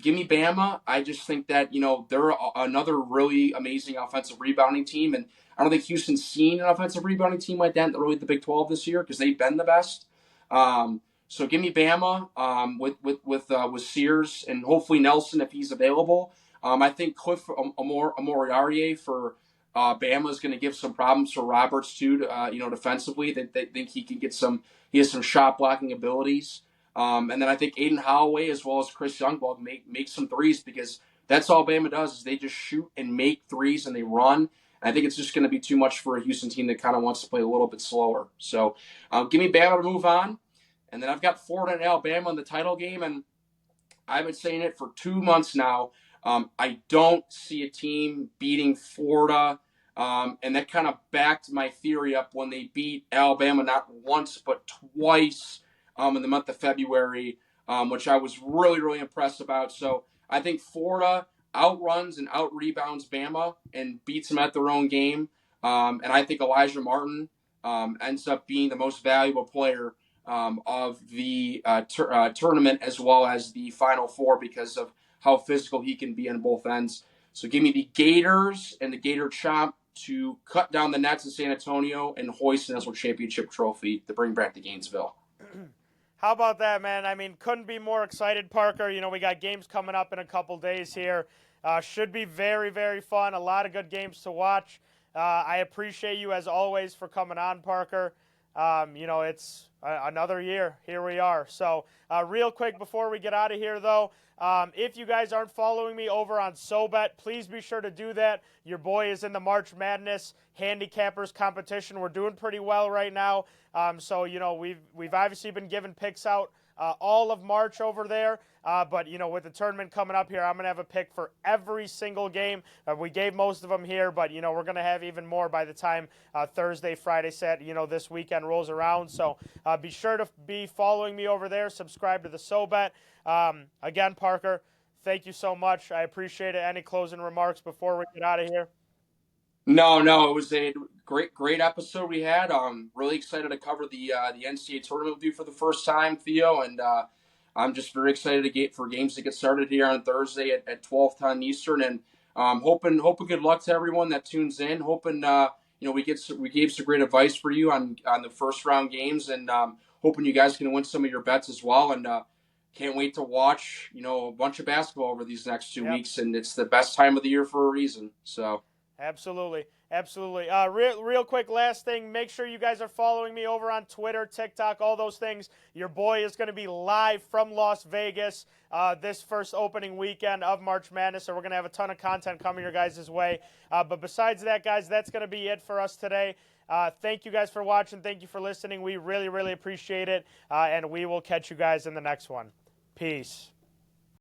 Give me Bama. I just think that, they're another really amazing offensive rebounding team. And I don't think Houston's seen an offensive rebounding team like that in really the Big 12 this year because they've been the best. So give me Bama with Sears and hopefully Nelson if he's available. I think Cliff Amoriarie for Bama is going to give some problems for Roberts too. Defensively, they think he can get some. He has some shot blocking abilities. And then I think Aiden Holloway as well as Chris Youngblood make some threes because that's all Bama does is they just shoot and make threes and they run. And I think it's just going to be too much for a Houston team that kind of wants to play a little bit slower. So give me Bama to move on. And then I've got Florida and Alabama in the title game. And I've been saying it for 2 months now. I don't see a team beating Florida. And that kind of backed my theory up when they beat Alabama not once but twice in the month of February, which I was really, really impressed about. So I think Florida outruns and out-rebounds Bama and beats them at their own game. And I think Elijah Martin ends up being the most valuable player of the tournament as well as the Final Four because of how physical he can be on both ends. So give me the Gators and the Gator Chomp to cut down the nets in San Antonio and hoist an national championship trophy to bring back to Gainesville. How about that, man? I mean, couldn't be more excited, Parker. We got games coming up in a couple days here. Should be very, very fun. A lot of good games to watch. I appreciate you, as always, for coming on, Parker. It's another year. Here we are. So real quick before we get out of here, though, if you guys aren't following me over on SoBet, please be sure to do that. Your boy is in the March Madness handicappers competition. We're doing pretty well right now. So we've obviously been giving picks out all of March over there. But with the tournament coming up here, I'm going to have a pick for every single game. We gave most of them here, but, we're going to have even more by the time Thursday, Friday, this weekend rolls around. So be sure to be following me over there. Subscribe to the SoBet. Again, Parker, thank you so much. I appreciate it. Any closing remarks before we get out of here? No, it was a great episode we had. Really excited to cover the NCAA tournament with you for the first time, Theo, and I'm just very excited for games to get started here on Thursday at 12:10 Eastern, and hoping good luck to everyone that tunes in. Hoping we gave some great advice for you on the first round games, and hoping you guys can win some of your bets as well. And can't wait to watch a bunch of basketball over these next 2 weeks, and it's the best time of the year for a reason. So. Absolutely. Real quick, last thing, make sure you guys are following me over on Twitter, TikTok, all those things. Your boy is going to be live from Las Vegas this first opening weekend of March Madness, so we're going to have a ton of content coming your guys' way. But besides that, guys, that's going to be it for us today. Thank you guys for watching. Thank you for listening. We really, really appreciate it, and we will catch you guys in the next one. Peace.